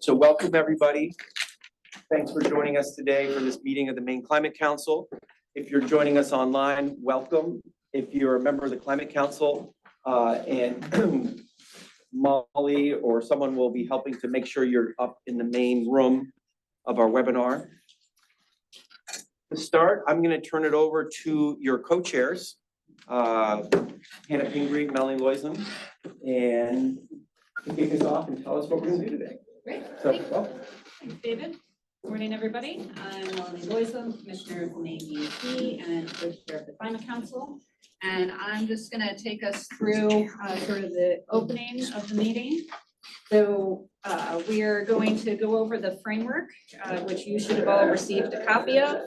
So welcome, everybody. Thanks for joining us today for this meeting of the Maine Climate Council. If you're joining us online, welcome. If you're a member of the Climate Council and Molly or someone will be helping to make sure you're up in the main room of our webinar. To start, I'm going to turn it over to your co-chairs, Hannah Pingree, Melanie Loisman, and kick us off and tell us what we're going to do today. Great. So, Thanks, David. Good morning, everybody. I'm Melanie Loisman, Commissioner of the Maine DEP and co-chair of the Climate Council. And I'm just going to take us through sort of the opening of the meeting. So we are going to go over the framework, which you should have all received a copy of.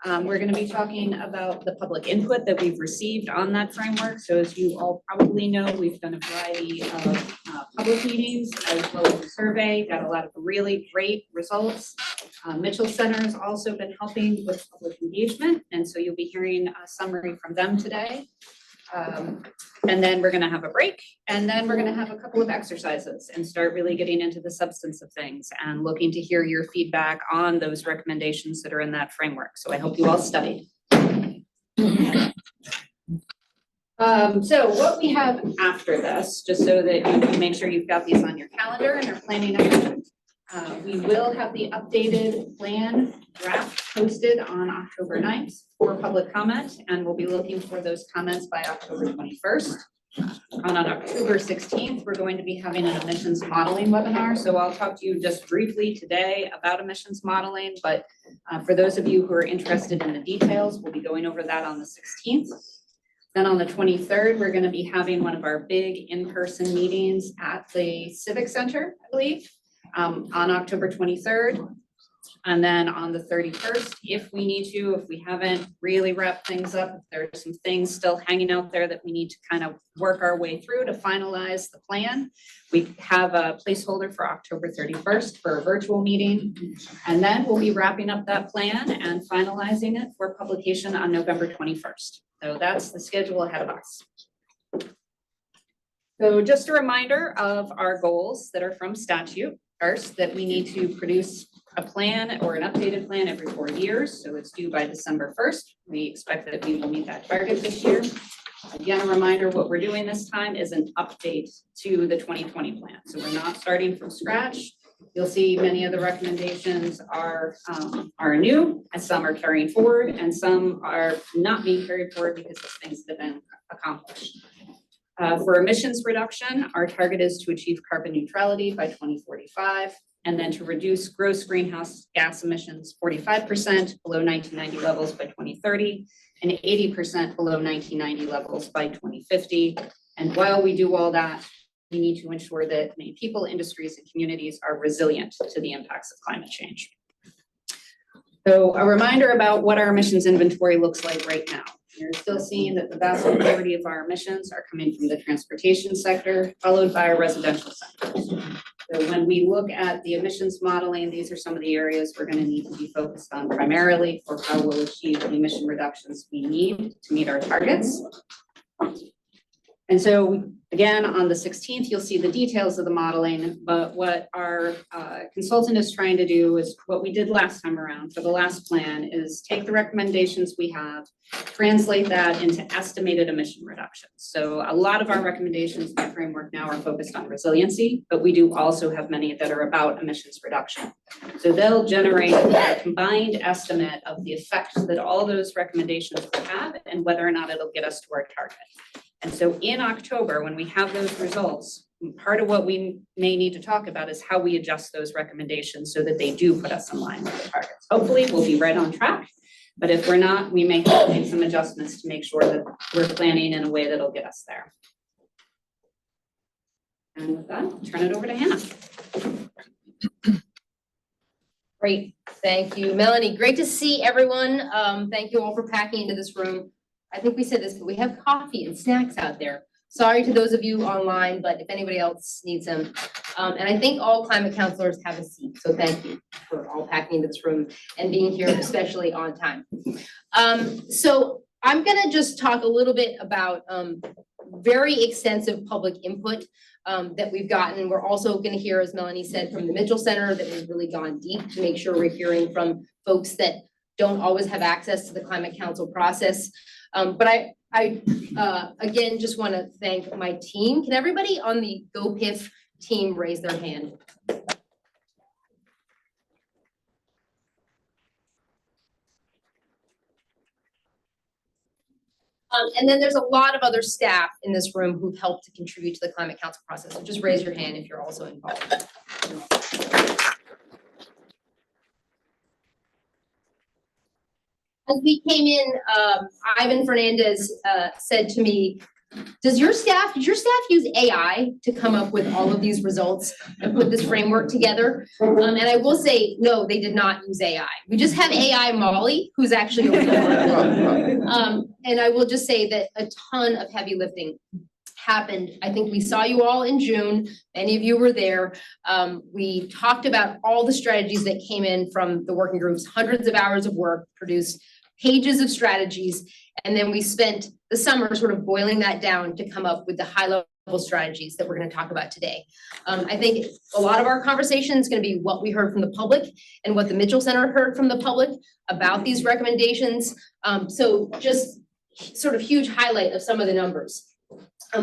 We're going to be talking about the public input that we've received on that framework. So as you all probably know, we've done a variety of public meetings as well as a survey, got a lot of really great results. Mitchell Center has also been helping with public engagement, and so you'll be hearing a summary from them today. And then we're going to have a break, and then we're going to have a couple of exercises and start really getting into the substance of things and looking to hear your feedback on those recommendations that are in that framework. So I hope you all studied. So what we have after this, just so that you can make sure you've got these on your calendar and are planning ahead. We will have the updated plan draft posted on October 9th for public comment, and we'll be looking for those comments by October 21st. On October 16th, we're going to be having an emissions modeling webinar. So I'll talk to you just briefly today about emissions modeling, but for those of you who are interested in the details, we'll be going over that on the 16th. Then on the 23rd, we're going to be having one of our big in-person meetings at the Civic Center, I believe. On October 23rd, and then on the 31st, if we need to, if we haven't really wrapped things up, if there are some things still hanging out there that we need to kind of work our way through to finalize the plan, we have a placeholder for October 31st for a virtual meeting, and then we'll be wrapping up that plan and finalizing it for publication on November 21st. So that's the schedule ahead of us. So just a reminder of our goals that are from statute. First, that we need to produce a plan or an updated plan every 4 years. So it's due by December 1st. We expect that we will meet that target this year. Again, a reminder, what we're doing this time is an update to the 2020 plan. So we're not starting from scratch. You'll see many of the recommendations are new, and some are carrying forward, and some are not being carried forward because of things that have been accomplished. For emissions reduction, our target is to achieve carbon neutrality by 2045, and then to reduce gross greenhouse gas emissions 45% below 1990 levels by 2030, and 80% below 1990 levels by 2050. And while we do all that, we need to ensure that many people, industries, and communities are resilient to the impacts of climate change. So a reminder about what our emissions inventory looks like right now. You're still seeing that the vast majority of our emissions are coming from the transportation sector, followed by our residential sectors. So when we look at the emissions modeling, these are some of the areas we're going to need to be focused on primarily for how we'll achieve the emission reductions we need to meet our targets. And so again, on the 16th, you'll see the details of the modeling, but what our consultant is trying to do is what we did last time around for the last plan is take the recommendations we have, translate that into estimated emission reductions. So a lot of our recommendations in the framework now are focused on resiliency, but we do also have many that are about emissions reduction. So they'll generate a combined estimate of the effect that all those recommendations will have and whether or not it'll get us to our target. And so in October, when we have those results, part of what we may need to talk about is how we adjust those recommendations so that they do put us in line with the targets. Hopefully we'll be right on track, but if we're not, we may have to make some adjustments to make sure that we're planning in a way that'll get us there. And with that, I'll turn it over to Hannah. Great, thank you, Melanie. Great to see everyone. Thank you all for packing into this room. I think we said this, but we have coffee and snacks out there. Sorry to those of you online, but if anybody else needs them. And I think all climate counselors have a seat. So thank you for all packing into this room and being here, especially on time. So I'm gonna just talk a little bit about very extensive public input that we've gotten. We're also gonna hear, as Melanie said, from the Mitchell Center, that we've really gone deep to make sure we're hearing from folks that don't always have access to the Climate Council process. But I again, just wanna thank my team. Can everybody on the GoPIF team raise their hand? And then there's a lot of other staff in this room who've helped to contribute to the Climate Council process. So just raise your hand if you're also involved. As we came in, Ivan Fernandez said to me, did your staff use AI to come up with all of these results and put this framework together? And I will say, no, they did not use AI. We just have AI Molly, who's actually over there. And I will just say that a ton of heavy lifting happened. I think we saw you all in June. Many of you were there. We talked about all the strategies that came in from the working groups, hundreds of hours of work, produced pages of strategies. And then we spent the summer sort of boiling that down to come up with the high level strategies that we're going to talk about today. I think a lot of our conversation is going to be what we heard from the public and what the Mitchell Center heard from the public about these recommendations. So just sort of huge highlight of some of the numbers.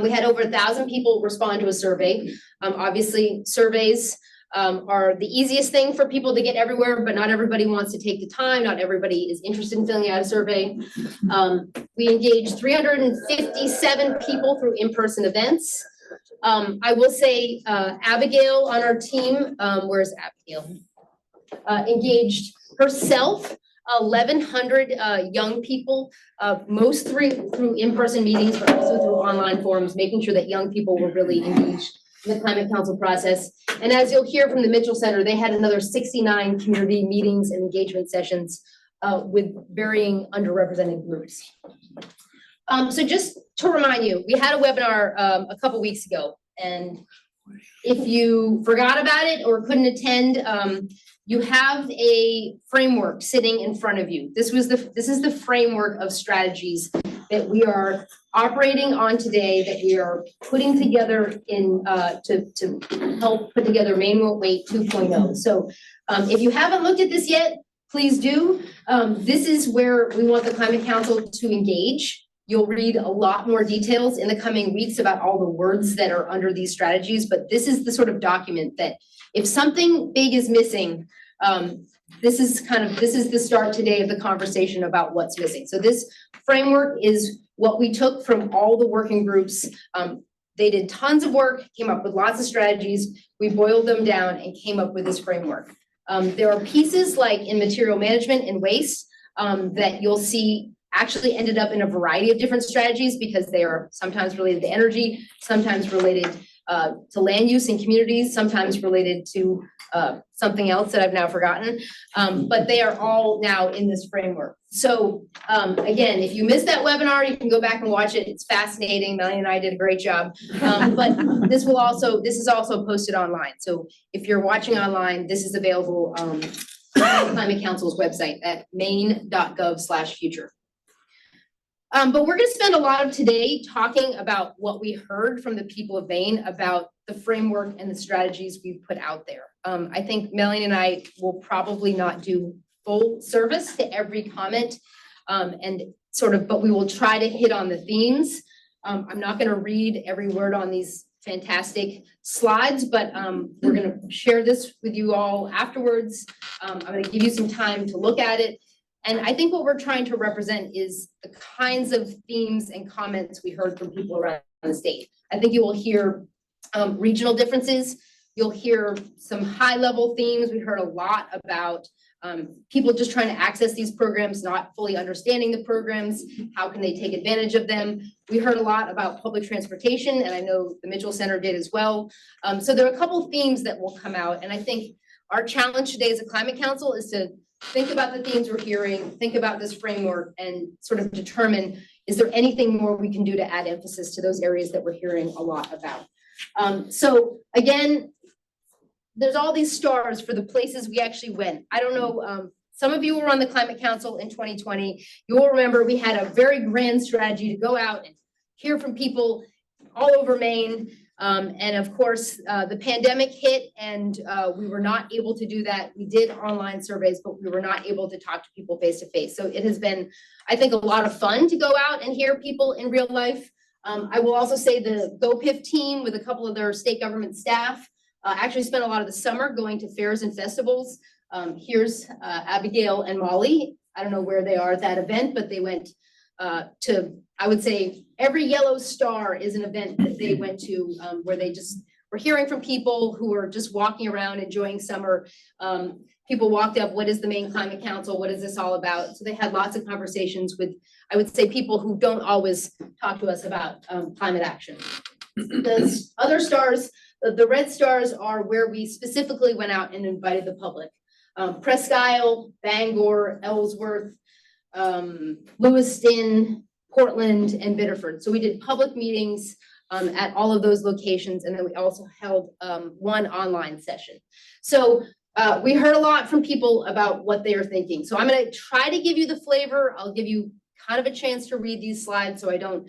We had over 1,000 people respond to a survey. Obviously, surveys are the easiest thing for people to get everywhere, but not everybody wants to take the time. Not everybody is interested in filling out a survey. We engaged 357 people through in-person events. I will say Abigail on our team, where's Abigail? Engaged herself 1,100 young people, most through in-person meetings, but also through online forums, making sure that young people were really engaged in the Climate Council process. And as you'll hear from the Mitchell Center, they had another 69 community meetings and engagement sessions with varying underrepresented groups. So just to remind you, we had a webinar a couple weeks ago, and if you forgot about it or couldn't attend, you have a framework sitting in front of you. This is the framework of strategies that we are operating on today, that we are putting together in to help put together Maine Won't Wait 2.0. So if you haven't looked at this yet, please do. This is where we want the Climate Council to engage. You'll read a lot more details in the coming weeks about all the words that are under these strategies, but this is the sort of document that if something big is missing, this is the start today of the conversation about what's missing. So this framework is what we took from all the working groups. They did tons of work, came up with lots of strategies. We boiled them down and came up with this framework. There are pieces like in material management and waste that you'll see actually ended up in a variety of different strategies because they are sometimes related to energy, sometimes related to land use in communities, sometimes related to something else that I've now forgotten, but they are all now in this framework. So again, if you missed that webinar, you can go back and watch it. It's fascinating. Melanie and I did a great job, but this is also posted online. So if you're watching online, this is available on the Climate Council's website at maine.gov/future. But we're going to spend a lot of today talking about what we heard from the people of Maine about the framework and the strategies we've put out there. I think Melanie and I will probably not do full service to every comment but we will try to hit on the themes. I'm not going to read every word on these fantastic slides, but we're going to share this with you all afterwards. I'm going to give you some time to look at it. And I think what we're trying to represent is the kinds of themes and comments we heard from people around the state. I think you will hear regional differences. You'll hear some high-level themes. We heard a lot about people just trying to access these programs, not fully understanding the programs. How can they take advantage of them? We heard a lot about public transportation, and I know the Mitchell Center did as well. So there are a couple of themes that will come out, and I think our challenge today as a Climate Council is to think about the themes we're hearing, think about this framework, and sort of determine, is there anything more we can do to add emphasis to those areas that we're hearing a lot about? So again, there's all these stars for the places we actually went. I don't know, some of you were on the Climate Council in 2020. You will remember we had a very grand strategy to go out and hear from people all over Maine. And of course, the pandemic hit and we were not able to do that. We did online surveys, but we were not able to talk to people face to face. So it has been, I think, a lot of fun to go out and hear people in real life. I will also say the GoPIF team with a couple of their state government staff actually spent a lot of the summer going to fairs and festivals. Here's Abigail and Molly. I don't know where they are at that event, but they went to, I would say, every Yellow Star is an event that they went to where they just were hearing from people who were just walking around enjoying summer. People walked up, what is the Maine Climate Council? What is this all about? So they had lots of conversations with, I would say, people who don't always talk to us about climate action. The other stars, the red stars are where we specifically went out and invited the public. Presque Isle, Bangor, Ellsworth, Lewiston, Portland, and Biddeford. So we did public meetings at all of those locations, and then we also held one online session. So we heard a lot from people about what they are thinking. So I'm going to try to give you the flavor. I'll give you kind of a chance to read these slides so I don't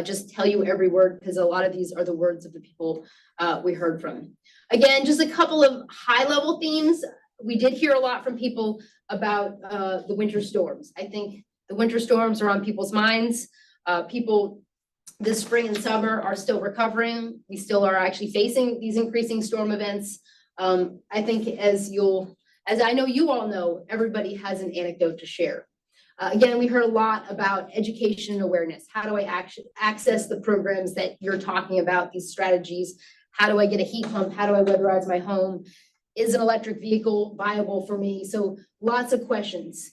just tell you every word, because a lot of these are the words of the people we heard from. Again, just a couple of high-level themes. We did hear a lot from people about the winter storms. I think the winter storms are on people's minds. People this spring and summer are still recovering. We still are actually facing these increasing storm events. I think as I know you all know, everybody has an anecdote to share. Again, we heard a lot about education and awareness. How do I access the programs that you're talking about, these strategies? How do I get a heat pump? How do I weatherize my home? Is an electric vehicle viable for me? So lots of questions.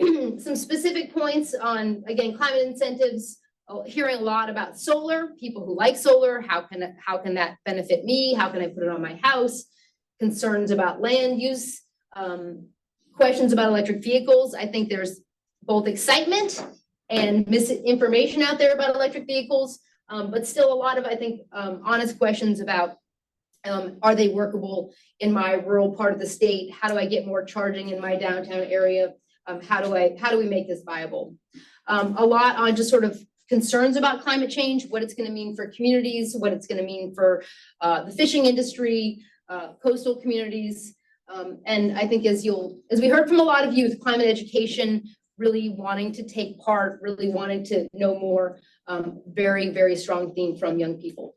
Some specific points on, again, climate incentives. Hearing a lot about solar, people who like solar, how can that benefit me? How can I put it on my house? Concerns about land use, questions about electric vehicles. I think there's both excitement and misinformation out there about electric vehicles, but still a lot of, I think, honest questions about are they workable in my rural part of the state? How do I get more charging in my downtown area? How do we make this viable? A lot on just sort of concerns about climate change, what it's going to mean for communities, what it's going to mean for the fishing industry, coastal communities. And I think as we heard from a lot of youth, climate education, really wanting to take part, really wanting to know more, very, very strong theme from young people.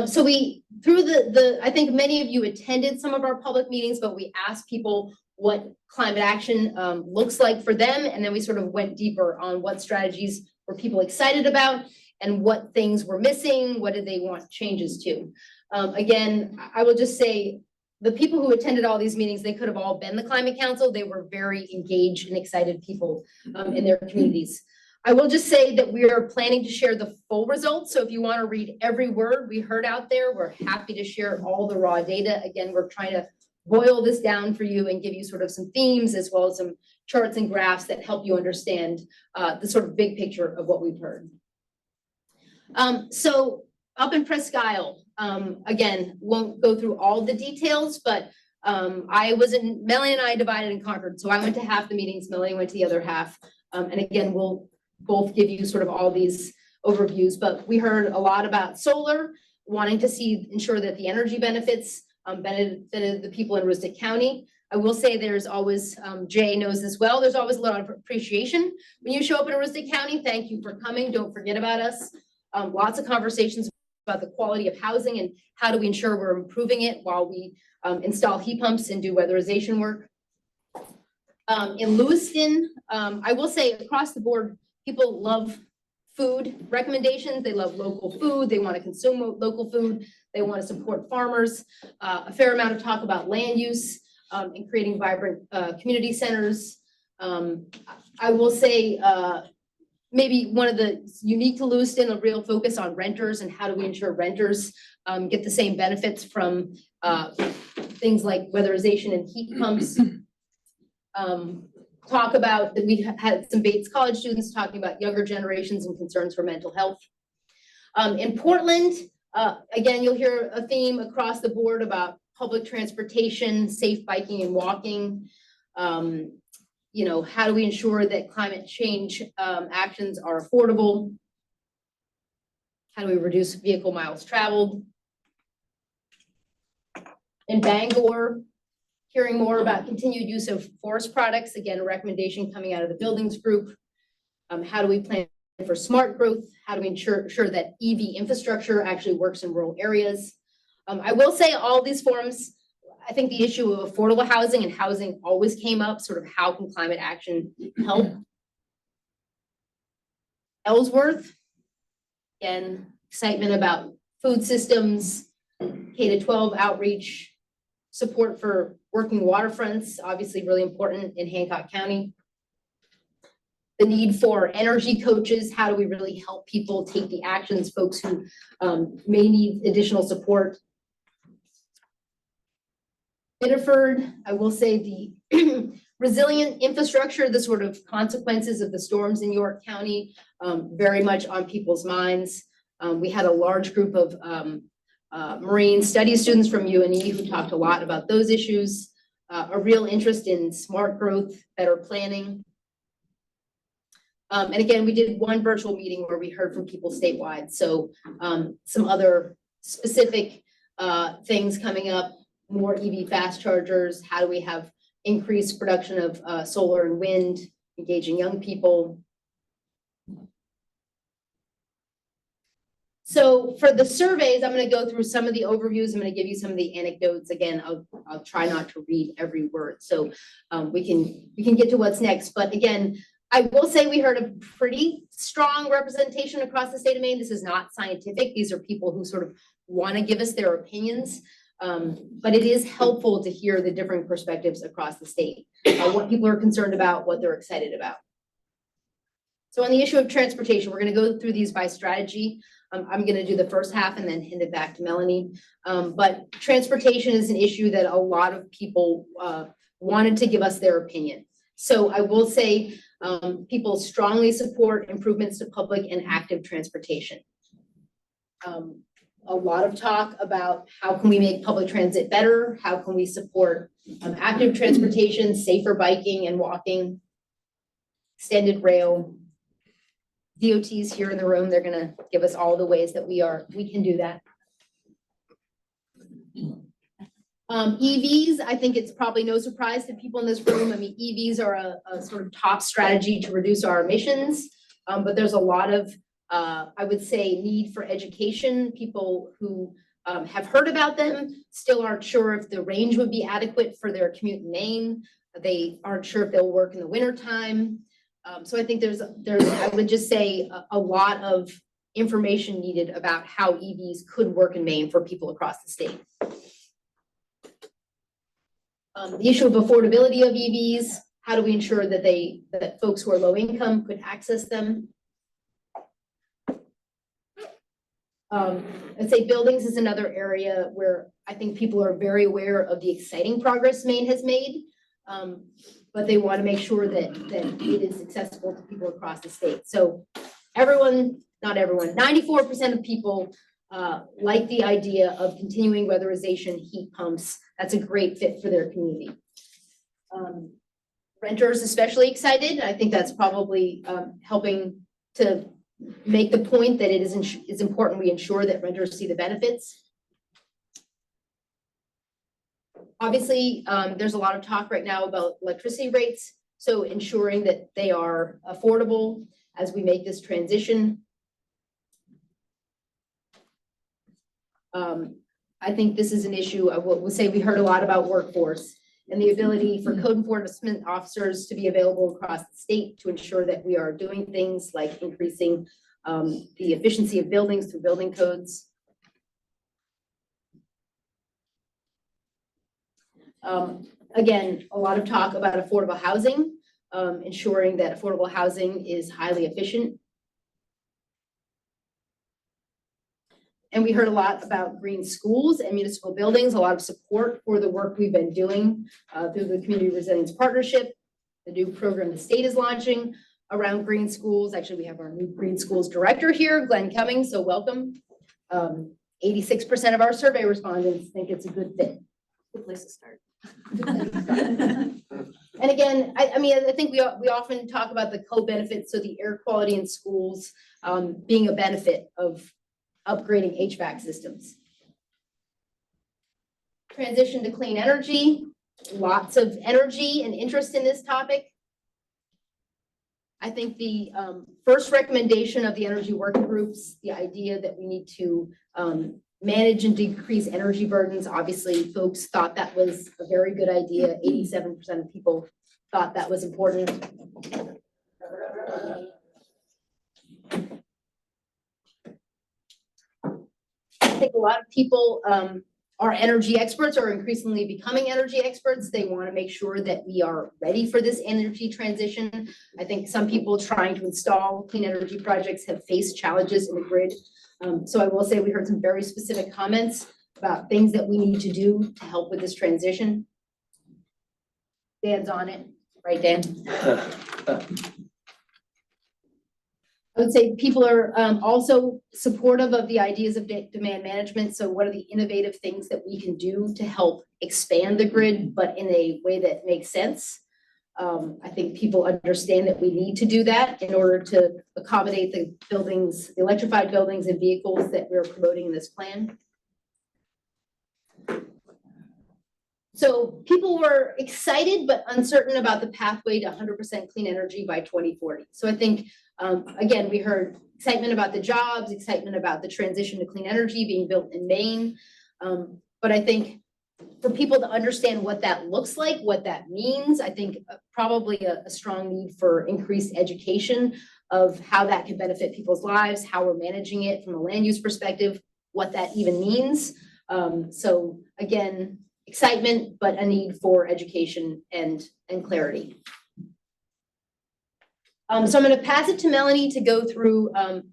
So I think many of you attended some of our public meetings, but we asked people what climate action looks like for them. And then we sort of went deeper on what strategies were people excited about and what things were missing, what did they want changes to. Again, I will just say the people who attended all these meetings, they could have all been the Climate Council. They were very engaged and excited people in their communities. I will just say that we are planning to share the full results. So if you want to read every word we heard out there, we're happy to share all the raw data. Again, we're trying to boil this down for you and give you sort of some themes as well as some charts and graphs that help you understand the sort of big picture of what we've heard. So up in Presque Isle, again, won't go through all the details, but Melanie and I divided and conquered. So I went to half the meetings, Melanie went to the other half. And again, we'll both give you sort of all these overviews, but we heard a lot about solar, wanting to ensure that the energy benefits benefited the people in Aroostook County. I will say there's always, Jay knows as well, there's always a lot of appreciation when you show up in Aroostook County. Thank you for coming. Don't forget about us. Lots of conversations about the quality of housing and how do we ensure we're improving it while we install heat pumps and do weatherization work. In Lewiston, I will say across the board, people love food recommendations. They love local food. They want to consume local food. They want to support farmers. A fair amount of talk about land use and creating vibrant community centers. I will say maybe one of the unique to Lewiston, a real focus on renters and how do we ensure renters get the same benefits from things like weatherization and heat pumps. Talk about that we had some Bates College students talking about younger generations and concerns for mental health. In Portland, again, you'll hear a theme across the board about public transportation, safe biking and walking. You know, how do we ensure that climate change actions are affordable? How do we reduce vehicle miles traveled? In Bangor, hearing more about continued use of forest products, again, a recommendation coming out of the buildings group. How do we plan for smart growth? How do we ensure that EV infrastructure actually works in rural areas? I will say all these forums, I think the issue of affordable housing and housing always came up, sort of how can climate action help? Ellsworth, again, excitement about food systems, K-12 outreach, support for working waterfronts, obviously really important in Hancock County. The need for energy coaches, how do we really help people take the actions, folks who may need additional support. Biddeford, I will say the resilient infrastructure, the sort of consequences of the storms in York County, very much on people's minds. We had a large group of marine studies students from UNE who talked a lot about those issues, a real interest in smart growth, better planning. And again, we did one virtual meeting where we heard from people statewide. So some other specific things coming up, more EV fast chargers, how do we have increased production of solar and wind, engaging young people. So for the surveys, I'm going to go through some of the overviews. I'm going to give you some of the anecdotes. Again, I'll try not to read every word. So we can get to what's next. But again, I will say we heard a pretty strong representation across the state of Maine. This is not scientific. These are people who sort of want to give us their opinions. But it is helpful to hear the different perspectives across the state, what people are concerned about, what they're excited about. So on the issue of transportation, we're going to go through these by strategy. I'm going to do the first half and then hand it back to Melanie. But transportation is an issue that a lot of people wanted to give us their opinion. So I will say people strongly support improvements to public and active transportation. A lot of talk about how can we make public transit better? How can we support active transportation, safer biking and walking, extended rail. DOT's here in the room. They're gonna give us all the ways that we can do that. EVs, I think it's probably no surprise to people in this room. I mean, EVs are a sort of top strategy to reduce our emissions, but there's a lot of I would say need for education. People who have heard about them still aren't sure if the range would be adequate for their commute in Maine. They aren't sure if they'll work in the winter time. So I think there's I would just say a lot of information needed about how EVs could work in Maine for people across the state. The issue of affordability of EVs, how do we ensure that that folks who are low income could access them? I'd say buildings is another area where I think people are very aware of the exciting progress Maine has made, but they want to make sure that it is accessible to people across the state. So not everyone, 94% of people like the idea of continuing weatherization heat pumps. That's a great fit for their community. Renters especially excited. I think that's probably helping to make the point that it's important we ensure that renters see the benefits. Obviously, there's a lot of talk right now about electricity rates, so ensuring that they are affordable as we make this transition. I think this is an issue of what we'll say we heard a lot about workforce and the ability for code enforcement officers to be available across the state to ensure that we are doing things like increasing the efficiency of buildings through building codes. Again, a lot of talk about affordable housing, ensuring that affordable housing is highly efficient. And we heard a lot about green schools and municipal buildings, a lot of support for the work we've been doing through the Community Resilience Partnership, the new program the state is launching around green schools. Actually, we have our new green schools director here, Glenn Cummings, so welcome. 86% of our survey respondents think it's a good fit. Good place to start. And again, I mean, I think we often talk about the co-benefits, so the air quality in schools being a benefit of upgrading HVAC systems. Transition to clean energy, lots of energy and interest in this topic. I think the first recommendation of the energy working groups, the idea that we need to manage and decrease energy burdens. Obviously, folks thought that was a very good idea. 87% of people thought that was important. I think a lot of people are energy experts or increasingly becoming energy experts. They want to make sure that we are ready for this energy transition. I think some people trying to install clean energy projects have faced challenges in the grid. So I will say we heard some very specific comments about things that we need to do to help with this transition. Dan's on it, right, Dan? I would say people are also supportive of the ideas of demand management. So what are the innovative things that we can do to help expand the grid, but in a way that makes sense? I think people understand that we need to do that in order to accommodate the buildings, the electrified buildings and vehicles that we're promoting in this plan. So people were excited but uncertain about the pathway to 100% clean energy by 2040. So I think, again, we heard excitement about the jobs, excitement about the transition to clean energy being built in Maine. But I think for people to understand what that looks like, what that means, I think probably a strong need for increased education of how that can benefit people's lives, how we're managing it from a land use perspective, what that even means. So again, excitement, but a need for education and clarity. So I'm going to pass it to Melanie to go through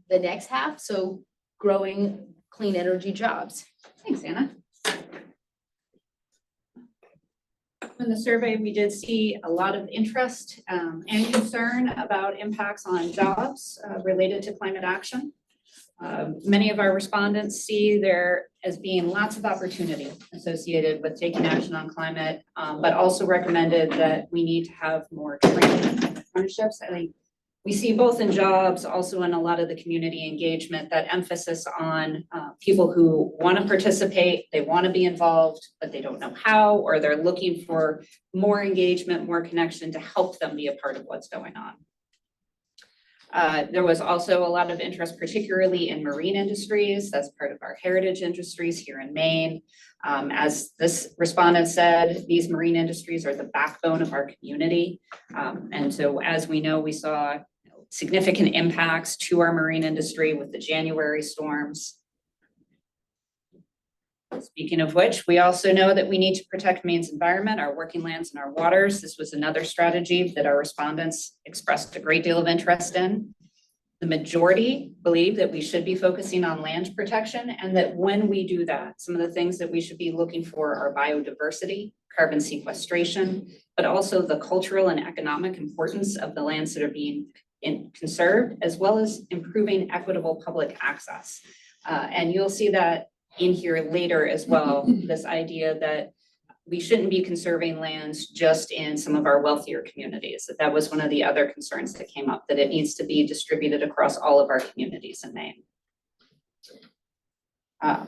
the next half. So growing clean energy jobs. Thanks, Anna. In the survey, we did see a lot of interest and concern about impacts on jobs related to climate action. Many of our respondents see there as being lots of opportunity associated with taking action on climate, but also recommended that we need to have more training and apprenticeships. I think we see both in jobs, also in a lot of the community engagement, that emphasis on people who want to participate, they want to be involved, but they don't know how, or they're looking for more engagement, more connection to help them be a part of what's going on. There was also a lot of interest, particularly in marine industries. That's part of our heritage industries here in Maine. As this respondent said, these marine industries are the backbone of our community. And so as we know, we saw significant impacts to our marine industry with the January storms. Speaking of which, we also know that we need to protect Maine's environment, our working lands and our waters. This was another strategy that our respondents expressed a great deal of interest in. The majority believe that we should be focusing on land protection, and that when we do that, some of the things that we should be looking for are biodiversity, carbon sequestration, but also the cultural and economic importance of the lands that are being conserved, as well as improving equitable public access. And you'll see that in here later as well, this idea that we shouldn't be conserving lands just in some of our wealthier communities. That was one of the other concerns that came up, that it needs to be distributed across all of our communities in Maine. I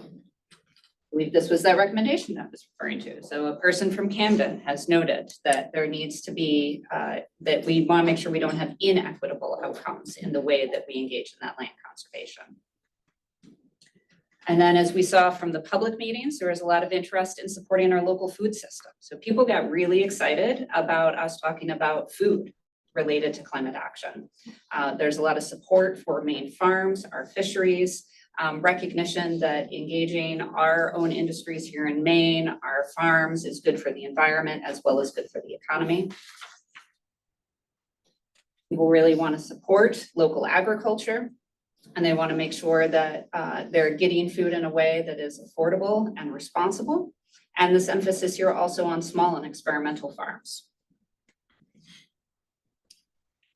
believe this was that recommendation that I was referring to. So a person from Camden has noted that there needs to be, that we want to make sure we don't have inequitable outcomes in the way that we engage in that land conservation. And then as we saw from the public meetings, there was a lot of interest in supporting our local food system. So people got really excited about us talking about food related to climate action. There's a lot of support for Maine farms, our fisheries, recognition that engaging our own industries here in Maine, our farms, is good for the environment as well as good for the economy. People really want to support local agriculture, and they want to make sure that they're getting food in a way that is affordable and responsible. And this emphasis here also on small and experimental farms.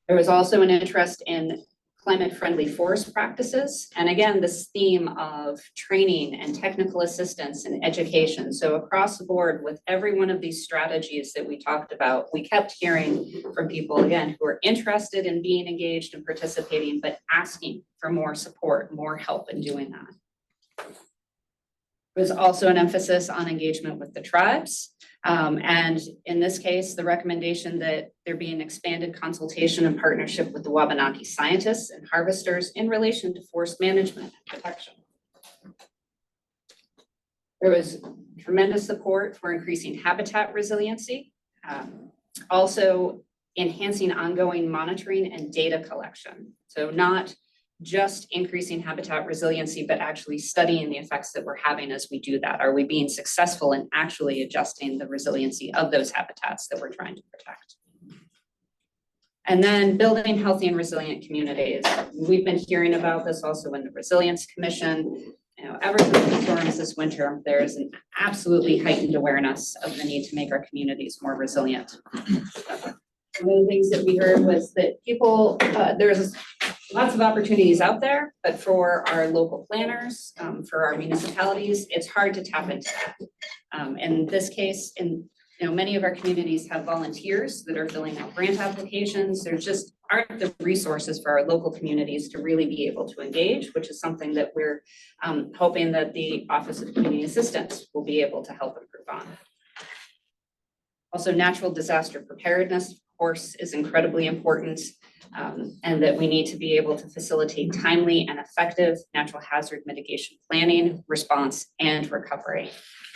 There was also an interest in climate-friendly forest practices. And again, this theme of training and technical assistance and education. So across the board with every one of these strategies that we talked about, we kept hearing from people, again, who are interested in being engaged and participating, but asking for more support, more help in doing that. There was also an emphasis on engagement with the tribes. And in this case, the recommendation that there be an expanded consultation and partnership with the Wabanaki scientists and harvesters in relation to forest management and protection. There was tremendous support for increasing habitat resiliency, also enhancing ongoing monitoring and data collection. So not just increasing habitat resiliency, but actually studying the effects that we're having as we do that. Are we being successful in actually adjusting the resiliency of those habitats that we're trying to protect? And then building healthy and resilient communities. We've been hearing about this also in the Resilience Commission. You know, ever since the storms this winter, there is an absolutely heightened awareness of the need to make our communities more resilient. One of the things that we heard was that people, there's lots of opportunities out there, but for our local planners, for our municipalities, it's hard to tap into that. In this case, many of our communities have volunteers that are filling out grant applications. There just aren't the resources for our local communities to really be able to engage, which is something that we're hoping that the Office of Community Assistance will be able to help improve on. Also, natural disaster preparedness, of course, is incredibly important, and that we need to be able to facilitate timely and effective natural hazard mitigation planning, response, and recovery.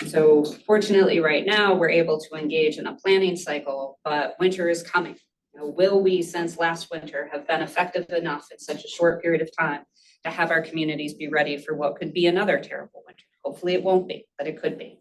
So fortunately, right now, we're able to engage in a planning cycle, but winter is coming. Will we, since last winter, have been effective enough in such a short period of time to have our communities be ready for what could be another terrible winter? Hopefully it won't be, but it could be.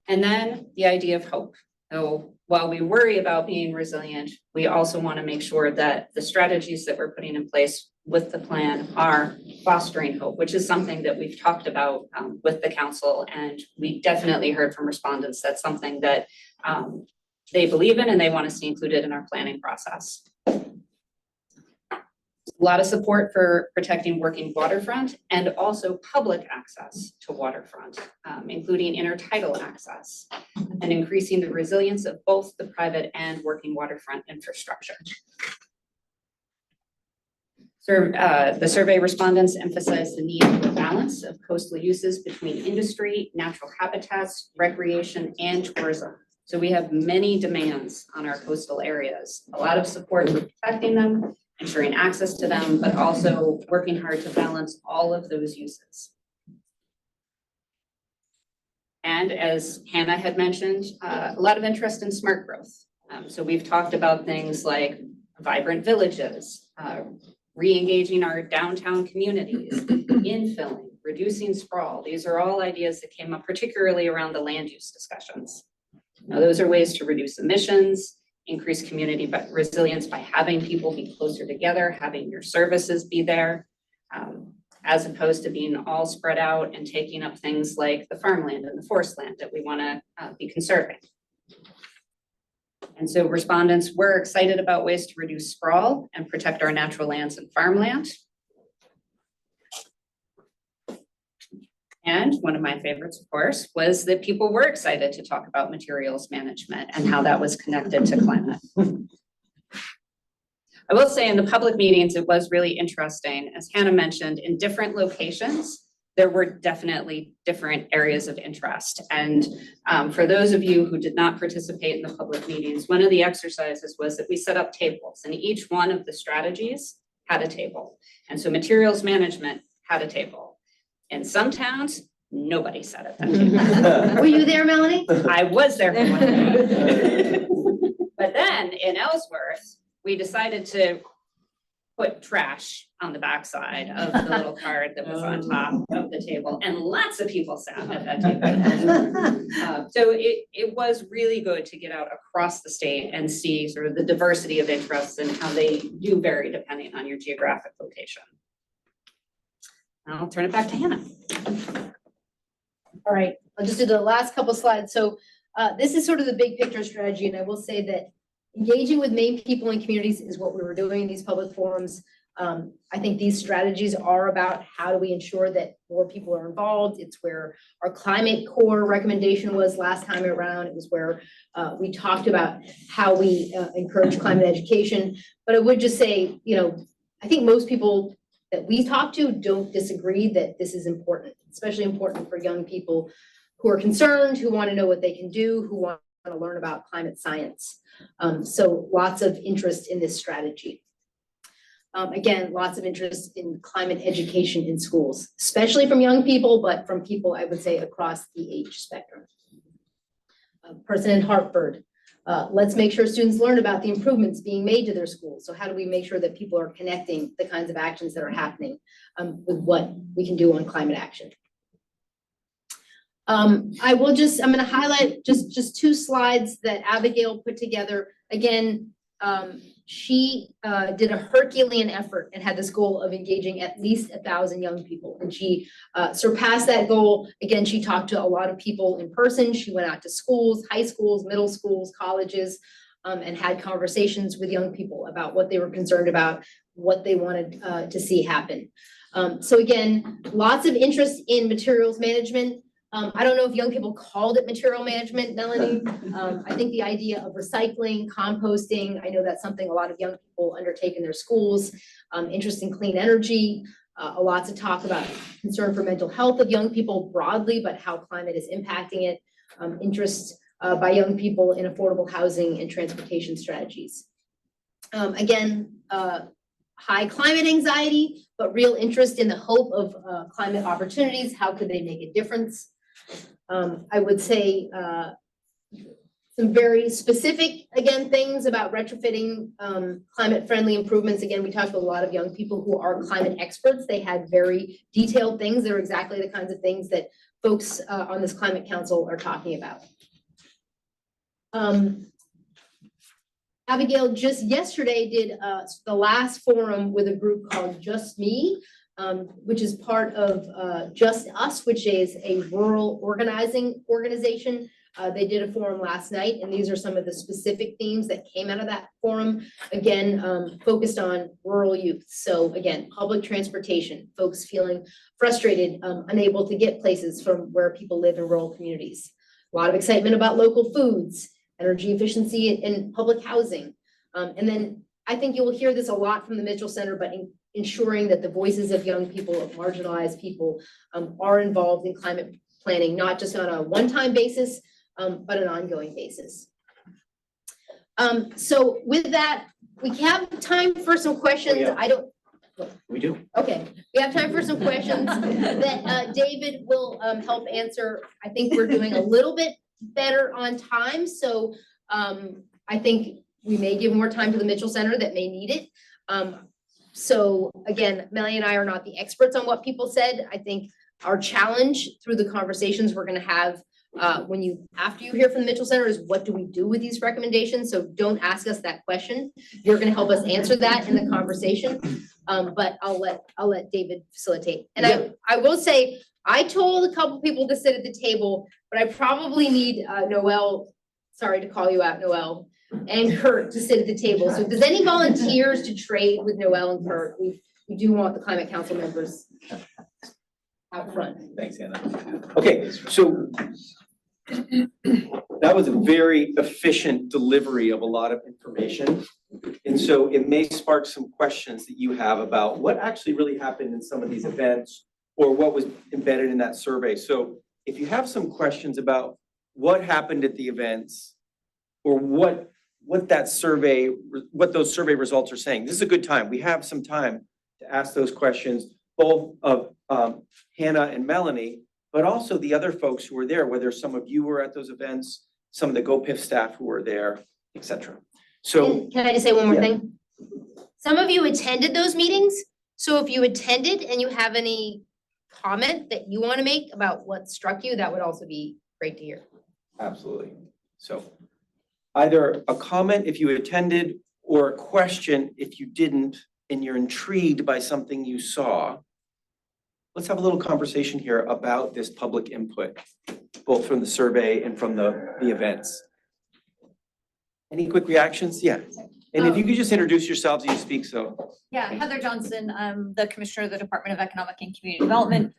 And then the idea of hope. So while we worry about being resilient, we also want to make sure that the strategies that we're putting in place with the plan are fostering hope, which is something that we've talked about with the council. And we definitely heard from respondents that's something that they believe in and they want to see included in our planning process. A lot of support for protecting working waterfront and also public access to waterfront, including intertidal access and increasing the resilience of both the private and working waterfront infrastructure. The survey respondents emphasized the need for a balance of coastal uses between industry, natural habitats, recreation, and tourism. So we have many demands on our coastal areas, a lot of support for protecting them, ensuring access to them, but also working hard to balance all of those uses. And as Hannah had mentioned, a lot of interest in smart growth. So we've talked about things like vibrant villages, re-engaging our downtown communities, infilling, reducing sprawl. These are all ideas that came up particularly around the land use discussions. Now, those are ways to reduce emissions, increase community resilience by having people be closer together, having your services be there, as opposed to being all spread out and taking up things like the farmland and the forest land that we want to be conserving. And so respondents were excited about ways to reduce sprawl and protect our natural lands and farmland. And one of my favorites, of course, was that people were excited to talk about materials management and how that was connected to climate. I will say in the public meetings, it was really interesting. As Hannah mentioned, in different locations, there were definitely different areas of interest. And for those of you who did not participate in the public meetings, one of the exercises was that we set up tables, and each one of the strategies had a table. And so materials management had a table. In some towns, nobody sat at that table. Were you there, Melanie? I was there for one day. But then in Ellsworth, we decided to put trash on the backside of the little card that was on top of the table, and lots of people sat at that table. So it was really good to get out across the state and see sort of the diversity of interests and how they do vary depending on your geographic location. I'll turn it back to Hannah. All right, I'll just do the last couple slides. So this is sort of the big picture strategy, and I will say that engaging with Maine people and communities is what we were doing in these public forums. I think these strategies are about how do we ensure that more people are involved. It's where our climate core recommendation was last time around. It was where we talked about how we encourage climate education. But I would just say, I think most people that we talk to don't disagree that this is important, especially important for young people who are concerned, who want to know what they can do, who want to learn about climate science. So lots of interest in this strategy. Again, lots of interest in climate education in schools, especially from young people, but from people, I would say, across the age spectrum. Person in Hartford, let's make sure students learn about the improvements being made to their schools. So how do we make sure that people are connecting the kinds of actions that are happening with what we can do on climate action? I'm going to highlight just 2 slides that Abigail put together. Again, she did a Herculean effort and had this goal of engaging at least 1,000 young people. And she surpassed that goal. Again, she talked to a lot of people in person. She went out to schools, high schools, middle schools, colleges, and had conversations with young people about what they were concerned about, what they wanted to see happen. So again, lots of interest in materials management. I don't know if young people called it material management, Melanie. I think the idea of recycling, composting, I know that's something a lot of young people undertake in their schools. Interest in clean energy, a lot to talk about concern for mental health of young people broadly, but how climate is impacting it. Interest by young people in affordable housing and transportation strategies. Again, high climate anxiety, but real interest in the hope of climate opportunities. How could they make a difference? I would say some very specific, again, things about retrofitting climate-friendly improvements. Again, we talked to a lot of young people who are climate experts. They had very detailed things. They're exactly the kinds of things that folks on this climate council are talking about. Abigail just yesterday did the last forum with a group called Just Me, which is part of Just Us, which is a rural organizing organization. They did a forum last night, and these are some of the specific themes that came out of that forum. Again, focused on rural youth. So again, public transportation, folks feeling frustrated, unable to get places from where people live in rural communities. A lot of excitement about local foods, energy efficiency in public housing. And then I think you will hear this a lot from the Mitchell Center, but ensuring that the voices of young people, of marginalized people, are involved in climate planning, not just on a one-time basis, but an ongoing basis. So with that, we have time for some questions. We do. Okay, we have time for some questions that David will help answer. I think we're doing a little bit better on time, so I think we may give more time to the Mitchell Center that may need it. So again, Melanie and I are not the experts on what people said. I think our challenge through the conversations we're going to have after you hear from the Mitchell Center is, what do we do with these recommendations? So don't ask us that question. You're going to help us answer that in the conversation. But I'll let David facilitate. And yeah. I will say, I told a couple people to sit at the table, but I probably need Noelle, sorry to call you out, Noelle, and Kurt to sit at the table. So if there's any volunteers to trade with Noelle and Kurt, we do want the Climate Council members out front. Thanks, Anna. Okay, so that was a very efficient delivery of a lot of information. And so it may spark some questions that you have about what actually really happened in some of these events or what was embedded in that survey. So if you have some questions about what happened at the events or what those survey results are saying, this is a good time. We have some time to ask those questions, both of Hannah and Melanie, but also the other folks who were there, whether some of you were at those events, some of the GoPIF staff who were there, et cetera. So can I just say one more thing? Some of you attended those meetings. So if you attended and you have any comment that you want to make about what struck you, that would also be great to hear. Absolutely. So either a comment if you attended or a question if you didn't and you're intrigued by something you saw. Let's have a little conversation here about this public input, both from the survey and from the events. Any quick reactions? Yeah. And if you could just introduce yourselves as you speak, so. Yeah, Heather Johnson, I'm the Commissioner of the Department of Economic and Community Development.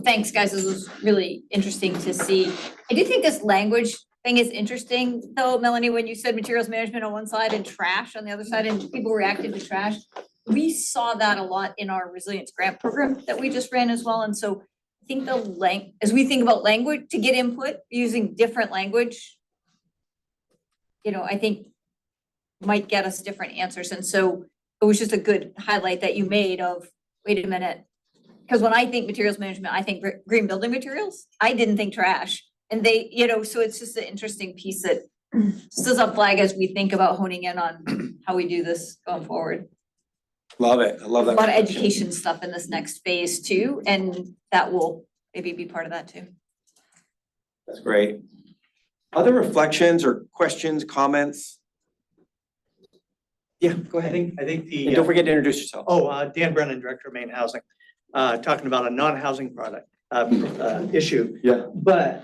Thanks, guys. This was really interesting to see. I do think this language thing is interesting, though, Melanie, when you said materials management on one side and trash on the other side, and people reacted to trash. we saw that a lot in our resilience grant program that we just ran as well. And so I think as we think about language, to get input using different language, I think might get us different answers. And so it was just a good highlight that you made of, wait a minute. Because when I think materials management, I think green building materials. I didn't think trash. And they, so it's just an interesting piece that just as a flag as we think about honing in on how we do this going forward. Love it. I love that. A lot of education stuff in this next phase too, and that will maybe be part of that too. That's great. Other reflections or questions, comments? Yeah, go ahead. I think the. And don't forget to introduce yourself. Dan Brennan, Director of Maine Housing, talking about a non-housing product, issue. Yeah. But,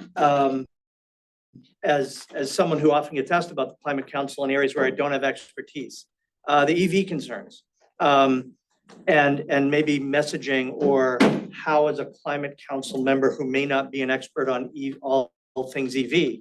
as someone who often gets asked about the Climate Council in areas where I don't have expertise, the EV concerns, and maybe messaging or how as a Climate Council member who may not be an expert on all things EV,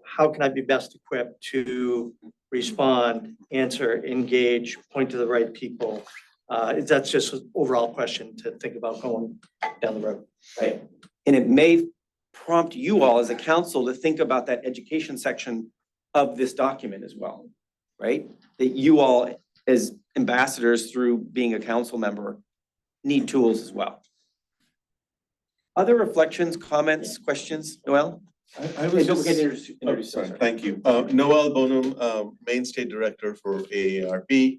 how can I be best equipped to respond, answer, engage, point to the right people? That's just an overall question to think about going down the road. Right. And it may prompt you all as a council to think about that education section of this document as well, right? That you all as ambassadors through being a council member need tools as well. Other reflections, comments, questions, Noel? I was Don't just, forget to introduce sorry, yourself. thank you. Noel Bonham, Maine State Director for AARP,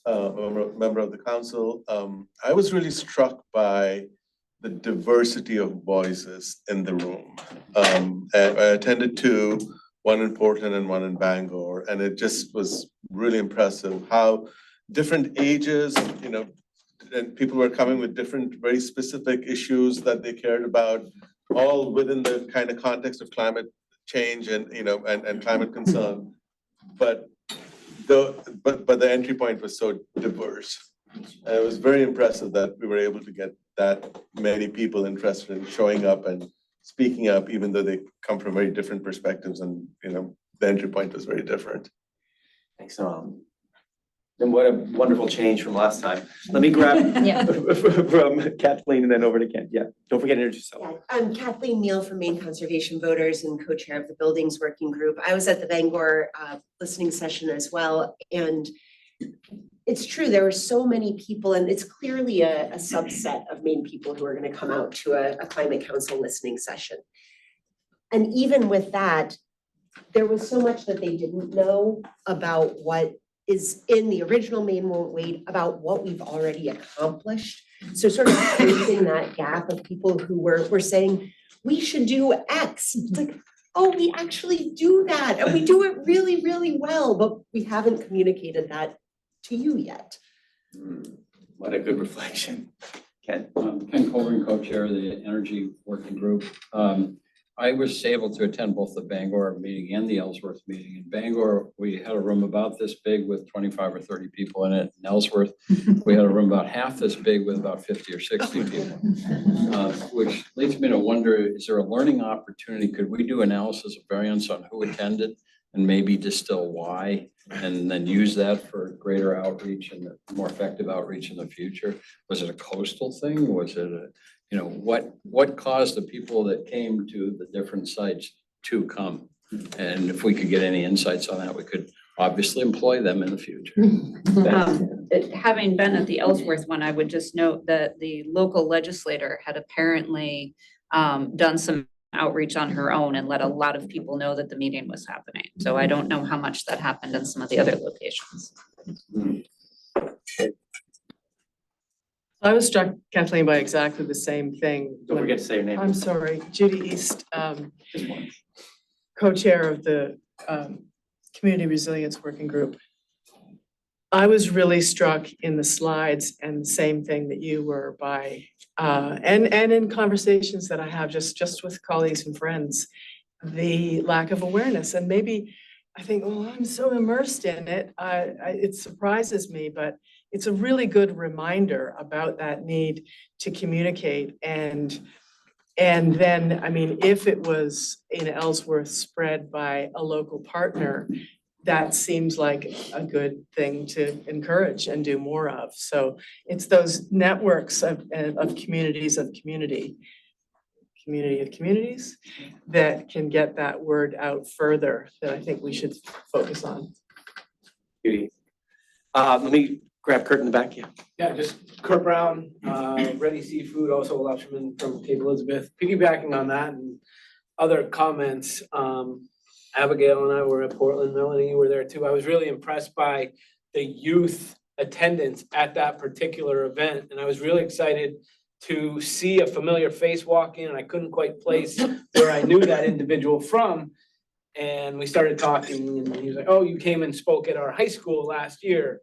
member of the council. I was really struck by the diversity of voices in the room. I attended two, one in Portland and one in Bangor, and it just was really impressive how different ages, and people were coming with different, very specific issues that they cared about, all within the kind of context of climate change and, and climate concern. But the entry point was so diverse. And it was very impressive that we were able to get that many people interested in showing up and speaking up, even though they come from very different perspectives and, the entry point was very different. Thanks, Noel. And what a wonderful change from last time. Let me grab Yeah. from Kathleen and then over to Ken. Yeah, don't forget to introduce yourself. Yeah, I'm Kathleen Neal from Maine Conservation Voters and co-chair of the Buildings Working Group. I was at the Bangor listening session as well. And it's true, there were so many people, and it's clearly a subset of Maine people who are going to come out to a climate council listening session. And even with that, there was so much that they didn't know about what is in the original Maine Won't Wait, about what we've already accomplished. So sort of closing that gap of people who were saying, we should do X. It's like, oh, we actually do that. And we do it really, really well, but we haven't communicated that to you yet. What a good reflection. Ken. Ken Colburn, co-chair of the Energy Working Group. I was able to attend both the Bangor meeting and the Ellsworth meeting. In Bangor, we had a room about this big with 25 or 30 people in it. In Ellsworth, we had a room about half this big with about 50 or 60 people, which leads me to wonder, is there a learning opportunity? Could we do analysis of variance on who attended and maybe distill why, and then use that for greater outreach and more effective outreach in the future? Was it a coastal thing? Was it a, what caused the people that came to the different sites to come? And if we could get any insights on that, we could obviously employ them in the future. Having been at the Ellsworth one, I would just note that the local legislator had apparently done some outreach on her own and let a lot of people know that the meeting was happening. So I don't know how much that happened in some of the other locations. I was struck, Kathleen, by exactly the same thing. Don't forget to say your name. I'm sorry, Judy East, co-chair of the Community Resilience Working Group. I was really struck in the slides, and the same thing that you were by, and in conversations that I have just with colleagues and friends, the lack of awareness. And maybe I think, oh, I'm so immersed in it, it surprises me, but it's a really good reminder about that need to communicate. And then, I mean, if it was in Ellsworth spread by a local partner, that seems like a good thing to encourage and do more of. So it's those networks of communities of community of communities that can get that word out further that I think we should focus on. Beauty. Let me grab Kurt in the back, yeah. Yeah, just Kurt Brown, Ready Seafood, also a Lepsherman from Cape Elizabeth. Piggybacking on that and other comments, Abigail and I were at Portland, Melanie, you were there too. I was really impressed by the youth attendance at that particular event. And I was really excited to see a familiar face walk in, and I couldn't quite place where I knew that individual from. And we started talking, and he was like, "Oh, you came and spoke at our high school last year."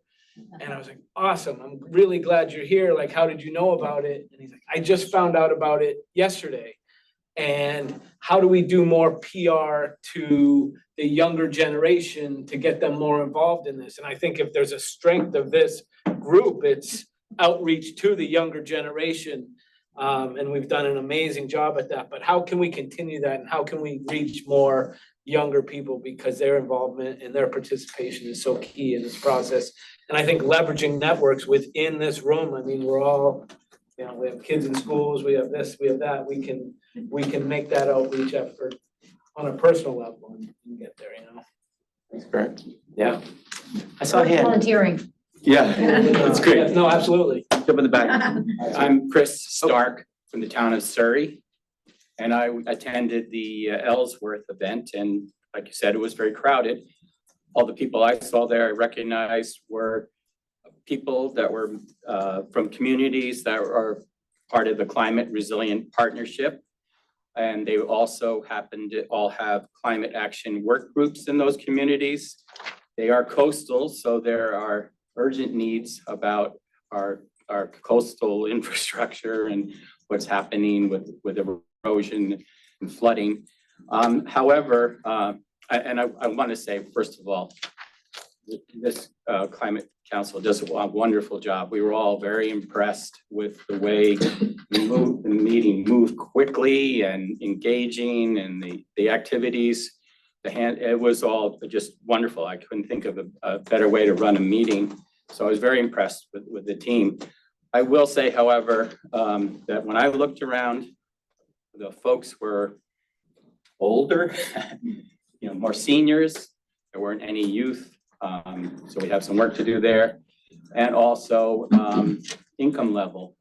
And I was like, "Awesome, I'm really glad you're here. Like, how did you know about it?" And he's like, "I just found out about it yesterday." And how do we do more PR to the younger generation to get them more involved in this? And I think if there's a strength of this group, it's outreach to the younger generation. And we've done an amazing job at that. But how can we continue that? And how can we reach more younger people? Because their involvement and their participation is so key in this process. And I think leveraging networks within this room, I mean, we're all, you know, we have kids in schools, we have this, we have that, we can make that outreach effort on a personal level and get there, you know? Thanks, Kurt. Yeah. I saw a hand. Volunteering. Yeah, that's Yeah, great. no, absolutely. Jump in the back. I'm Chris Stark from the town of Surrey. And I attended the Ellsworth event, and like you said, it was very crowded. All the people I saw there, I recognized were people that were from communities that are part of the Climate Resilient Partnership. And they also happen to all have climate action work groups in those communities. They are coastal, so there are urgent needs about our coastal infrastructure and what's happening with erosion and flooding. However, I want to say, first of all, this Climate Council does a wonderful job. We were all very impressed with the way the meeting moved quickly and engaging, and the activities. It was all just wonderful. I couldn't think of a better way to run a meeting. So I was very impressed with the team. I will say, however, that when I looked around, the folks were older, more seniors. There weren't any youth. So we have some work to do there. And also income level,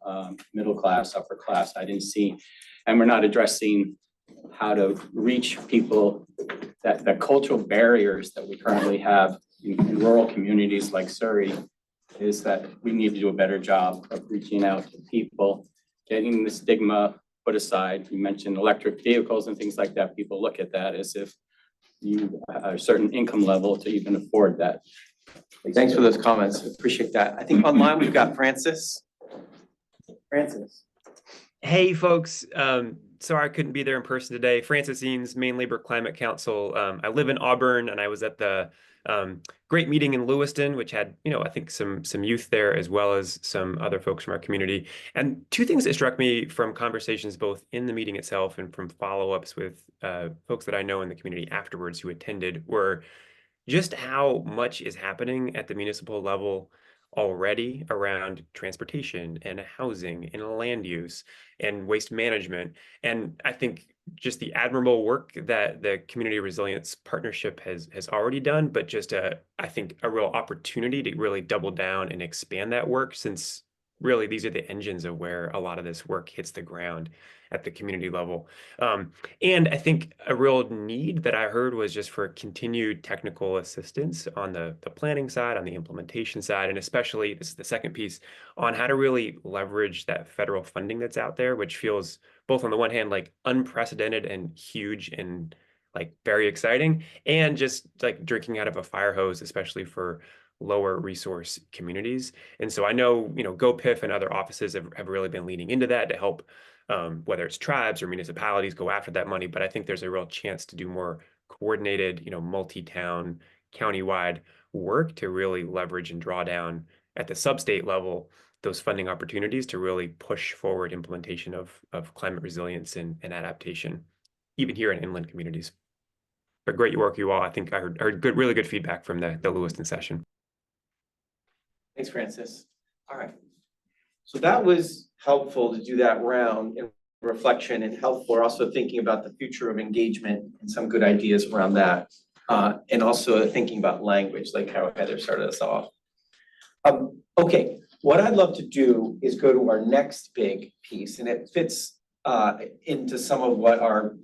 middle class, upper class, I didn't see. And we're not addressing how to reach people, that the cultural barriers that we currently have in rural communities like Surrey, is that we need to do a better job of reaching out to people, getting the stigma put aside. You mentioned electric vehicles and things like that. People look at that as if you have a certain income level to even afford that. Thanks for those comments. Appreciate that. I think online we've got Francis. Francis. Hey, folks. Sorry I couldn't be there in person today. Francis Eanes, Maine Labor Climate Council. I live in Auburn, and I was at the great meeting in Lewiston, which had, I think some youth there, as well as some other folks from our community. And two things that struck me from conversations both in the meeting itself and from follow-ups with folks that I know in the community afterwards who attended were just how much is happening at the municipal level already around transportation and housing and land use and waste management. And I think just the admirable work that the Community Resilience Partnership has already done, but just I think a real opportunity to really double down and expand that work, since really these are the engines of where a lot of this work hits the ground at the community level. And I think a real need that I heard was just for continued technical assistance on the planning side, on the implementation side, and especially, this is the second piece, on how to really leverage that federal funding that's out there, which feels both on the one hand like unprecedented and huge and like very exciting, and just like drinking out of a fire hose, especially for lower resource communities. And so I know, GoPIF and other offices have really been leaning into that to help whether it's tribes or municipalities go after that money. But I think there's a real chance to do more coordinated, multi-town, countywide work to really leverage and draw down at the sub-state level those funding opportunities to really push forward implementation of climate resilience and adaptation, even here in inland communities. but great work, you all. I think I heard good, really good feedback from the Lewiston session. Thanks, Francis. All right. So that was helpful to do that round in reflection and helpful. We're also thinking about the future of engagement and some good ideas around that. And also thinking about language, like how Heather started us off. Okay, what I'd love to do is go to our next big piece, and it fits into some of what our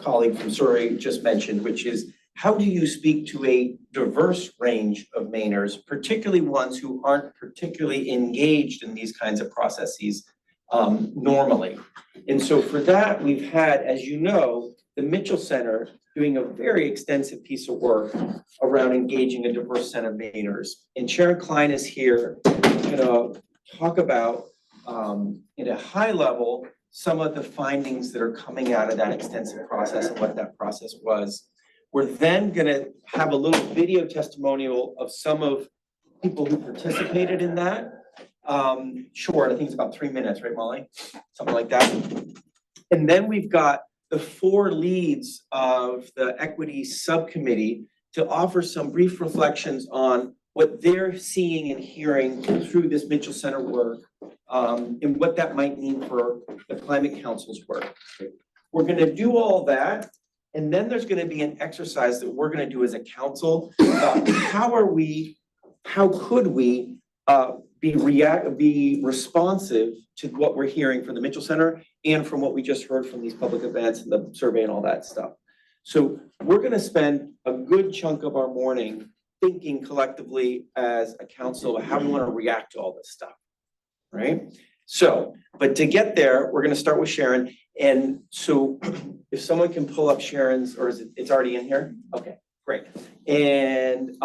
colleague from Surrey just mentioned, which is how do you speak to a diverse range of Mainers, particularly ones who aren't particularly engaged in these kinds of processes normally. And so for that, we've had, as you know, the Mitchell Center doing a very extensive piece of work around engaging a diverse set of Mainers. And Sharon Klein is here to talk about, at a high level, some of the findings that are coming out of that extensive process and what that process was. We're then gonna have a little video testimonial of some of people who participated in that. Short, I think it's about 3 minutes, right, Molly? Something like that. And then we've got the 4 leads of the equity subcommittee to offer some brief reflections on what they're seeing and hearing through this Mitchell Center work, and what that might mean for the Climate Council's work. We're gonna do all that, and then there's gonna be an exercise that we're gonna do as a council. How could we be responsive to what we're hearing from the Mitchell Center and from what we just heard from these public events and the survey and all that stuff. So we're gonna spend a good chunk of our morning thinking collectively as a council how we wanna react to all this stuff, right? So, but to get there, we're gonna start with Sharon. And so if someone can pull up Sharon's, or is it's already in here? Okay, great. And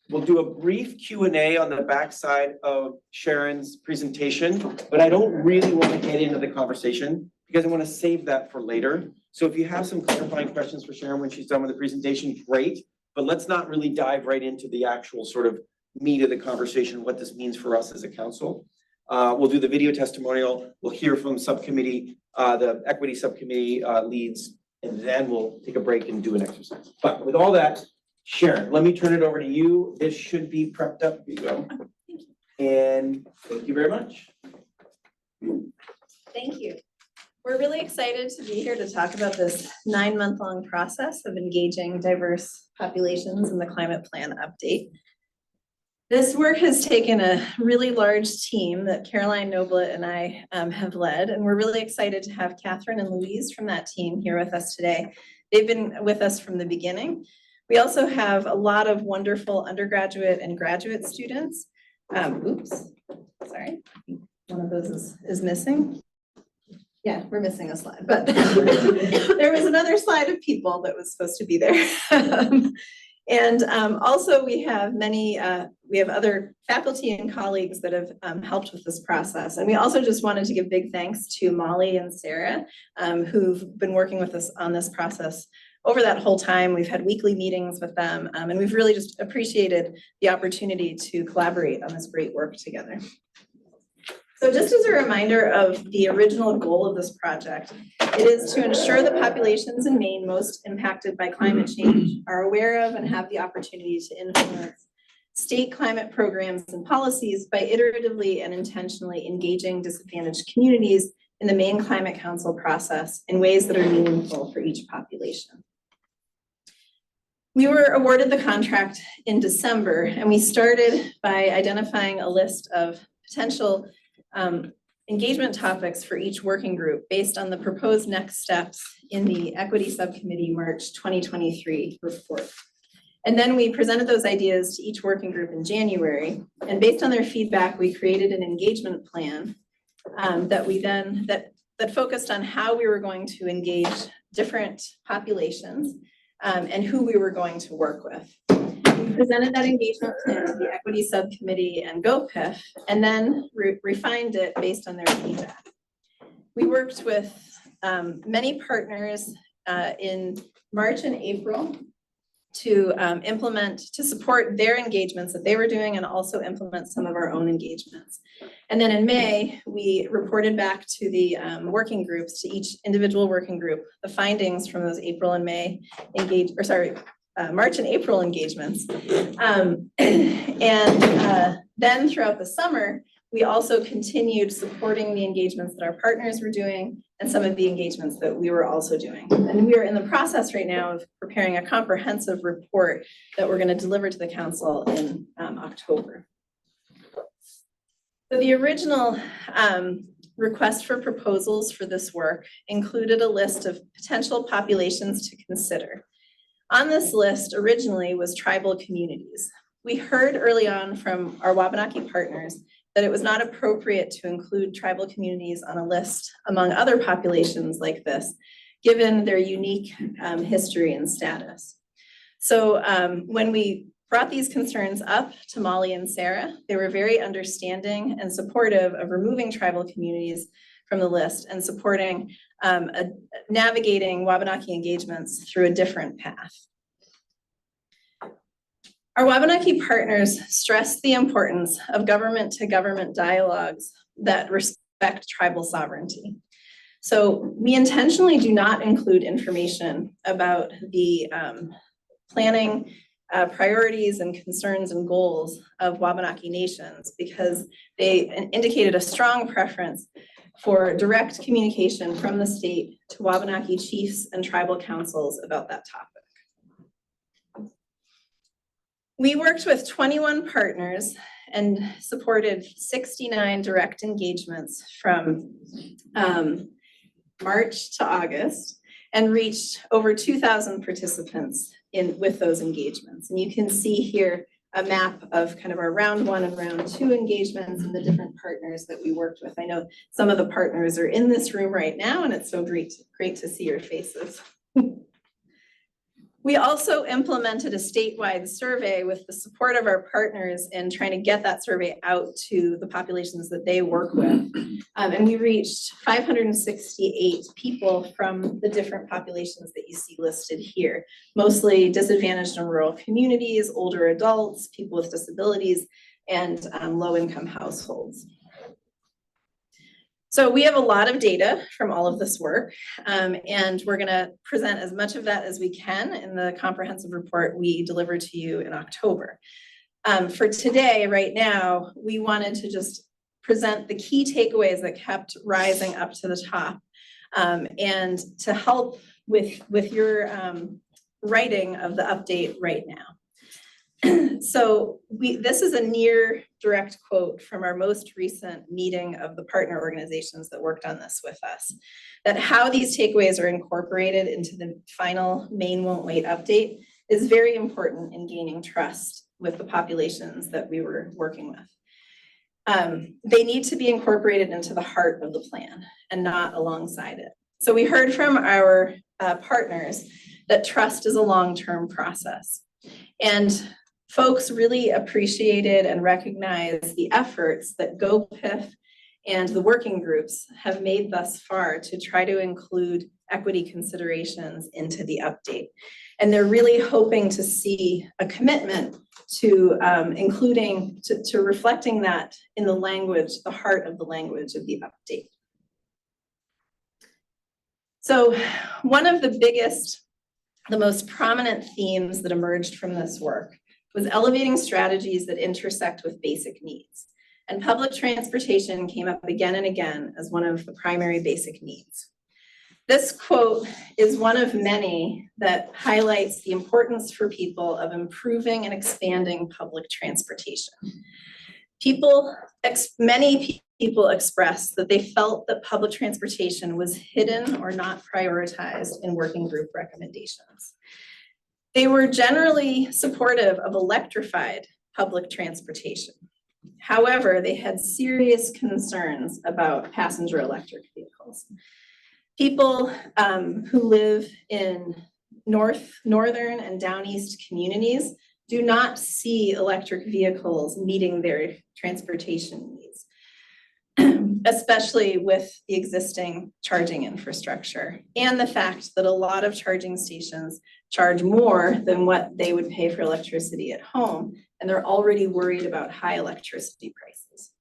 we'll do a brief Q&A on the backside of Sharon's presentation, but I don't really want to get into the conversation because I want to save that for later. So if you have some clarifying questions for Sharon when she's done with the presentation, great, but let's not really dive right into the actual sort of meat of the conversation, what this means for us as a council. We'll do the video testimonial, we'll hear from subcommittee, the equity subcommittee leads, and then we'll take a break and do an exercise. But with all that, Sharon, let me turn it over to you. This should be prepped up. Here you go. And thank you very much. Thank you. We're really excited to be here to talk about this 9-month-long process of engaging diverse populations in the climate plan update. This work has taken a really large team that Caroline Noblet and I have led, and we're really excited to have Catherine and Louise from that team here with us today. They've been with us from the beginning. We also have a lot of wonderful undergraduate and graduate students. Oops, sorry, one of those is missing. Yeah, we're missing a slide, but there was another slide of people that was supposed to be there. And also we have other faculty and colleagues that have helped with this process. And we also just wanted to give big thanks to Molly and Sarah, who've been working with us on this process over that whole time. We've had weekly meetings with them, and we've really just appreciated the opportunity to collaborate on this great work together. So just as a reminder of the original goal of this project, it is to ensure that populations in Maine most impacted by climate change are aware of and have the opportunity to influence state climate programs and policies by iteratively and intentionally engaging disadvantaged communities in the Maine Climate Council process in ways that are meaningful for each population. We were awarded the contract in December, and we started by identifying a list of potential engagement topics for each working group based on the proposed next steps in the Equity Subcommittee March 2023 report. And then we presented those ideas to each working group in January, and based on their feedback, we created an engagement plan that focused on how we were going to engage different populations and who we were going to work with. We presented that engagement plan to the Equity Subcommittee and GoPIF, and then refined it based on their feedback. We worked with many partners in March and April to support their engagements that they were doing and also implement some of our own engagements. And then in May, we reported back to the working groups, to each individual working group, the findings from those April and May March and April engagements. Then throughout the summer, we also continued supporting the engagements that our partners were doing and some of the engagements that we were also doing. And we are in the process right now of preparing a comprehensive report that we're going to deliver to the council in October. So the original request for proposals for this work included a list of potential populations to consider. On this list originally was tribal communities. We heard early on from our Wabanaki partners that it was not appropriate to include tribal communities on a list among other populations like this, given their unique history and status. So when we brought these concerns up to Molly and Sarah, they were very understanding and supportive of removing tribal communities from the list and supporting navigating Wabanaki engagements through a different path. Our Wabanaki partners stressed the importance of government-to-government dialogues that respect tribal sovereignty. So we intentionally do not include information about the planning priorities and concerns and goals of Wabanaki nations because they indicated a strong preference for direct communication from the state to Wabanaki chiefs and tribal councils about that topic. We worked with 21 partners and supported 69 direct engagements from March to August and reached over 2,000 participants with those engagements. And you can see here a map of kind of our round 1 and round 2 engagements and the different partners that we worked with. I know some of the partners are in this room right now, and it's so great to see your faces. We also implemented a statewide survey with the support of our partners in trying to get that survey out to the populations that they work with. And we reached 568 people from the different populations that you see listed here, mostly disadvantaged and rural communities, older adults, people with disabilities, and low-income households. So we have a lot of data from all of this work, and we're going to present as much of that as we can in the comprehensive report we deliver to you in October. For today, right now, we wanted to just present the key takeaways that kept rising up to the top, and to help with your writing of the update right now. So this is a near direct quote from our most recent meeting of the partner organizations that worked on this with us, that how these takeaways are incorporated into the final Maine Won't Wait update is very important in gaining trust with the populations that we were working with. They need to be incorporated into the heart of the plan and not alongside it. So we heard from our partners that trust is a long-term process. And folks really appreciated and recognized the efforts that GoPIF and the working groups have made thus far to try to include equity considerations into the update. And they're really hoping to see a commitment to to reflecting that in the language, the heart of the language of the update. So one of the biggest, the most prominent themes that emerged from this work was elevating strategies that intersect with basic needs. And public transportation came up again and again as one of the primary basic needs. This quote is one of many that highlights the importance for people of improving and expanding public transportation. Many people expressed that they felt that public transportation was hidden or not prioritized in working group recommendations. They were generally supportive of electrified public transportation. However, they had serious concerns about passenger electric vehicles. People who live in northern and downeast communities do not see electric vehicles meeting their transportation needs. especially with the existing charging infrastructure and the fact that a lot of charging stations charge more than what they would pay for electricity at home, and they're already worried about high electricity prices.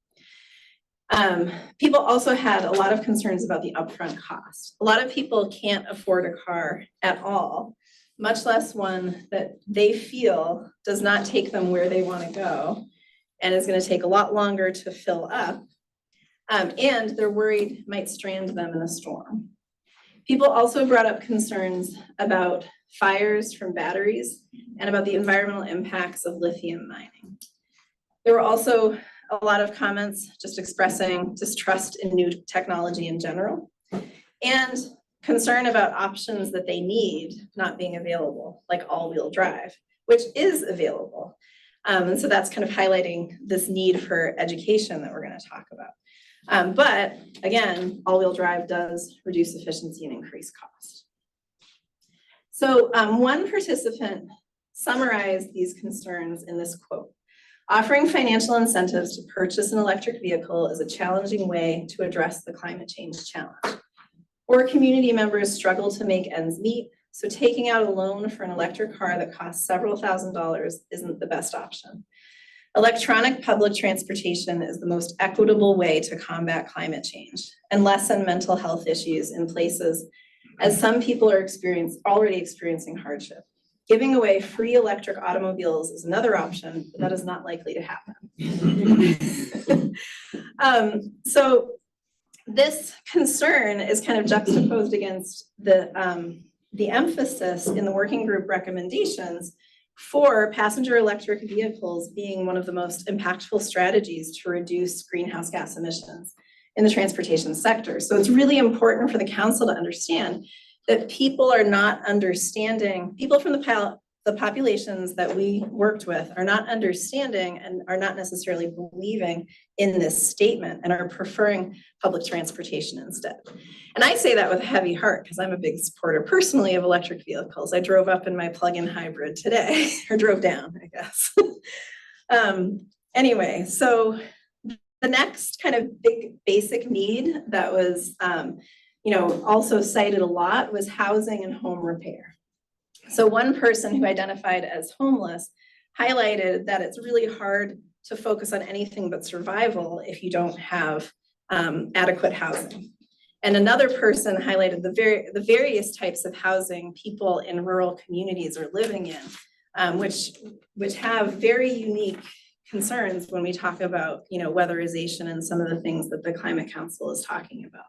People also had a lot of concerns about the upfront cost. A lot of people can't afford a car at all, much less one that they feel does not take them where they want to go and is going to take a lot longer to fill up. And they're worried might strand them in a storm. People also brought up concerns about fires from batteries and about the environmental impacts of lithium mining. There were also a lot of comments just expressing distrust in new technology in general and concern about options that they need not being available, like all-wheel drive, which is available. And so that's kind of highlighting this need for education that we're going to talk about. But again, all-wheel drive does reduce efficiency and increase cost. So one participant summarized these concerns in this quote: "Offering financial incentives to purchase an electric vehicle is a challenging way to address the climate change challenge. Or community members struggle to make ends meet, so taking out a loan for an electric car that costs several $1,000s isn't the best option. Electronic public transportation is the most equitable way to combat climate change and lessen mental health issues in places as some people are already experiencing hardship. Giving away free electric automobiles is another option, but that is not likely to happen." So this concern is kind of juxtaposed against the emphasis in the working group recommendations for passenger electric vehicles being one of the most impactful strategies to reduce greenhouse gas emissions in the transportation sector. So it's really important for the council to understand that people are not understanding, people from the populations that we worked with are not understanding and are not necessarily believing in this statement and are preferring public transportation instead. And I say that with a heavy heart because I'm a big supporter personally of electric vehicles. I drove up in my plug-in hybrid today, or drove down, I guess. Anyway, so the next kind of big basic need that was also cited a lot was housing and home repair. So one person who identified as homeless highlighted that it's really hard to focus on anything but survival if you don't have adequate housing. And another person highlighted the various types of housing people in rural communities are living in, which have very unique concerns when we talk about weatherization and some of the things that the Climate Council is talking about.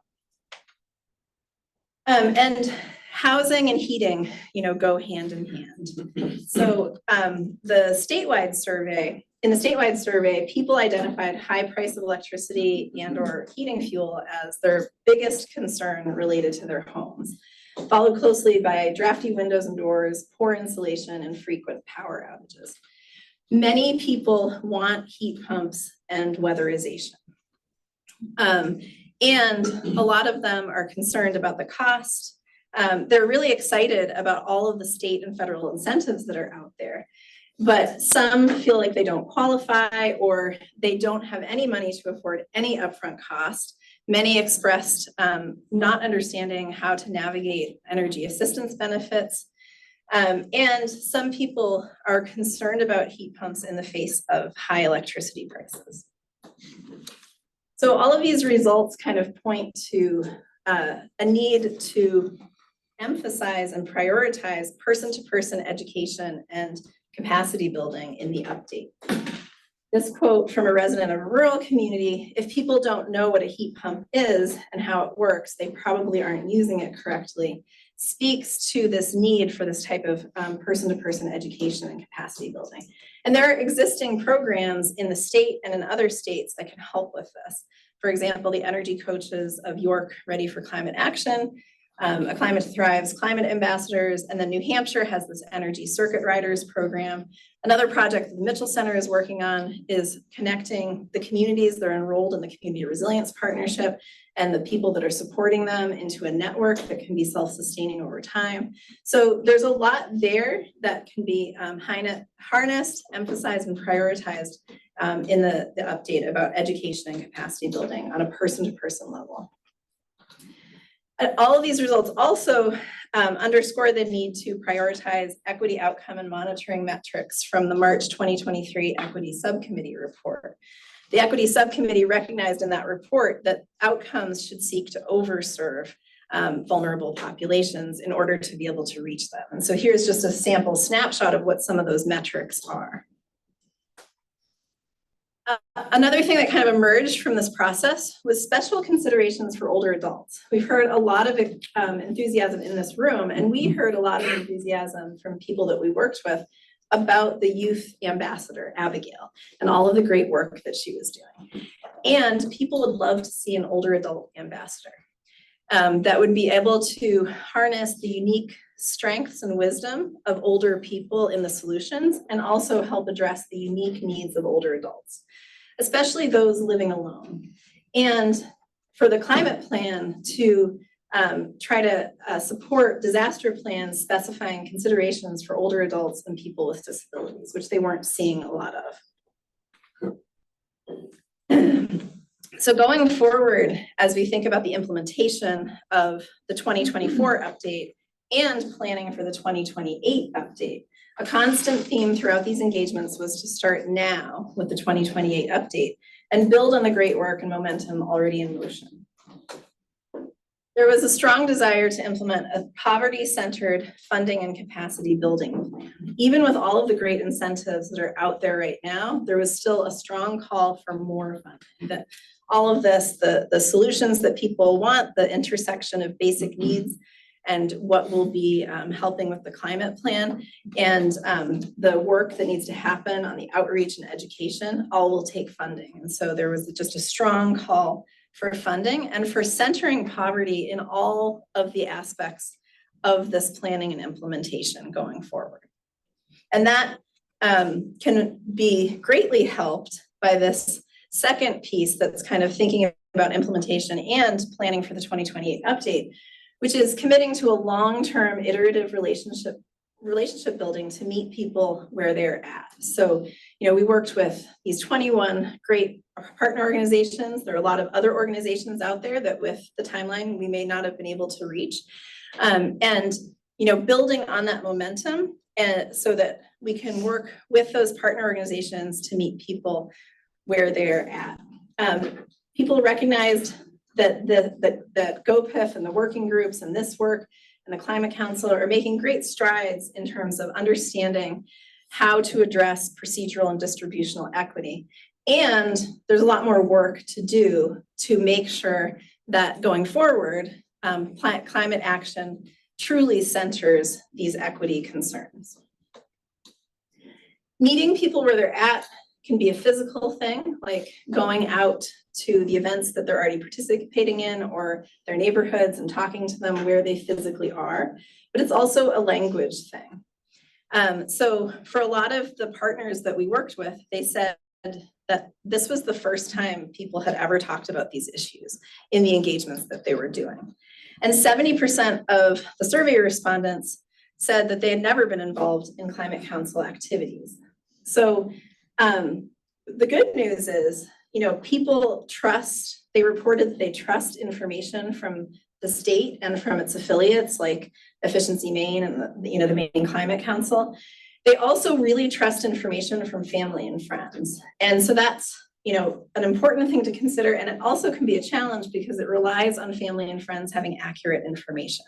And housing and heating, go hand in hand. So in the statewide survey, people identified high price of electricity and or heating fuel as their biggest concern related to their homes, followed closely by drafty windows and doors, poor insulation, and frequent power outages. Many people want heat pumps and weatherization. And a lot of them are concerned about the cost. They're really excited about all of the state and federal incentives that are out there, but some feel like they don't qualify or they don't have any money to afford any upfront cost. Many expressed not understanding how to navigate energy assistance benefits. And some people are concerned about heat pumps in the face of high electricity prices. So all of these results kind of point to a need to emphasize and prioritize person-to-person education and capacity building in the update. This quote from a resident of a rural community: "If people don't know what a heat pump is and how it works, they probably aren't using it correctly," speaks to this need for this type of person-to-person education and capacity building. And there are existing programs in the state and in other states that can help with this. For example, the energy coaches of York Ready for Climate Action A Climate Thrives Climate Ambassadors, and then New Hampshire has this Energy Circuit Riders program. Another project the Mitchell Center is working on is connecting the communities that are enrolled in the Community Resilience Partnership and the people that are supporting them into a network that can be self-sustaining over time. So there's a lot there that can be harnessed, emphasized, and prioritized in the update about education and capacity building on a person-to-person level. All of these results also underscore the need to prioritize equity outcome and monitoring metrics from the March 2023 Equity Subcommittee report. The Equity Subcommittee recognized in that report that outcomes should seek to overserve vulnerable populations in order to be able to reach them. And so here's just a sample snapshot of what some of those metrics are. Another thing that kind of emerged from this process was special considerations for older adults. We've heard a lot of enthusiasm in this room, and we heard a lot of enthusiasm from people that we worked with about the youth ambassador, Abigail, and all of the great work that she was doing. And people would love to see an older adult ambassador that would be able to harness the unique strengths and wisdom of older people in the solutions and also help address the unique needs of older adults, especially those living alone. And for the climate plan to try to support disaster plans specifying considerations for older adults and people with disabilities, which they weren't seeing a lot of. So going forward, as we think about the implementation of the 2024 update and planning for the 2028 update, a constant theme throughout these engagements was to start now with the 2028 update and build on the great work and momentum already in motion. There was a strong desire to implement a poverty-centered funding and capacity building plan. Even with all of the great incentives that are out there right now, there was still a strong call for more funding. That all of this, the solutions that people want, the intersection of basic needs and what will be helping with the climate plan and the work that needs to happen on the outreach and education, all will take funding. And so there was just a strong call for funding and for centering poverty in all of the aspects of this planning and implementation going forward. And that can be greatly helped by this second piece that's kind of thinking about implementation and planning for the 2028 update, which is committing to a long-term iterative relationship building to meet people where they're at. So, we worked with these 21 great partner organizations. There are a lot of other organizations out there that with the timeline, we may not have been able to reach. And building on that momentum and so that we can work with those partner organizations to meet people where they're at. People recognized that GoPIF and the working groups and this work and the Climate Council are making great strides in terms of understanding how to address procedural and distributional equity. And there's a lot more work to do to make sure that going forward, climate action truly centers these equity concerns. Meeting people where they're at can be a physical thing, like going out to the events that they're already participating in or their neighborhoods and talking to them where they physically are, but it's also a language thing. So for a lot of the partners that we worked with, they said that this was the first time people had ever talked about these issues in the engagements that they were doing. And 70% of the survey respondents said that they had never been involved in Climate Council activities. So the good news is, people trust, they reported that they trust information from the state and from its affiliates like Efficiency Maine and the Maine Climate Council. They also really trust information from family and friends. And so that's, an important thing to consider. And it also can be a challenge because it relies on family and friends having accurate information.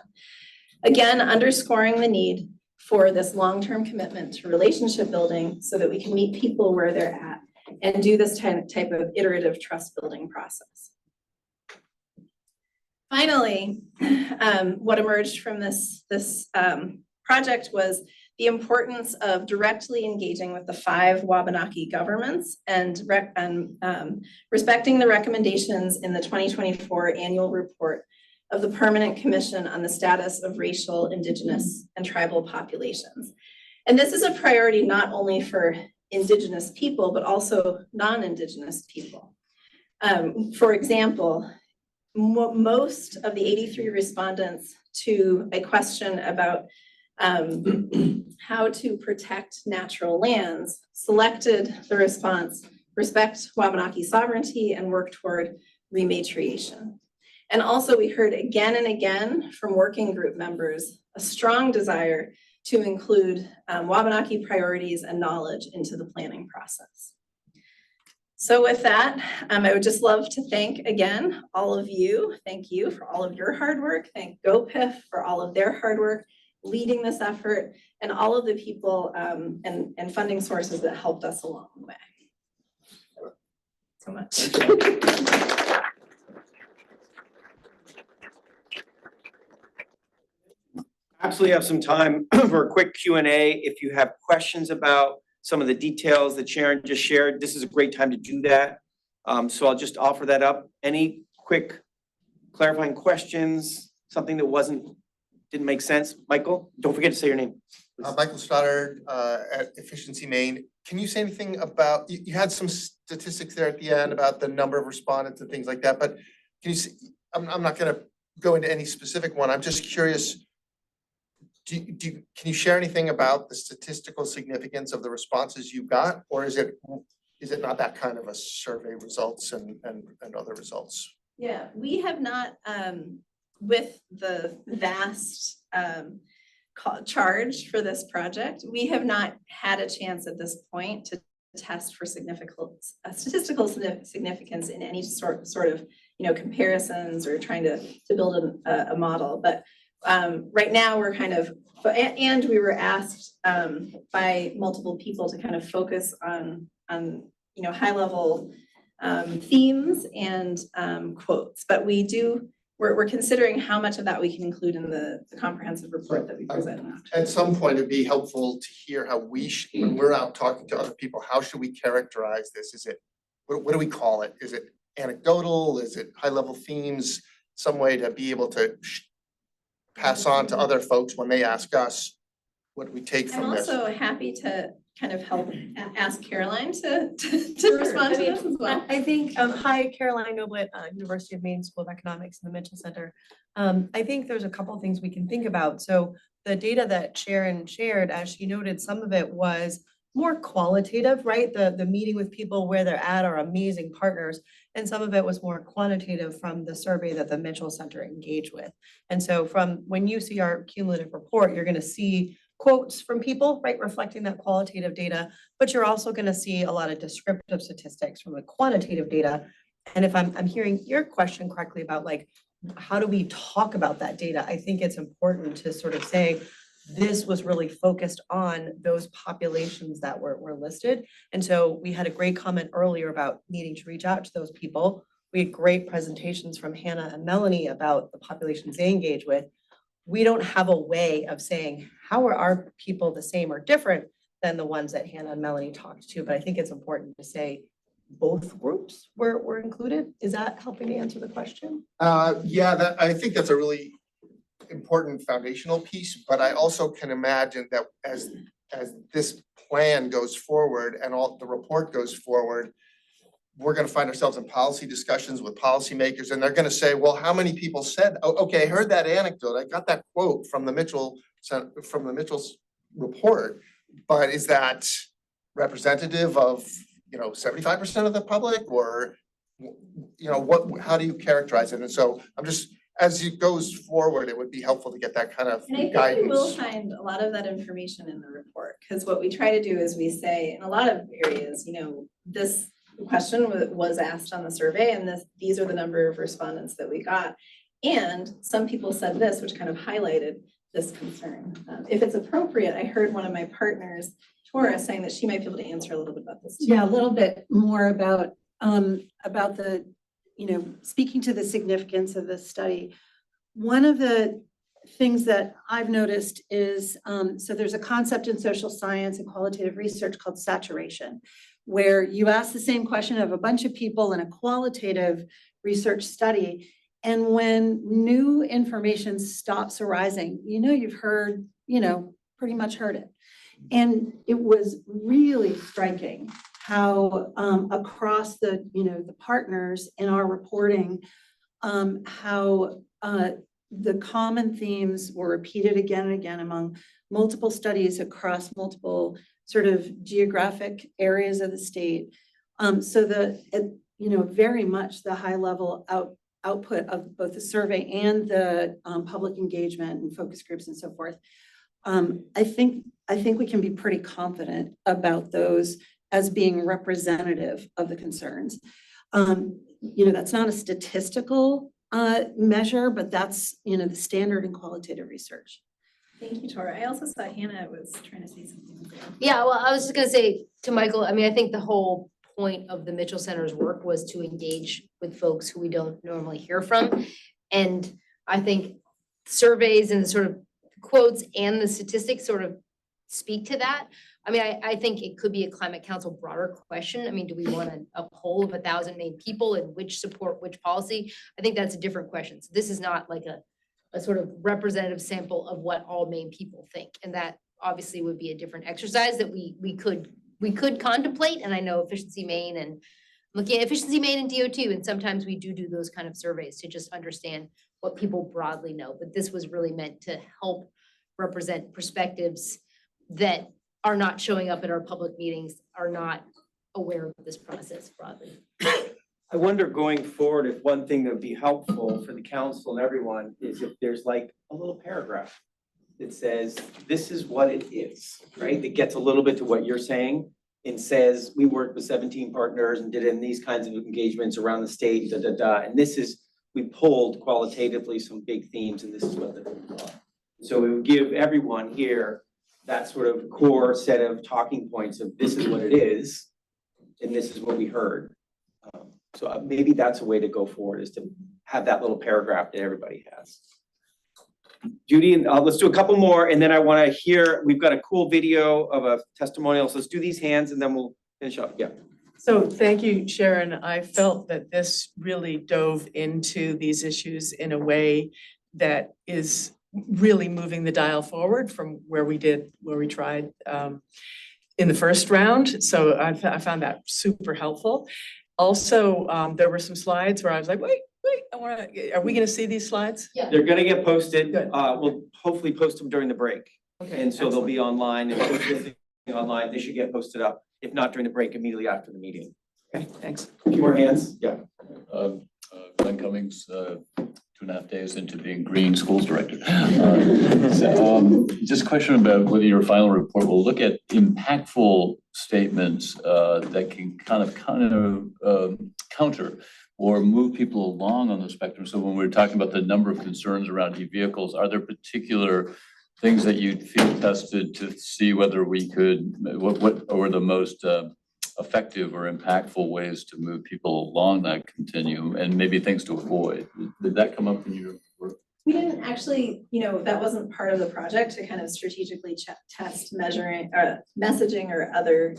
Again, underscoring the need for this long-term commitment to relationship building so that we can meet people where they're at and do this type of iterative trust building process. Finally, what emerged from this project was the importance of directly engaging with the 5 Wabanaki governments and respecting the recommendations in the 2024 annual report of the Permanent Commission on the Status of Racial, Indigenous, and Tribal Populations. And this is a priority not only for Indigenous people, but also non-Indigenous people. For example, most of the 83 respondents to a question about how to protect natural lands selected the response, respect Wabanaki sovereignty and work toward rematriation. And also we heard again and again from working group members, a strong desire to include Wabanaki priorities and knowledge into the planning process. So with that, I would just love to thank again all of you. Thank you for all of your hard work. Thank GoPIF for all of their hard work leading this effort, and all of the people and funding sources that helped us along the way. So much. Absolutely have some time for a quick Q&A. If you have questions about some of the details that Sharon just shared, this is a great time to do that. So I'll just offer that up. Any quick clarifying questions, something that didn't make sense? Michael, don't forget to say your name. Michael Stoddard at Efficiency Maine. Can you say anything about, you had some statistics there at the end about the number of respondents and things like that, but can you see, I'm not gonna go into any specific one. I'm just curious, can you share anything about the statistical significance of the responses you got, or is it not that kind of a survey results and other results? Yeah, we have not, with the vast charge for this project, we have not had a chance at this point to test for statistical significance in any sort of comparisons or trying to build a model. But right now we're kind of, and we were asked by multiple people to kind of focus on high level themes and quotes, but we're considering how much of that we can include in the comprehensive report that we present. At some point, it'd be helpful to hear how when we're out talking to other people, how should we characterize this? Is it, what do we call it? Is it anecdotal? Is it high level themes? Some way to be able to pass on to other folks when they ask us, what do we take from this? I'm also happy to kind of help ask Caroline to respond to this as well. I think, hi, Caroline Noblet, University of Maine School of Economics in the Mitchell Center. I think there's a couple of things we can think about. So the data that Sharon shared, as she noted, some of it was more qualitative, right? The meeting with people where they're at are amazing partners. And some of it was more quantitative from the survey that the Mitchell Center engaged with. And so from when you see our cumulative report, you're gonna see quotes from people, right, reflecting that qualitative data, but you're also going to see a lot of descriptive statistics from the quantitative data. And if I'm hearing your question correctly about like, how do we talk about that data? I think it's important to sort of say, this was really focused on those populations that were listed. And so we had a great comment earlier about needing to reach out to those people. We had great presentations from Hannah and Melanie about the populations they engage with. We don't have a way of saying, how are our people the same or different than the ones that Hannah and Melanie talked to? But I think it's important to say both groups were included. Is that helping to answer the question? Yeah, I think that's a really important foundational piece, but I also can imagine that as this plan goes forward and all the report goes forward, we're going to find ourselves in policy discussions with policymakers, and they're going to say, well, how many people said, oh, okay, I heard that anecdote. I got that quote from the Mitchell's report, but is that representative of, 75% of the public, or, how do you characterize it? And so I'm just, as it goes forward, it would be helpful to get that kind of guidance. And I think we will find a lot of that information in the report, because what we try to do is we say in a lot of areas, this question was asked on the survey, and these are the number of respondents that we got. And some people said this, which kind of highlighted this concern. If it's appropriate, I heard one of my partners, Tora, saying that she might be able to answer a little bit about this too. Yeah, a little bit more about the, speaking to the significance of this study. One of the things that I've noticed is, so there's a concept in social science and qualitative research called saturation, where you ask the same question of a bunch of people in a qualitative research study, And when new information stops arising, you've heard, pretty much heard it. And it was really striking how across the partners in our reporting, how the common themes were repeated again and again among multiple studies across multiple sort of geographic areas of the state. So very much the high level output of both the survey and the public engagement and focus groups and so forth. I think we can be pretty confident about those as being representative of the concerns. That's not a statistical measure, but that's, the standard in qualitative research. Thank you, Tora. I also saw Hannah was trying to say something. Yeah, well, I was just gonna say to Michael, I mean, I think the whole point of the Mitchell Center's work was to engage with folks who we don't normally hear from. And I think surveys and the sort of quotes and the statistics sort of speak to that. I mean, I think it could be a climate council broader question. I mean, do we want a poll of 1,000 Maine people and which support which policy? I think that's a different question. So this is not like a sort of representative sample of what all Maine people think. And that obviously would be a different exercise that we could contemplate. And I know Efficiency Maine and looking at Efficiency Maine and DO2, and sometimes we do those kind of surveys to just understand what people broadly know. But this was really meant to help represent perspectives that are not showing up at our public meetings, are not aware of this process broadly. I wonder going forward, if one thing that would be helpful for the council and everyone is if there's like a little paragraph that says, this is what it is, right? That gets a little bit to what you're saying and says, we worked with 17 partners and did in these kinds of engagements around the state, and we pulled qualitatively some big themes, and this is what they're are. So it would give everyone here that sort of core set of talking points of this is what it is, and this is what we heard. So maybe that's a way to go forward, is to have that little paragraph that everybody has. Judy, and let's do a couple more, and then I want to hear, we've got a cool video of a testimonial, so let's do these hands and then we'll finish up. Yeah. So thank you, Sharon. I felt that this really dove into these issues in a way that is really moving the dial forward from where we tried in the first round. So I found that super helpful. Also, there were some slides where I was like, wait, are we gonna see these slides? Yeah. They're gonna get posted. Good. We'll hopefully post them during the break. Okay, And so they'll excellent. be online, and if they're online, they should get posted up. If not during the break, immediately after the meeting. Okay, thanks. A few more hands, yeah. Glenn Cummings, 2.5 days into being Green Schools Director. Just a question about whether your final report will look at impactful statements that can kind of counter or move people along on the spectrum. So when we're talking about the number of concerns around e-vehicles, are there particular things that you'd field tested to see whether we could, what were the most effective or impactful ways to move people along that continuum, and maybe things to avoid? Did that come up in your work? We didn't actually, that wasn't part of the project to kind of strategically test measuring messaging or other,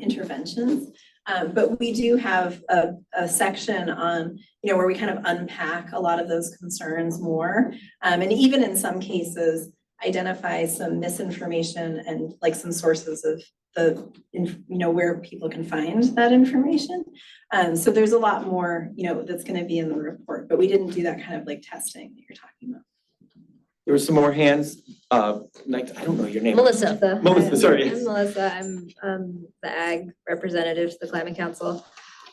interventions. But we do have a section on, where we kind of unpack a lot of those concerns more. And even in some cases, identify some misinformation and like some sources of where people can find that information. So there's a lot more, that's going to be in the report, but we didn't do that kind of like testing that you're talking about. There were some more hands. I don't know your name. Melissa. Melissa, sorry. I'm Melissa. I'm the ag representative to the Climate Council.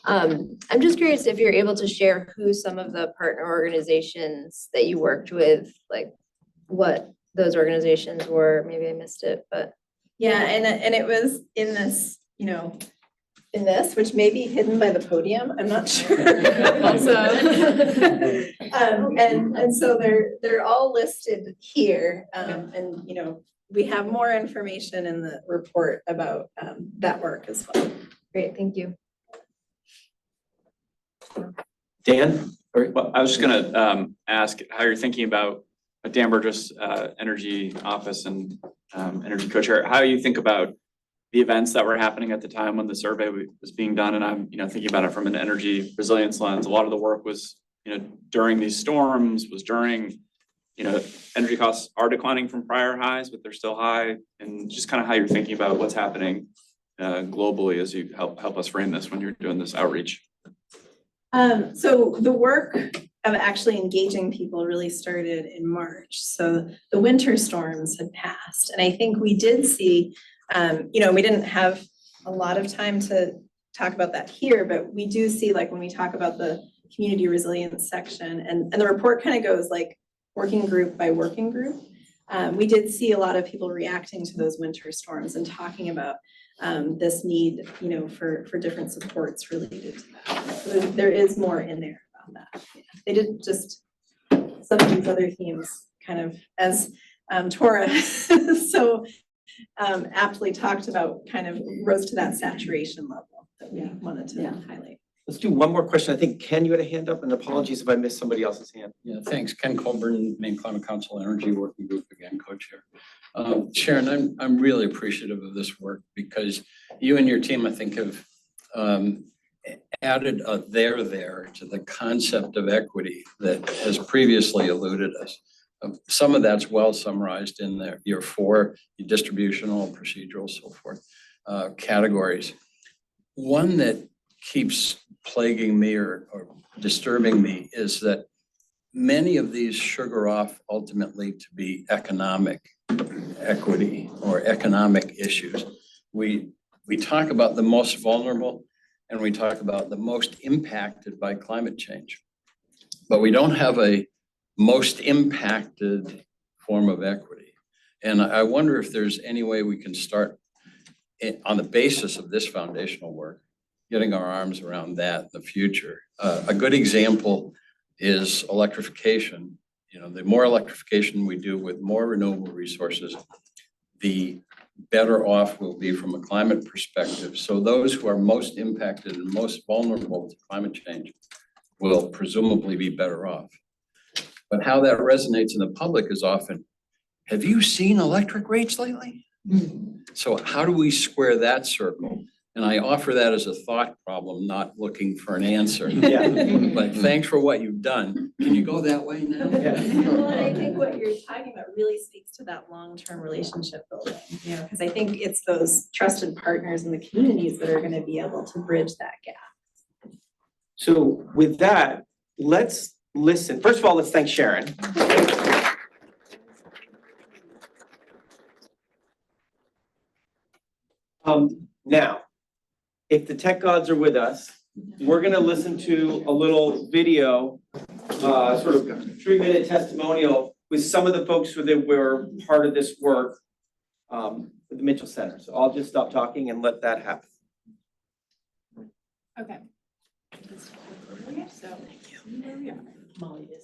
I'm just curious if you're able to share who some of the partner organizations that you worked with, like what those organizations were. Maybe I missed it, but. Yeah, and it was in this, in this, which may be hidden by the podium, I'm not sure. And so they're all listed here, and we have more information in the report about that work as well. Great, thank you. Dan? Well, I was just gonna ask how you're thinking about Dan Burgess Energy Office and Energy Co-Chair, how you think about the events that were happening at the time when the survey was being done. And I'm thinking about it from an energy resilience lens. A lot of the work was during these storms, was during, energy costs are declining from prior highs, but they're still high, and just kind of how you're thinking about what's happening globally as you help us frame this when you're doing this outreach. So the work of actually engaging people really started in March. So the winter storms had passed, and I think we did see, we didn't have a lot of time to talk about that here, but we do see, like, when we talk about the community resilience section, and the report kind of goes like working group by working group. We did see a lot of people reacting to those winter storms and talking about this need, for different supports related to that. So there is more in there about that. Yeah. They did just some of these other themes kind of, as Tora so aptly talked about, kind of rose to that saturation level that we wanted to highlight. Let's do one more question. I think Ken, you had a hand up, and apologies if I missed somebody else's hand. Yeah, thanks. Ken Colburn, Maine Climate Council Energy Working Group, again, co-chair. Sharon, I'm really appreciative of this work because you and your team, I think, have added a there to the concept of equity that has previously eluded us. Some of that's well summarized in there, your 4 distributional, procedural, so forth, categories. One that keeps plaguing me or disturbing me is that many of these sugar off ultimately to be economic equity or economic issues. We talk about the most vulnerable and we talk about the most impacted by climate change, but we don't have a most impacted form of equity. And I wonder if there's any way we can start on the basis of this foundational work, getting our arms around that in the future. A good example is electrification. The more electrification we do with more renewable resources, the better off we'll be from a climate perspective. So those who are most impacted and most vulnerable to climate change will presumably be better off. But how that resonates in the public is often, have you seen electric rates lately? So how do we square that circle? And I offer that as a thought problem, not looking for an answer. Yeah. But thanks for what you've done. Can you go that way now? Well, and I think what you're talking about really speaks to that long-term relationship building, because I think it's those trusted partners in the communities that are going to be able to bridge that gap. So with that, let's listen. First of all, let's thank Sharon. Now, if the tech gods are with us, we're gonna listen to a little video, sort of 3-minute testimonial with some of the folks that were part of this work with the Mitchell Center. So I'll just stop talking and let that happen. Okay. So, here we are. Molly is.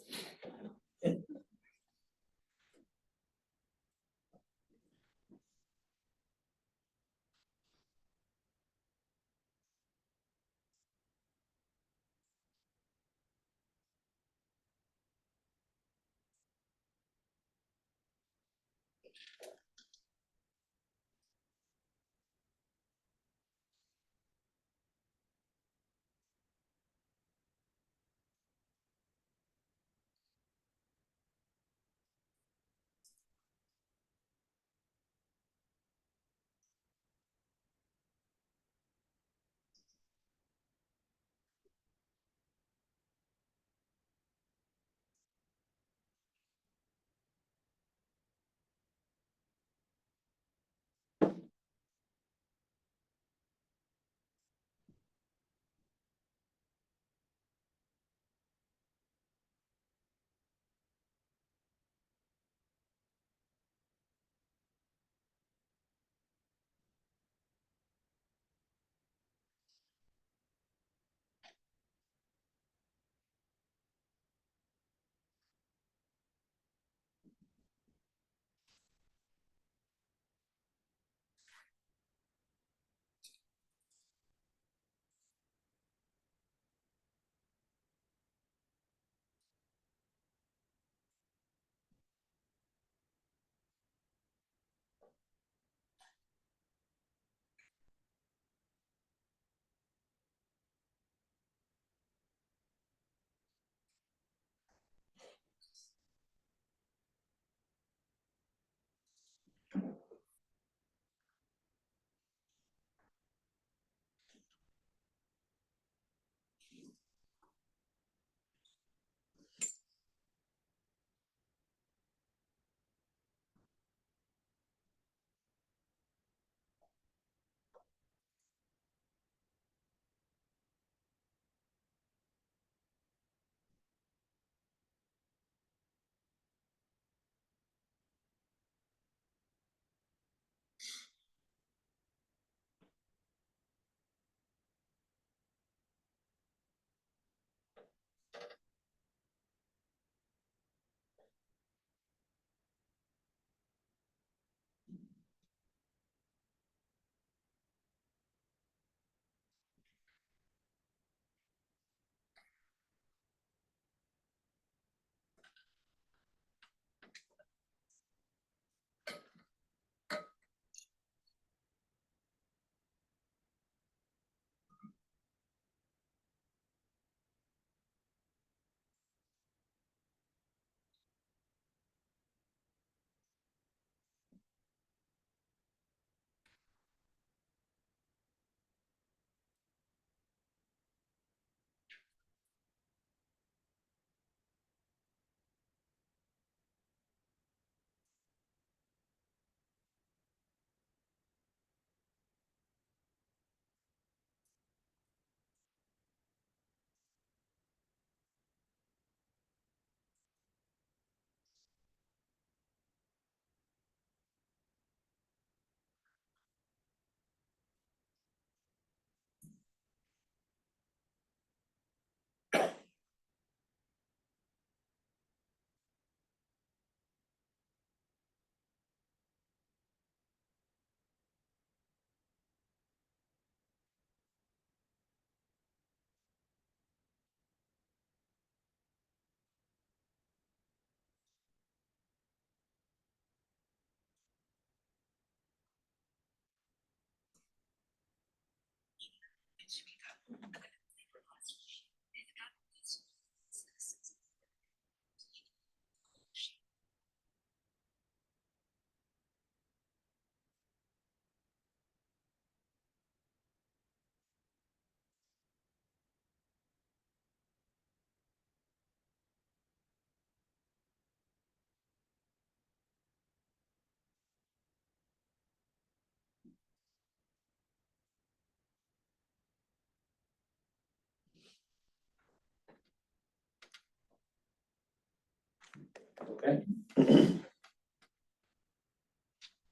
All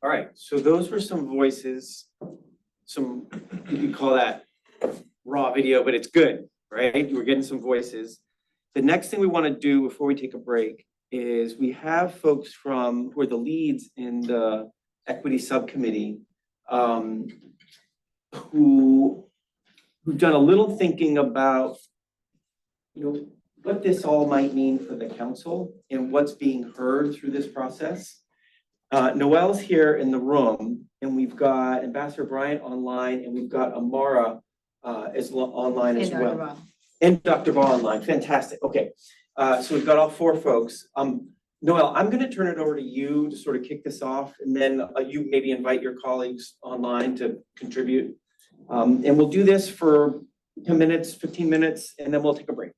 right, so those were some voices, some, you could call that raw video, but it's good, right? We're getting some voices. The next thing we want to do before we take a break is we have folks from, who are the leads in the equity subcommittee, who've done a little thinking about, what this all might mean for the council and what's being heard through this process. Noelle's here in the room, and we've got Ambassador Bryant online, and we've got Amara online as well. And Dr. Ba online, fantastic, okay. So we've got all four folks. Noelle, I'm gonna turn it over to you to sort of kick this off, and then you maybe invite your colleagues online to contribute. And we'll do this for 10 minutes, 15 minutes, and then we'll take a break.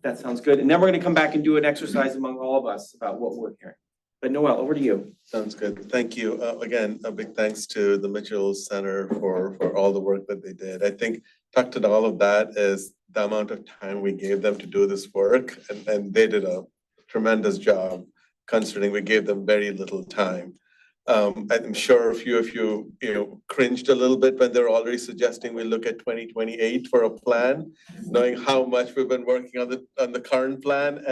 That sounds good. And then we're gonna come back and do an exercise among all of us about what we're hearing. But Noelle, over to you. Sounds good. Thank you. Again, a big thanks to the Mitchell Center for all the work that they did. I think tucked in all of that is the amount of time we gave them to do this work, and they did a tremendous job considering we gave them very little time. I'm sure a few of you, cringed a little bit when they're already suggesting we look at 2028 for a plan, knowing how much we've been working on the current plan,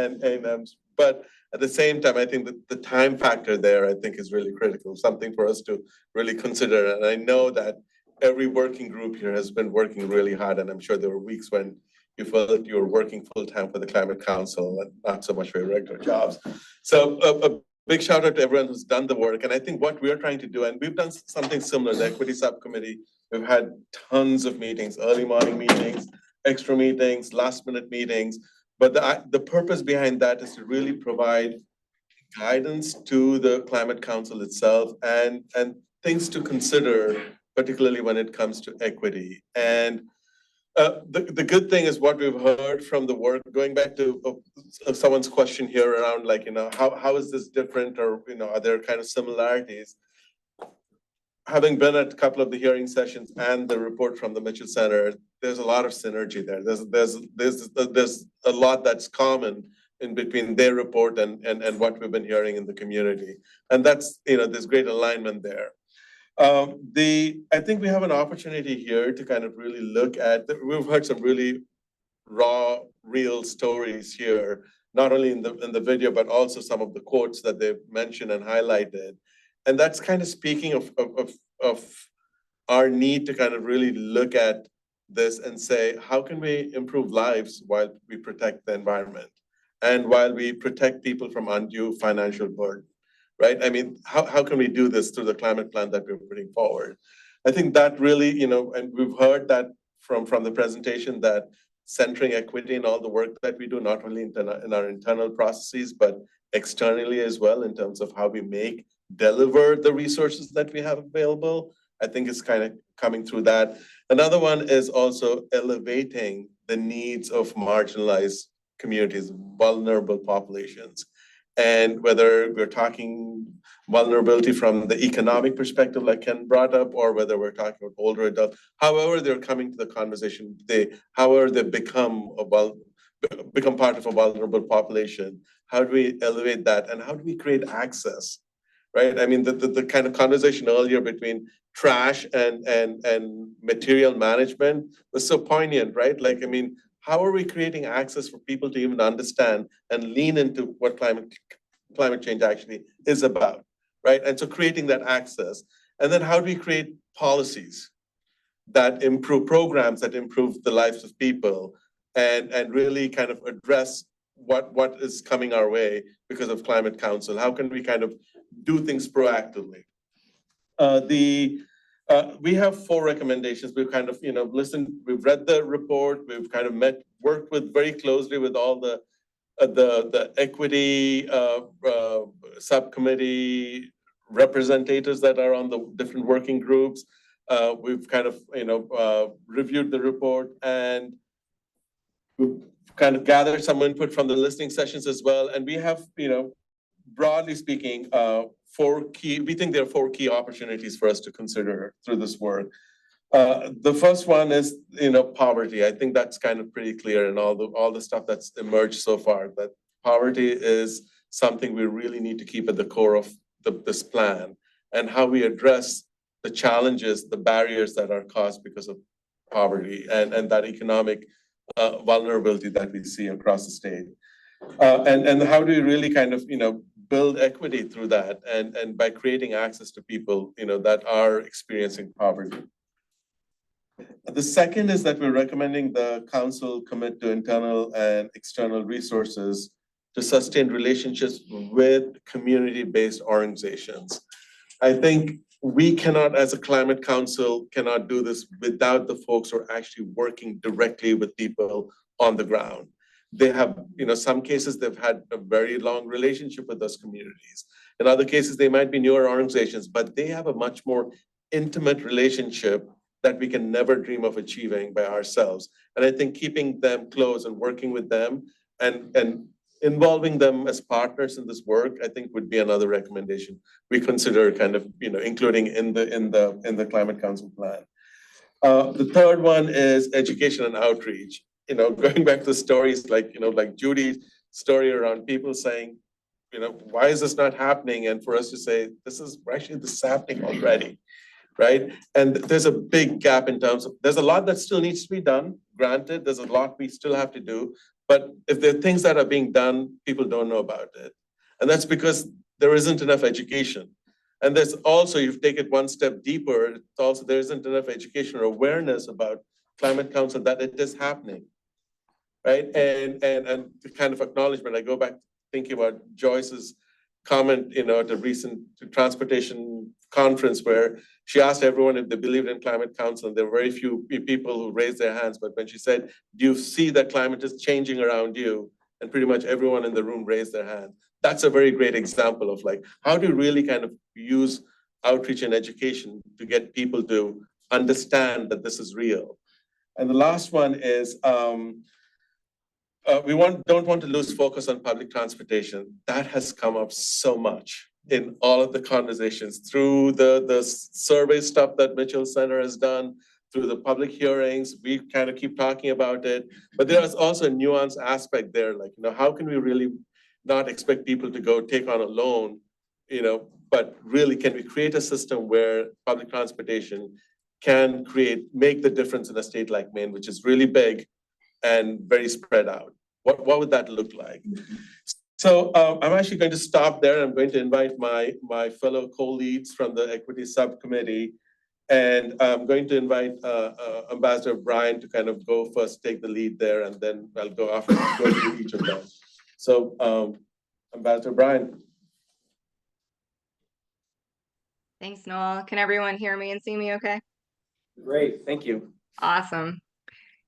but at the same time, I think that the time factor there, I think, is really critical, something for us to really consider. And I know that every working group here has been working really hard, and I'm sure there were weeks when you felt that you were working full time for the Climate Council and not so much for your regular jobs. So a big shout out to everyone who's done the work. And I think what we're trying to do, and we've done something similar, the Equity Subcommittee, we've had tons of meetings, early morning meetings, extra meetings, last minute meetings. But the purpose behind that is to really provide guidance to the Climate Council itself and things to consider, particularly when it comes to equity. And the good thing is what we've heard from the work, going back to someone's question here around how is this different, or are there kind of similarities? Having been at a couple of the hearing sessions and the report from the Mitchell Center, there's a lot of synergy there. There's a lot that's common in between their report and what we've been hearing in the community. And that's, there's great alignment there. I think we have an opportunity here to kind of really look at, we've heard some really raw, real stories here, not only in the video, but also some of the quotes that they've mentioned and highlighted. And that's kind of speaking of our need to kind of really look at this and say, how can we improve lives while we protect the environment and while we protect people from undue financial burden, right? I mean, how can we do this through the climate plan that we're putting forward? I think that really, and we've heard that from the presentation, that centering equity in all the work that we do, not only in our internal processes, but externally as well, in terms of how we deliver the resources that we have available. I think it's kind of coming through that. Another one is also elevating the needs of marginalized communities, vulnerable populations. And whether we're talking vulnerability from the economic perspective, like Ken brought up, or whether we're talking about older adults, however they're coming to the conversation, however they become part of a vulnerable population, how do we elevate that, and how do we create access, right? I mean, the kind of conversation earlier between trash and material management was so poignant, right? Like, I mean, how are we creating access for people to even understand and lean into what climate change actually is about, right? And so creating that access. And then how do we create policies that improve, programs that improve the lives of people and really kind of address what is coming our way because of Climate Council? How can we kind of do things proactively? We have 4 recommendations. We've kind of, listened, we've read the report, we've kind of worked very closely with all the equity subcommittee representatives that are on the different working groups. We've kind of, reviewed the report, and we've kind of gathered some input from the listening sessions as well. And we have, broadly speaking, we think there are 4 key opportunities for us to consider through this work. The first one is, poverty. I think that's kind of pretty clear in all the stuff that's emerged so far, that poverty is something we really need to keep at the core of this plan, and how we address the challenges, the barriers that are caused because of poverty and that economic vulnerability that we see across the state. And how do we really kind of, build equity through that and by creating access to people, that are experiencing poverty. The second is that we're recommending the council commit to internal and external resources to sustain relationships with community-based organizations. I think we cannot, as a climate council, cannot do this without the folks who are actually working directly with people on the ground. They have, some cases they've had a very long relationship with those communities. In other cases, they might be newer organizations, but they have a much more intimate relationship that we can never dream of achieving by ourselves. And I think keeping them close and working with them and involving them as partners in this work, I think would be another recommendation we consider kind of, including in the Climate Council plan. The third one is education and outreach. Going back to stories like, like Judy's story around people saying, why is this not happening? And for us to say, this is happening already, right? And there's a big gap in terms of, there's a lot that still needs to be done. Granted, there's a lot we still have to do, but if there are things that are being done, people don't know about it. And that's because there isn't enough education. And there's also, you take it one step deeper, it's also there isn't enough education or awareness about Climate Council that it is happening, right? And the kind of acknowledgement, I go back thinking about Joyce's comment, at a recent transportation conference where she asked everyone if they believed in Climate Council, and there were very few people who raised their hands, but when she said, do you see that climate is changing around you? And pretty much everyone in the room raised their hand. That's a very great example of like, how do you really kind of use outreach and education to get people to understand that this is real? And the last one is, we don't want to lose focus on public transportation. That has come up so much in all of the conversations through the survey stuff that Mitchell Center has done, through the public hearings. We kind of keep talking about it, but there's also a nuanced aspect there. Like, how can we really not expect people to go take on a loan, but really can we create a system where public transportation can make the difference in a state like Maine, which is really big and very spread out? What would that look like? So I'm actually going to stop there. I'm going to invite my fellow co-leads from the equity subcommittee, and I'm going to invite Ambassador Brian to kind of go first, take the lead there, and then I'll go through each of them. So Ambassador Brian. Thanks, Noel. Can everyone hear me and see me okay? Great, thank you. Awesome.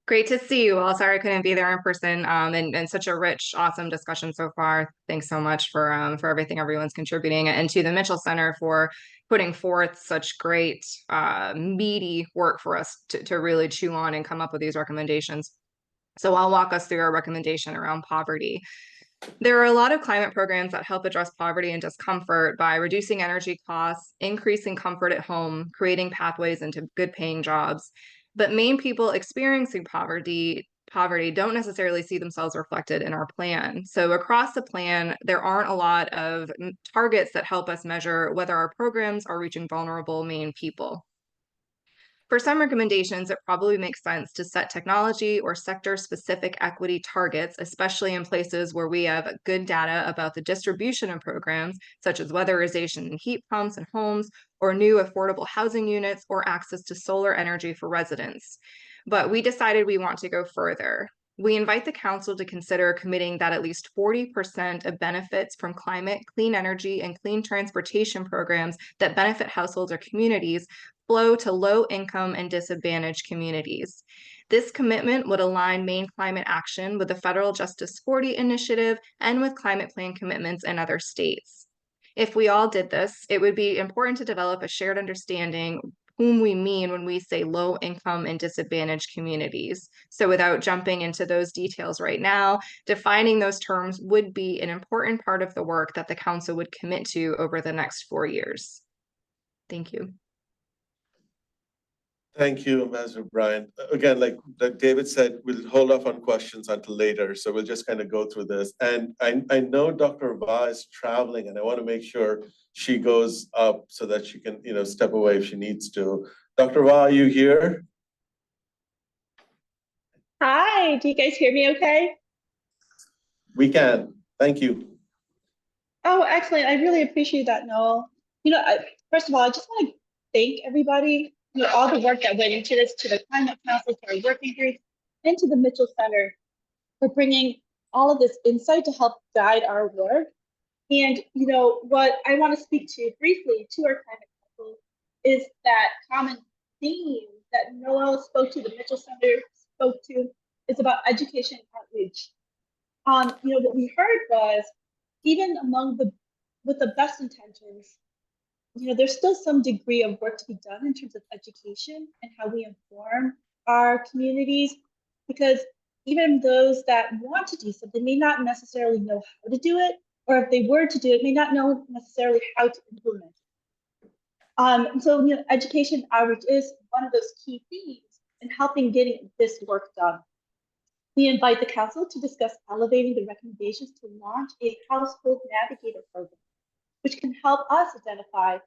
Great to see you all. Sorry I couldn't be there in person, and such a rich, awesome discussion so far. Thanks so much for everything everyone's contributing, and to the Mitchell Center for putting forth such great, meaty work for us to really chew on and come up with these recommendations. So I'll walk us through our recommendation around poverty. There are a lot of climate programs that help address poverty and discomfort by reducing energy costs, increasing comfort at home, creating pathways into good paying jobs. But Maine people experiencing poverty don't necessarily see themselves reflected in our plan. So across the plan, there aren't a lot of targets that help us measure whether our programs are reaching vulnerable Maine people. For some recommendations, it probably makes sense to set technology or sector-specific equity targets, especially in places where we have good data about the distribution of programs, such as weatherization and heat pumps in homes, or new affordable housing units, or access to solar energy for residents. But we decided we want to go further. We invite the council to consider committing that at least 40% of benefits from climate, clean energy, and clean transportation programs that benefit households or communities flow to low-income and disadvantaged communities. This commitment would align Maine climate action with the Federal Justice 40 initiative and with climate plan commitments in other states. If we all did this, it would be important to develop a shared understanding whom we mean when we say low income and disadvantaged communities. So without jumping into those details right now, defining those terms would be an important part of the work that the council would commit to over the next 4 years. Thank you. Thank you, Ambassador Brian. Again, like David said, we'll hold off on questions until later, so we'll just kind of go through this. And I know Dr. Va is traveling, and I want to make sure she goes up so that she can, step away if she needs to. Dr. Va, are you here? Hi, do you guys hear me okay? We can. Thank you. Oh, excellent. I really appreciate that, Noel. First of all, I just want to thank everybody, all the work that went into this, to the Climate Council, to our working groups, and to the Mitchell Center for bringing all of this insight to help guide our work. And, what I want to speak to briefly to our Climate Council is that common theme that Noel spoke to, the Mitchell Center spoke to, is about education outreach. What we heard was, even with the best intentions, there's still some degree of work to be done in terms of education and how we inform our communities, because even those that want to do something may not necessarily know how to do it, or if they were to do it, may not know necessarily how to implement it. And so, education outreach is one of those key themes in helping getting this work done. We invite the council to discuss elevating the recommendations to launch a household navigator program, which can help us identify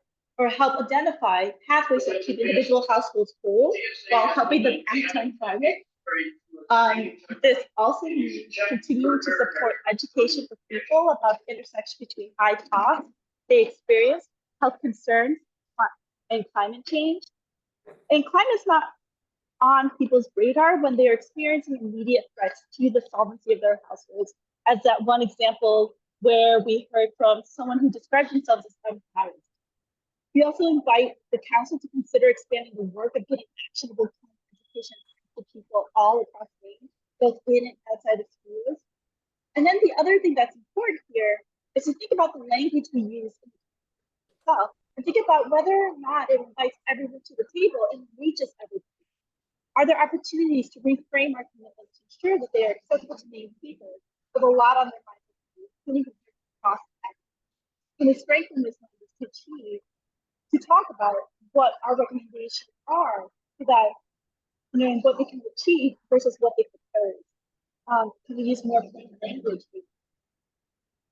pathways that keep individual households whole while helping them act on climate. This also means continuing to support education for people about the intersection between high costs they experience, health concerns, and climate change. And climate is not on people's radar when they are experiencing immediate threats to the solvency of their households, as that one example where we heard from someone who described themselves as unmarried. We also invite the council to consider expanding the work of getting actionable education to people all across Maine, both in and outside of schools. And then the other thing that's important here is to think about the language we use in itself, and think about whether or not it invites everyone to the table and reaches everyone. Are there opportunities to reframe our commitment to ensure that they are accessible to Maine people with a lot on their minds, including cost? Can we strengthen this language to talk about what our recommendations are, so that what we can achieve versus what they propose? Can we use more plain language?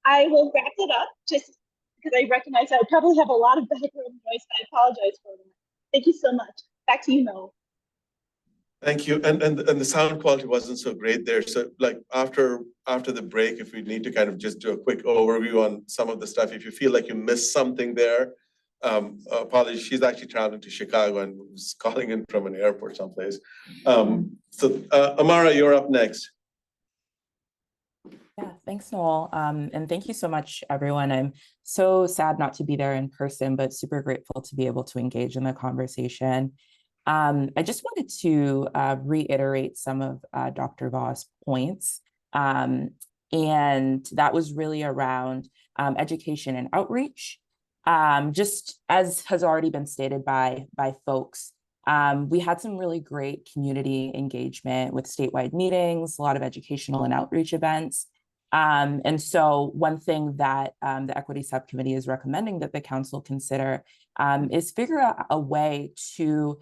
I will wrap it up just because I recognize I probably have a lot of background noise. I apologize for that. Thank you so much. Back to you, Noel. Thank you. And the sound quality wasn't so great there. So like after the break, if we need to kind of just do a quick overview on some of the stuff, if you feel like you missed something there, apologies. She's actually traveling to Chicago and was calling in from an airport someplace. So Amara, you're up next. Yeah, thanks, Noel. And thank you so much, everyone. I'm so sad not to be there in person, but super grateful to be able to engage in the conversation. I just wanted to reiterate some of Dr. Va's points. And that was really around education and outreach. Just as has already been stated by folks, we had some really great community engagement with statewide meetings, a lot of educational and outreach events. And so one thing that the Equity Subcommittee is recommending that the council consider is figure out a way to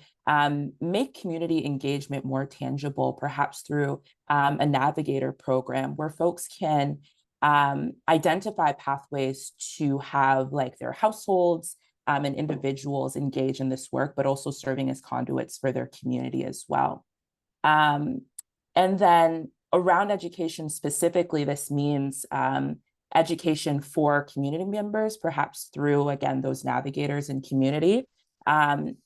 make community engagement more tangible, perhaps through a navigator program where folks can identify pathways to have like their households and individuals engage in this work, but also serving as conduits for their community as well. And then around education specifically, this means education for community members, perhaps through, again, those navigators in community.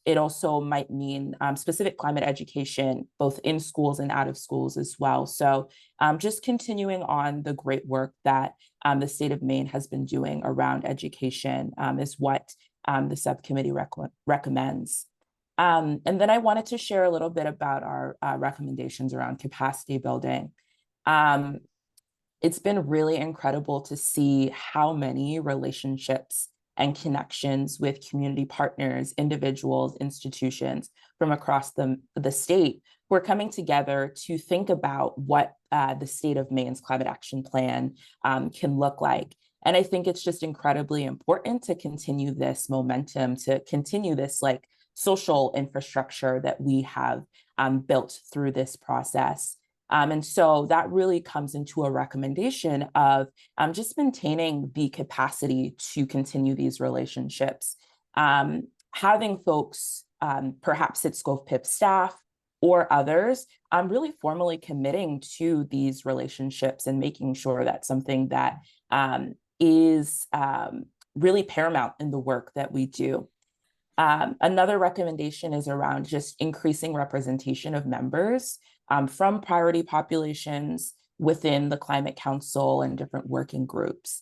It also might mean specific climate education, both in schools and out of schools as well. So just continuing on the great work that the state of Maine has been doing around education is what the subcommittee recommends. And then I wanted to share a little bit about our recommendations around capacity building. It's been really incredible to see how many relationships and connections with community partners, individuals, institutions from across the state who are coming together to think about what the state of Maine's climate action plan can look like. And I think it's just incredibly important to continue this momentum, to continue this like social infrastructure that we have built through this process. And so that really comes into a recommendation of just maintaining the capacity to continue these relationships. Having folks, perhaps it's SCOPE staff or others, really formally committing to these relationships and making sure that's something that is really paramount in the work that we do. Another recommendation is around just increasing representation of members from priority populations within the Climate Council and different working groups.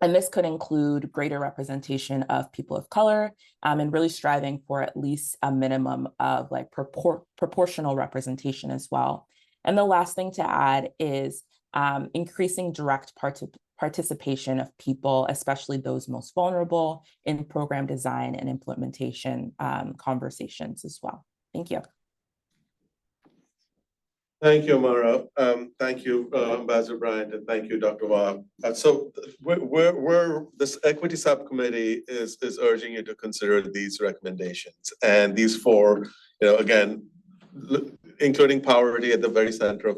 And this could include greater representation of people of color and really striving for at least a minimum of like proportional representation as well. And the last thing to add is increasing direct participation of people, especially those most vulnerable, in program design and implementation conversations as well. Thank you. Thank you, Amara. Thank you, Ambassador Bryant, and thank you, Dr. Wah. So this equity subcommittee is urging you to consider these recommendations and these four, again, including poverty at the very center of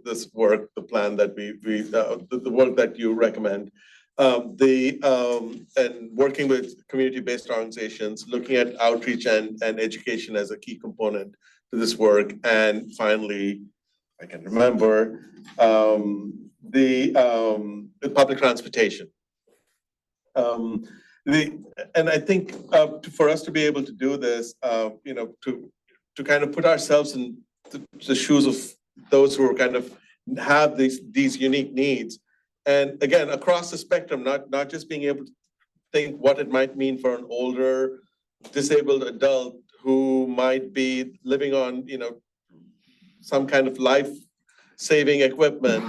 this work, the plan that the work that you recommend. And working with community-based organizations, looking at outreach and education as a key component to this work. And finally, I can remember the public transportation. And I think for us to be able to do this, to kind of put ourselves in the shoes of those who are kind of have these unique needs, and again across the spectrum, not just being able to think what it might mean for an older disabled adult who might be living on some kind of life-saving equipment,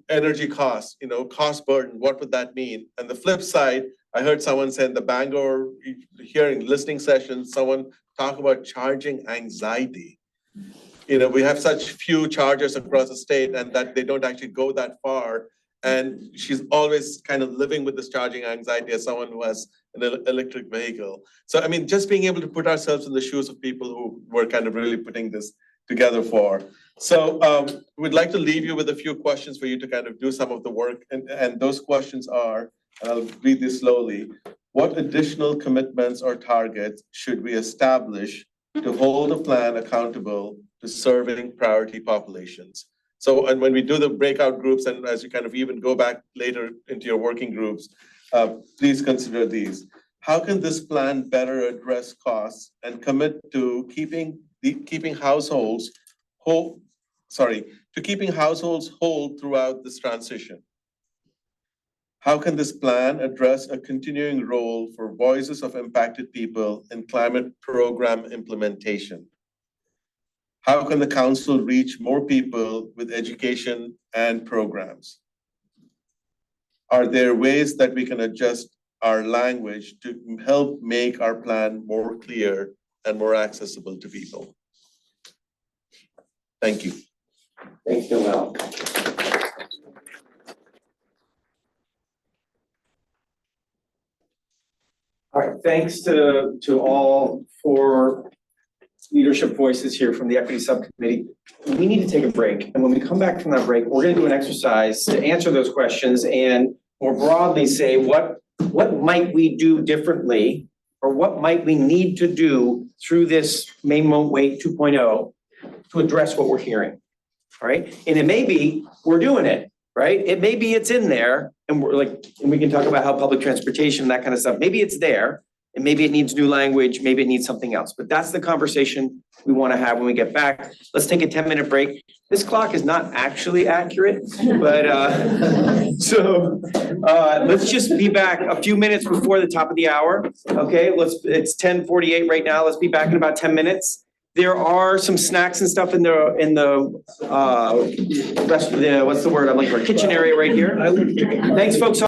energy costs, cost burden, what would that mean? And the flip side, I heard someone say in the Bangor listening session, someone talk about charging anxiety. We have such few chargers across the state and that they don't actually go that far. And she's always kind of living with this charging anxiety as someone who has an electric vehicle. So, I mean, just being able to put ourselves in the shoes of people who were kind of really putting this together for. So we'd like to leave you with a few questions for you to kind of do some of the work. And those questions are, and I'll read this slowly, what additional commitments or targets should we establish to hold the plan accountable to serving priority populations? So, and when we do the breakout groups, and as you kind of even go back later into your working groups, please consider these. How can this plan better address costs and commit to keeping households whole throughout this transition? How can this plan address a continuing role for voices of impacted people in climate program implementation? How can the council reach more people with education and programs? Are there ways that we can adjust our language to help make our plan more clear and more accessible to people? Thank you. Thanks, Noel. All right, thanks to all for leadership voices here from the equity subcommittee. We need to take a break. And when we come back from that break, we're going to do an exercise to answer those questions and more broadly say what might we do differently, or what might we need to do through this Maine Won't Wait 2.0 to address what we're hearing. All right. And it may be we're doing it, right? It may be it's in there and and we can talk about how public transportation, that kind of stuff, maybe it's there. And maybe it needs new language, maybe it needs something else, but that's the conversation we want to have when we get back. Let's take a 10-minute break. This clock is not actually accurate, but let's just be back a few minutes before the top of the hour. Okay, it's 10:48 right now. Let's be back in about 10 minutes. There are some snacks and stuff in the rest of the, what's the word I'm looking for, kitchen area right here. Thanks, folks.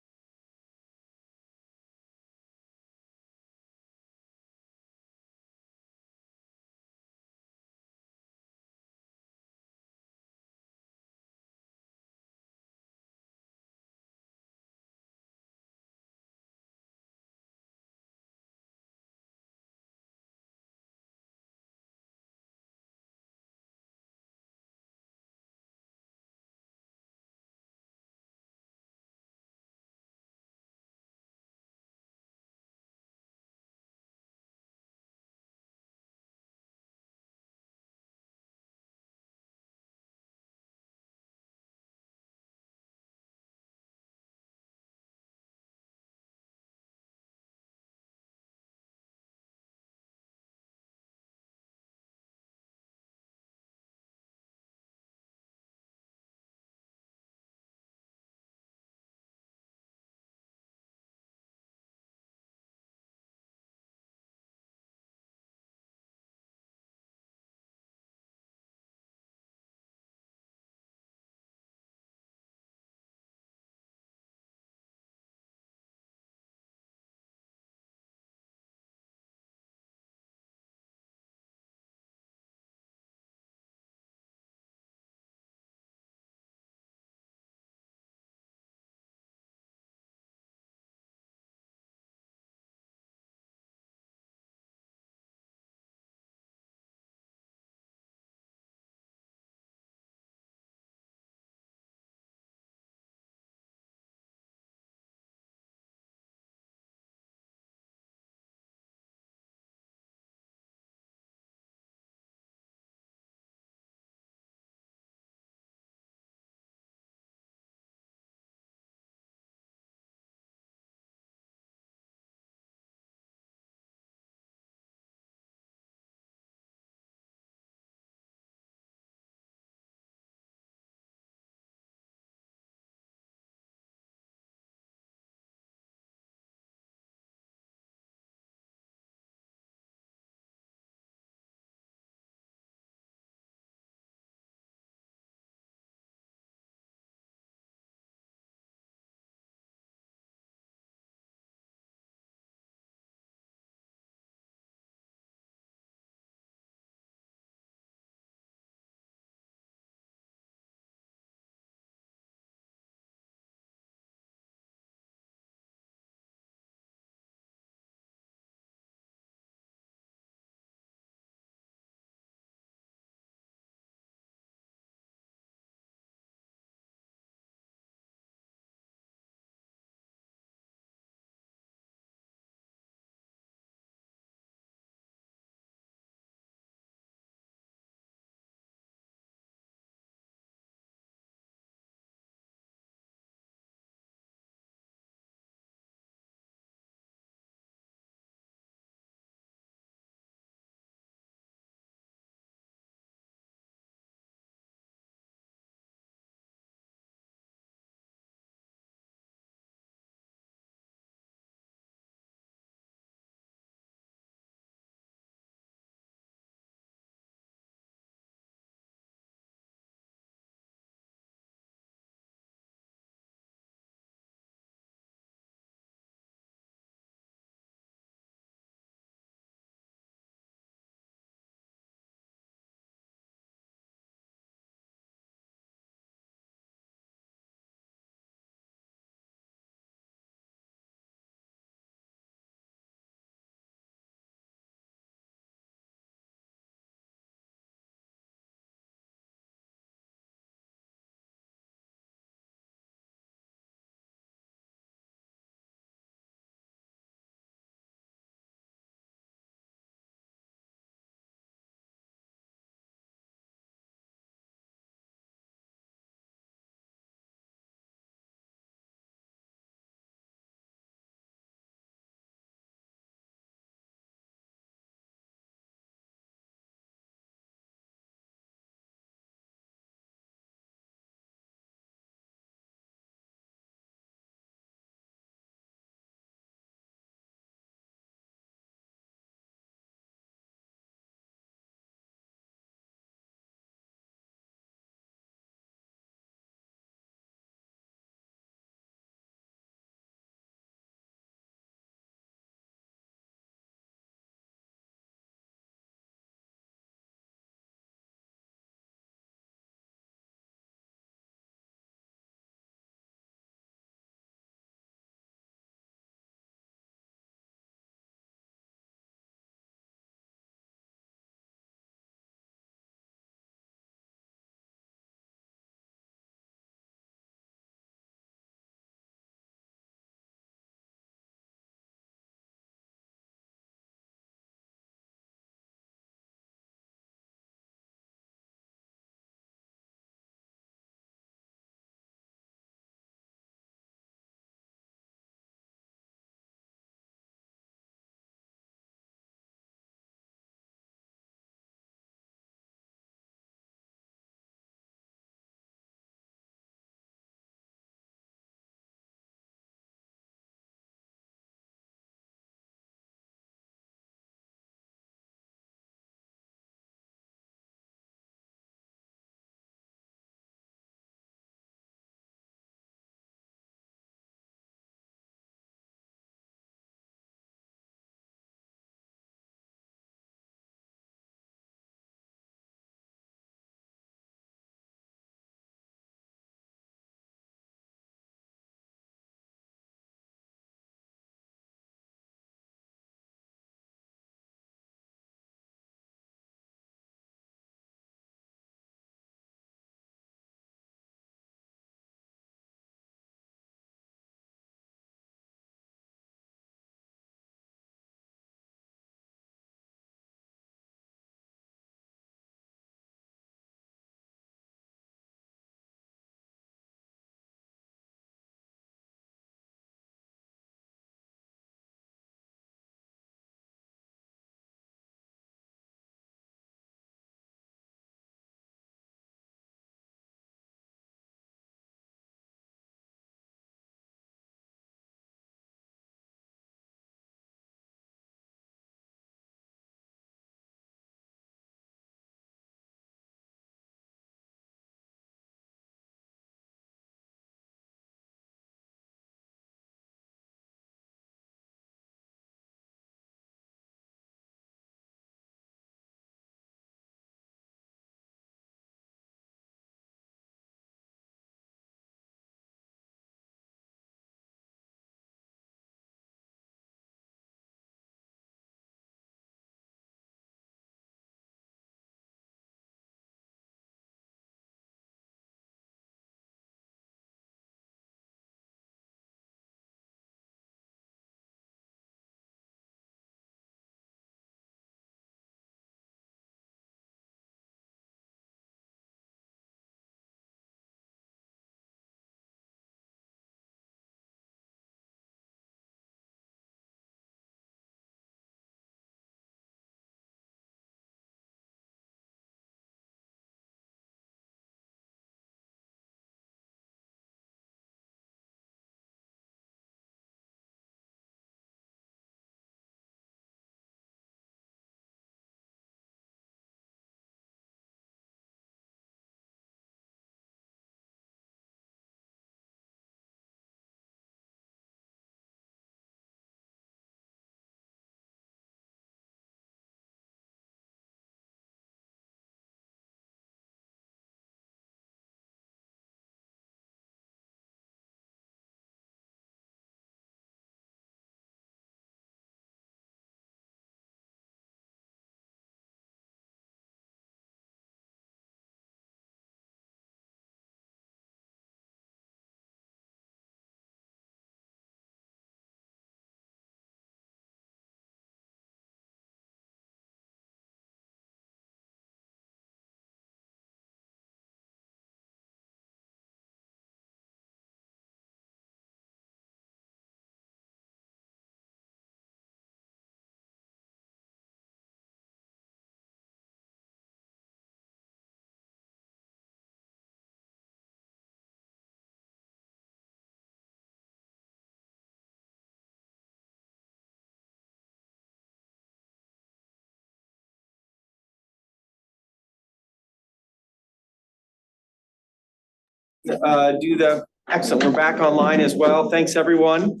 excellent, we're back online as well. Thanks, everyone.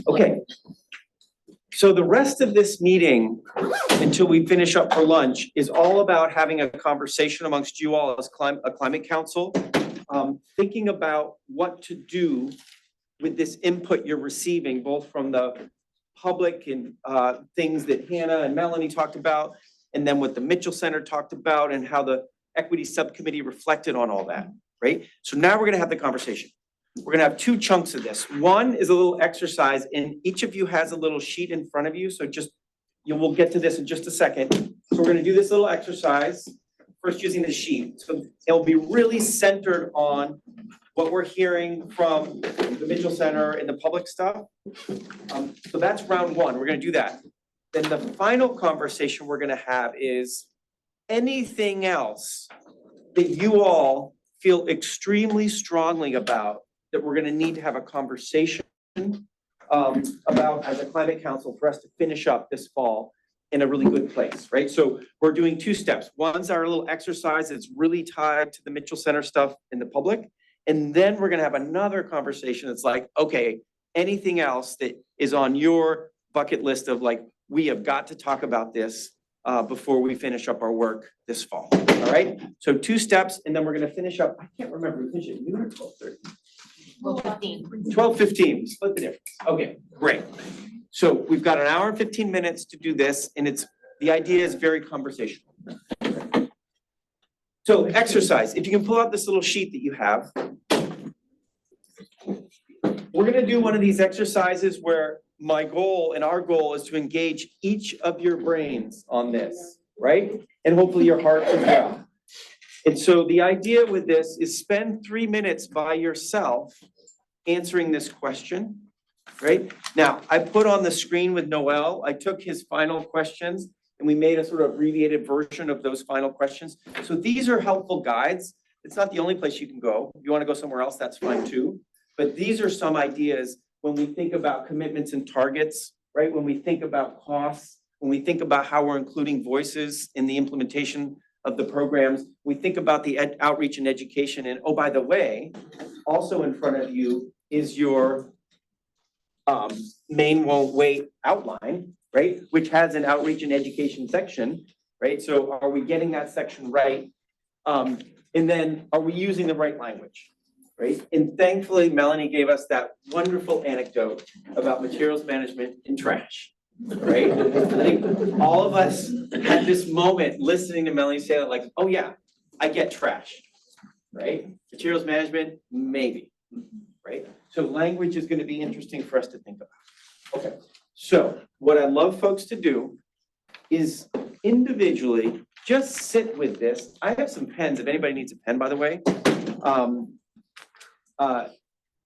Okay. So the rest of this meeting, until we finish up for lunch, is all about having a conversation amongst you all as a climate council, thinking about what to do with this input you're receiving, both from the public and things that Hannah and Melanie talked about, and then what the Mitchell Center talked about and how the equity subcommittee reflected on all that, right? So now we're gonna have the conversation. We're gonna have two chunks of this. One is a little exercise, and each of you has a little sheet in front of you, so we'll get to this in just a second. So we're gonna do this little exercise, first using the sheet. So it'll be really centered on what we're hearing from the Mitchell Center and the public stuff. So that's round one, we're gonna do that. Then the final conversation we're gonna have is anything else that you all feel extremely strongly about that we're gonna need to have a conversation about as a climate council for us to finish up this fall in a really good place, right? So we're doing two steps. One's our little exercise that's really tied to the Mitchell Center stuff in the public. And then we're gonna have another conversation that's like, okay, anything else that is on your bucket list of like, we have got to talk about this before we finish up our work this fall, all right? So two steps, and then we're gonna finish up, I can't remember, we finish at noon or 12:30? 12:15, split the difference. Okay, great. So we've got an hour and 15 minutes to do this, and the idea is very conversational. So exercise, if you can pull out this little sheet that you have. We're gonna do one of these exercises where my goal and our goal is to engage each of your brains on this, right? And hopefully your heart as well. And so the idea with this is spend 3 minutes by yourself answering this question, right? Now, I put on the screen with Noel, I took his final questions and we made a sort of abbreviated version of those final questions. So these are helpful guides. It's not the only place you can go. If you want to go somewhere else, that's fine too. But these are some ideas when we think about commitments and targets, right? When we think about costs, when we think about how we're including voices in the implementation of the programs, we think about the outreach and education. And oh, by the way, also in front of you is your Maine Won't Wait outline, right? Which has an outreach and education section, right? So are we getting that section right? And then are we using the right language, right? And thankfully, Melanie gave us that wonderful anecdote about materials management and trash. Right? I think all of us had this moment listening to Melanie say that, like, oh yeah, I get trash, right? Materials management, maybe, right? So language is going to be interesting for us to think about. Okay, so what I love folks to do is individually just sit with this. I have some pens, if anybody needs a pen, by the way.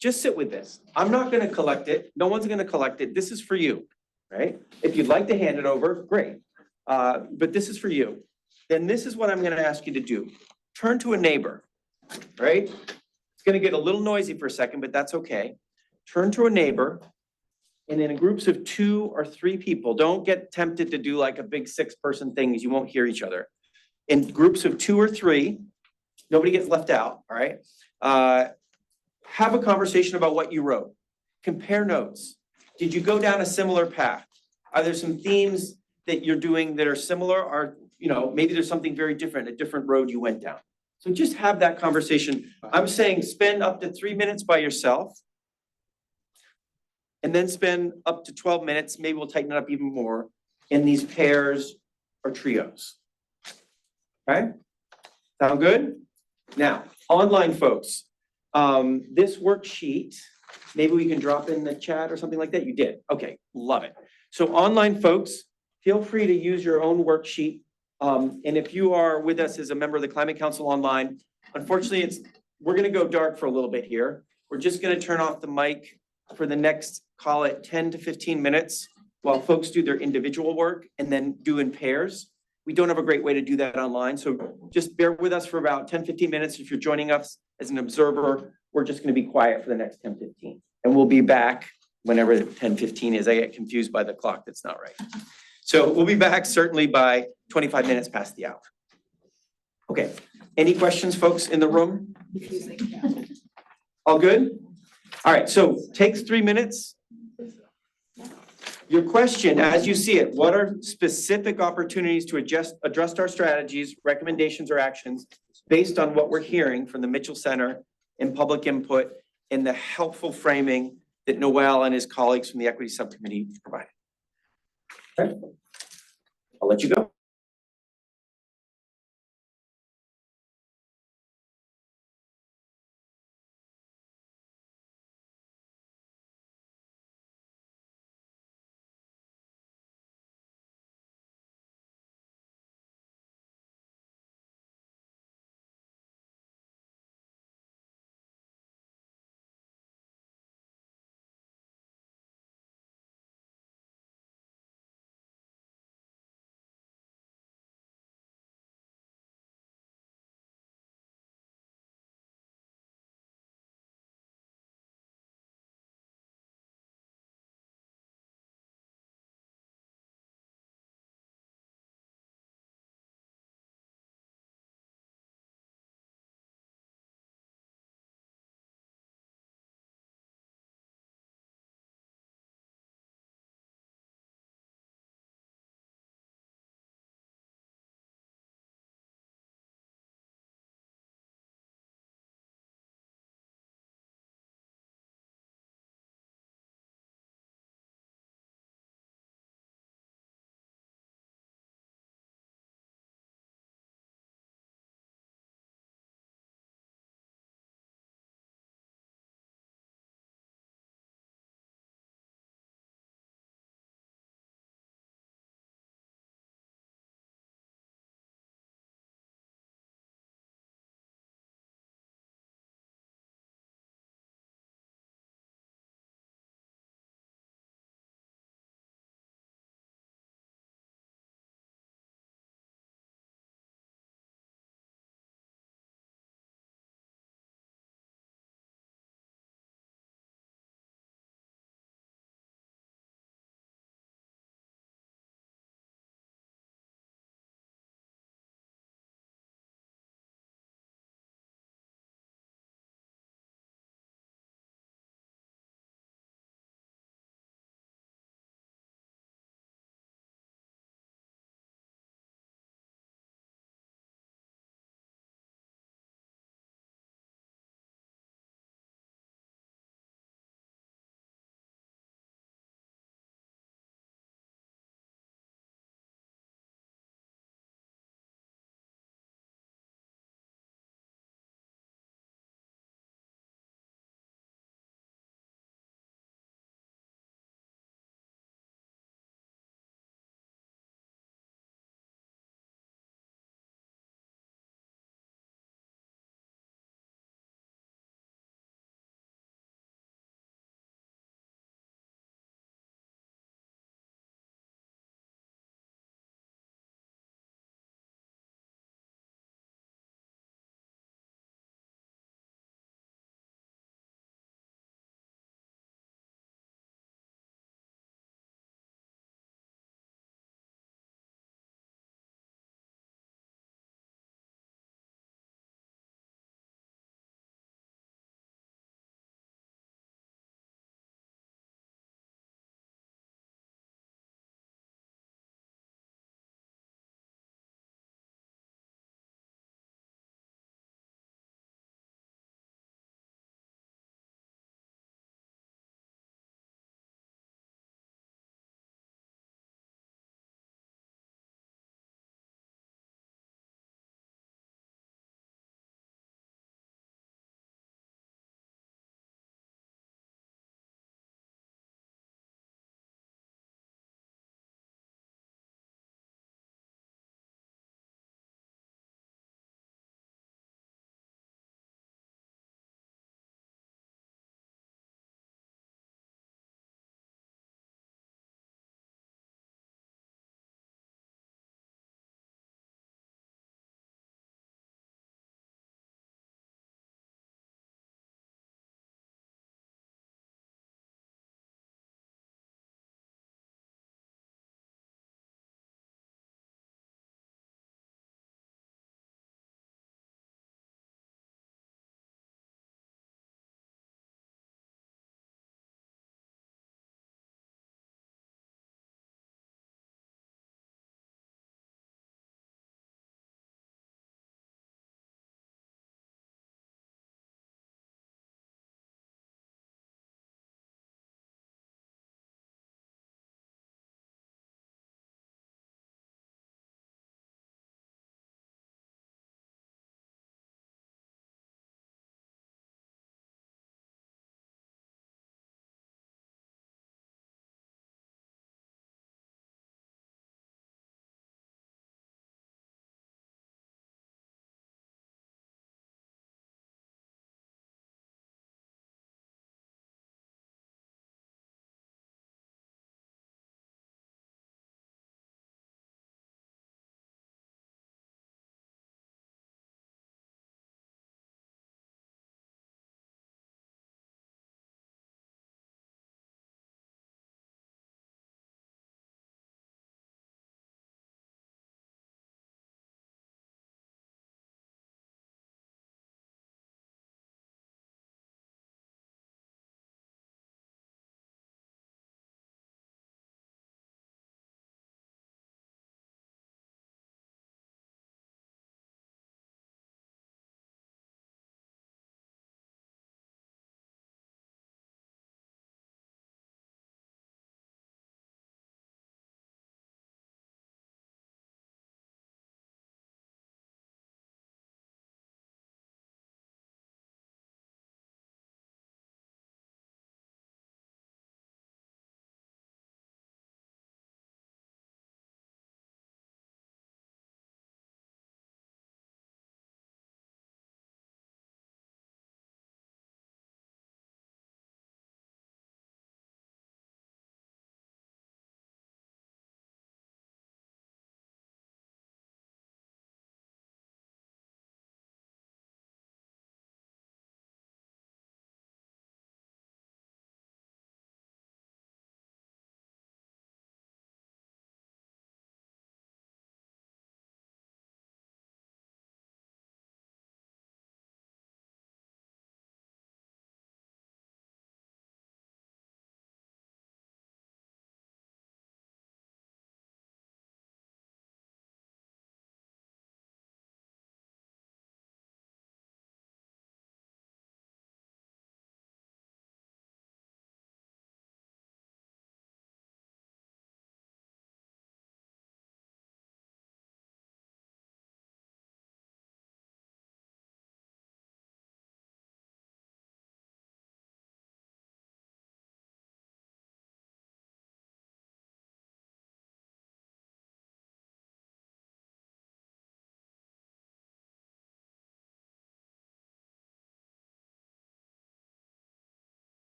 Just sit with this. I'm not going to collect it. No one's going to collect it. This is for you. Right? If you'd like to hand it over, great. But this is for you. Then this is what I'm gonna ask you to do. Turn to a neighbor, right? It's gonna get a little noisy for a second, but that's okay. Turn to a neighbor, and in groups of 2 or 3 people, don't get tempted to do like a big 6-person thing because you won't hear each other. In groups of 2 or 3, nobody gets left out, all right? Have a conversation about what you wrote. Compare notes. Did you go down a similar path? Are there some themes that you're doing that are similar? Or, maybe there's something very different, a different road you went down. So just have that conversation. I'm saying spend up to 3 minutes by yourself. And then spend up to 12 minutes, maybe we'll tighten it up even more, in these pairs or trios. Okay? Sound good? Now, online folks, this worksheet, maybe we can drop in the chat or something like that. You did. Okay, love it. So online folks, feel free to use your own worksheet. And if you are with us as a member of the Climate Council online, unfortunately, we're gonna go dark for a little bit here. We're just gonna turn off the mic for the next, call it 10 to 15 minutes while folks do their individual work and then do in pairs. We don't have a great way to do that online. So just bear with us for about 10, 15 minutes. If you're joining us as an observer, we're just gonna be quiet for the next 10, 15. And we'll be back whenever 10, 15 is. I get confused by the clock, that's not right. So we'll be back certainly by 25 minutes past the hour. Okay, Any questions, folks in the room? All good? All right, so takes 3 minutes. Your question, as you see it, what are specific opportunities to address our strategies, recommendations, or actions based on what we're hearing from the Mitchell Center and public input and the helpful framing that Noel and his colleagues from the Equity Subcommittee provided? Okay, I'll let you go.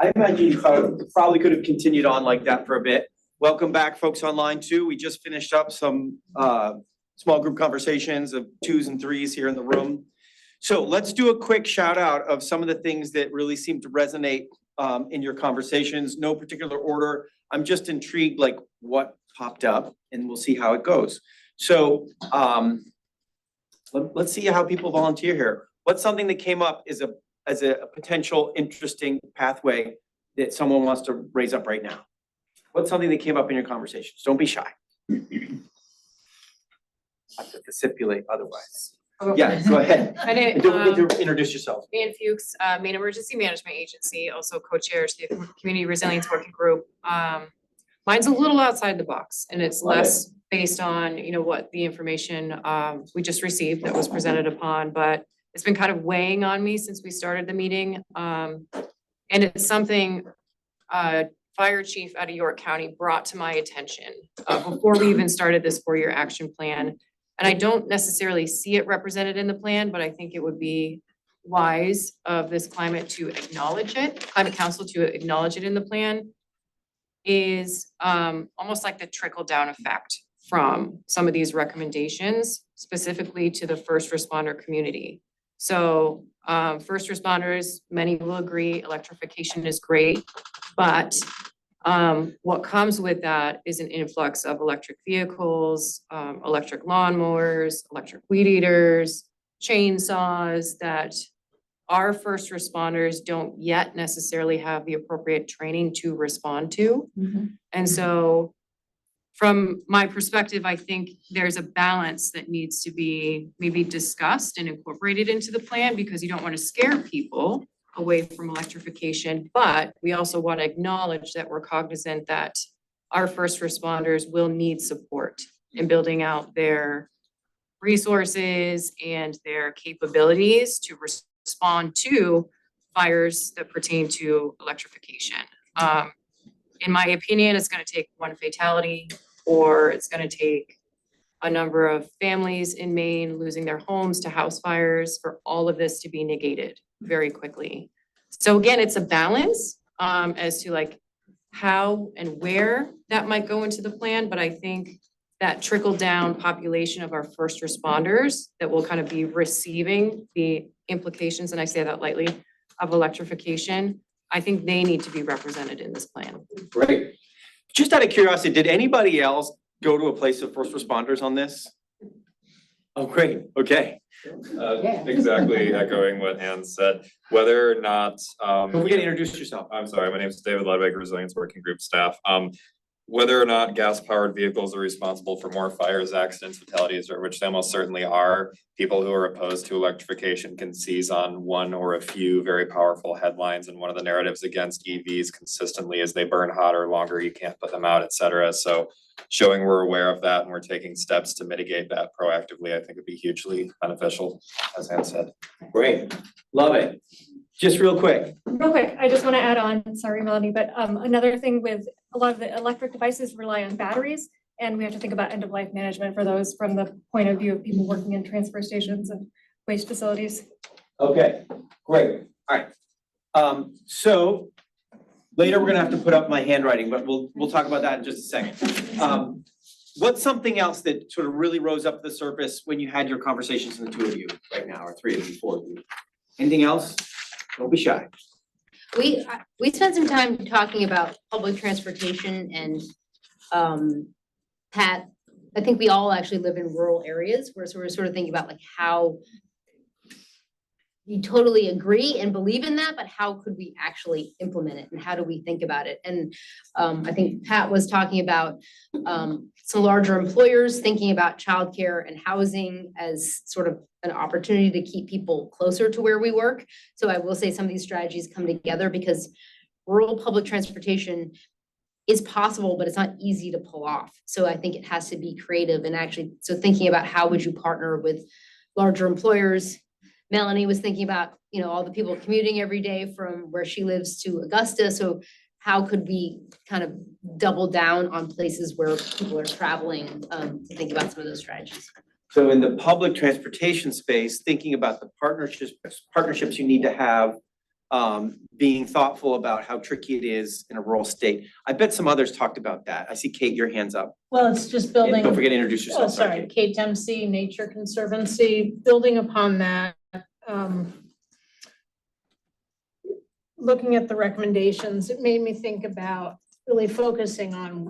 I imagine you probably could have continued on like that for a bit. Welcome back, folks online too. We just finished up some small group conversations of 2s and 3s here in the room. So let's do a quick shout out of some of the things that really seem to resonate in your conversations. No particular order. I'm just intrigued like what popped up and we'll see how it goes. So let's see how people volunteer here. What's something that came up as a potential interesting pathway that someone wants to raise up right now? What's something that came up in your conversations? Don't be shy. I have to stipulate otherwise. Yeah, go ahead. My name, And don't need to introduce yourself. Maine Fuchs, Maine Emergency Management Agency, also co-chairs the Community Resilience Working Group. Mine's a little outside the box and it's less based on, you know, what the information we just received that was presented upon, but it's been kind of weighing on me since we started the meeting. And it's something Fire Chief out of York County brought to my attention before we even started this 4-year action plan. And I don't necessarily see it represented in the plan, but I think it would be wise of this climate council to acknowledge it in the plan, is almost like the trickle down effect from some of these recommendations, specifically to the first responder community. So first responders, many will agree electrification is great, but what comes with that is an influx of electric vehicles, electric lawnmowers, electric weed eaters, chainsaws that our first responders don't yet necessarily have the appropriate training to respond to. And so from my perspective, I think there's a balance that needs to be maybe discussed and incorporated into the plan, because you don't want to scare people away from electrification, but we also want to acknowledge that we're cognizant that our first responders will need support in building out their resources and their capabilities to respond to fires that pertain to electrification. In my opinion, it's going to take one fatality, or it's going to take a number of families in Maine losing their homes to house fires for all of this to be negated very quickly. So again, it's a balance as to like how and where that might go into the plan, but I think that trickle down population of our first responders that will kind of be receiving the implications, and I say that lightly, of electrification, I think they need to be represented in this plan. Great. Just out of curiosity, did anybody else go to a place of first responders on this? Oh, great. Okay. Exactly echoing what Ann said, whether or not. Don't forget to introduce yourself. I'm sorry, my name is David Ledbeck, Resilience Working Group staff. Whether or not gas-powered vehicles are responsible for more fires, accidents, fatalities, or which they almost certainly are, people who are opposed to electrification can seize on one or a few very powerful headlines. And one of the narratives against EVs consistently is they burn hotter, longer, you can't put them out, et cetera. So showing we're aware of that and we're taking steps to mitigate that proactively, I think would be hugely beneficial, as Ann said. Great, love it. Just real quick. Real quick, I just want to add on, sorry, Melanie, but another thing with a lot of the electric devices rely on batteries, and we have to think about end-of-life management for those from the point of view of people working in transfer stations and waste facilities. Okay, great. All right. So later we're gonna have to put up my handwriting, but we'll talk about that in just a second. What's something else that sort of really rose up to the surface when you had your conversations, in the 2 of you right now, or 3 of you, 4 of you? Anything else? Don't be shy. We spent some time talking about public transportation, and Pat, I think we all actually live in rural areas where we're sort of thinking about like how we totally agree and believe in that, but how could we actually implement it and how do we think about it? And I think Pat was talking about some larger employers thinking about childcare and housing as sort of an opportunity to keep people closer to where we work. So I will say some of these strategies come together because rural public transportation is possible, but it's not easy to pull off. So I think it has to be creative and actually, so thinking about how would you partner with larger employers. Melanie was thinking about, you know, all the people commuting every day from where she lives to Augusta. So how could we kind of double down on places where people are traveling to think about some of those strategies? So in the public transportation space, thinking about the partnerships you need to have, being thoughtful about how tricky it is in a rural state. I bet some others talked about that. I see Kate, your hand's up. Well, it's just And building. don't forget to introduce yourself. Oh, sorry, Kate Dempsey, Nature Conservancy, building upon that. Looking at the recommendations, it made me think about really focusing on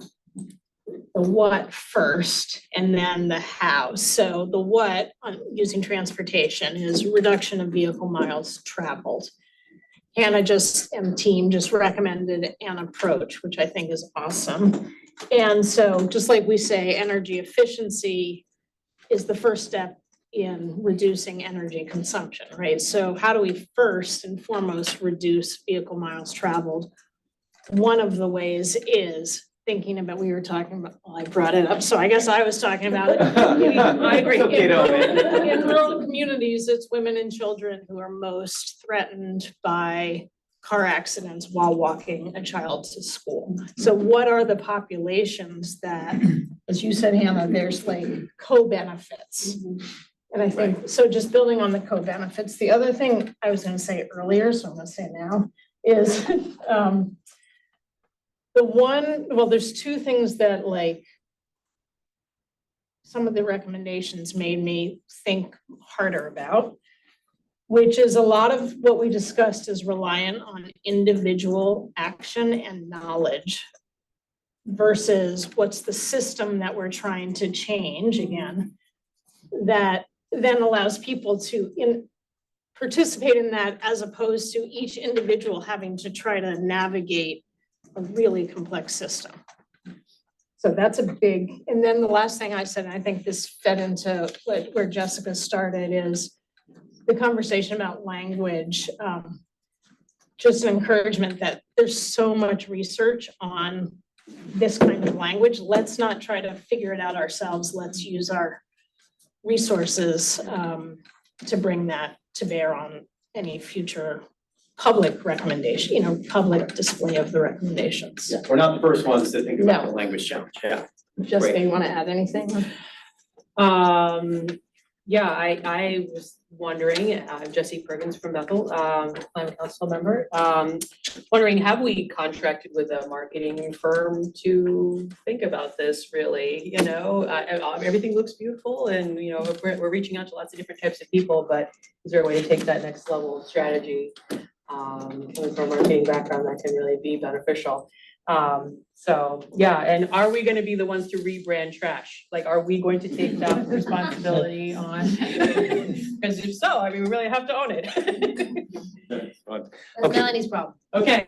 the what first and then the how. So the what on using transportation is reduction of vehicle miles traveled. Hannah and team just recommended an approach, which I think is awesome. And so just like we say, energy efficiency is the first step in reducing energy consumption, right? So how do we first and foremost reduce vehicle miles traveled? One of the ways is thinking about, we were talking about, well, I brought it up, so I guess I was talking about it. I agree. In rural communities, it's women and children who are most threatened by car accidents while walking a child to school. So what are the populations that, as you said, Hannah, there's like co-benefits. And I think, so just building on the co-benefits, the other thing I was gonna say earlier, so I'm gonna say now, is there's two things that like some of the recommendations made me think harder about, which is a lot of what we discussed is reliant on individual action and knowledge versus what's the system that we're trying to change again, that then allows people to participate in that as opposed to each individual having to try to navigate a really complex system. So that's a big, and then the last thing I said, and I think this fed into where Jessica started, is the conversation about language. Just an encouragement that there's so much research on this kind of language. Let's not try to figure it out ourselves. Let's use our resources to bring that to bear on any future public recommendation, public display of the recommendations. Yeah, we're not the first ones to think about the language challenge, yeah. Jessica, you want to add anything? Yeah, I was wondering, I'm Jessie Perkins from Bethel, Climate Council member. Wondering, have we contracted with a marketing firm to think about this really? Everything looks beautiful and, we're reaching out to lots of different types of people, but is there a way to take that next level of strategy? Coming from a marketing background, that can really be beneficial. And are we gonna be the ones to rebrand trash? Like, are we going to take that responsibility on? Because if so, we really have to own it. That's Melanie's problem. Okay,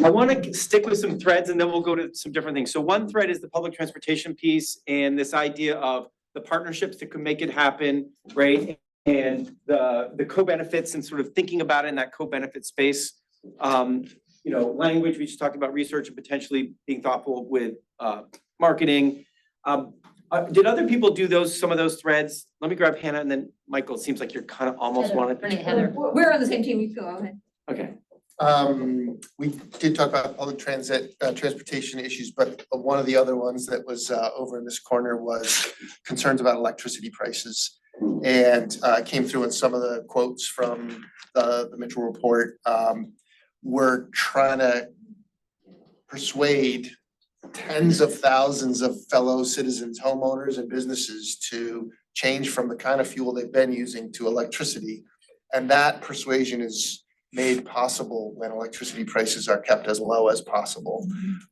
I want to stick with some threads and then we'll go to some different things. So one thread is the public transportation piece and this idea of the partnerships that could make it happen, right? And the co-benefits and sort of thinking about it in that co-benefit space. Language, we just talked about research and potentially being thoughtful with marketing. Did other people do some of those threads? Let me grab Hannah and then Michael. It seems like you're kind of almost wanted. Heather. We're on the same team, you go ahead. Okay. We did talk about public transportation issues, but one of the other ones that was over in this corner was concerns about electricity prices. And came through in some of the quotes from the Mitchell report. We're trying to persuade tens of thousands of fellow citizens, homeowners and businesses to change from the kind of fuel they've been using to electricity. And that persuasion is made possible when electricity prices are kept as low as possible.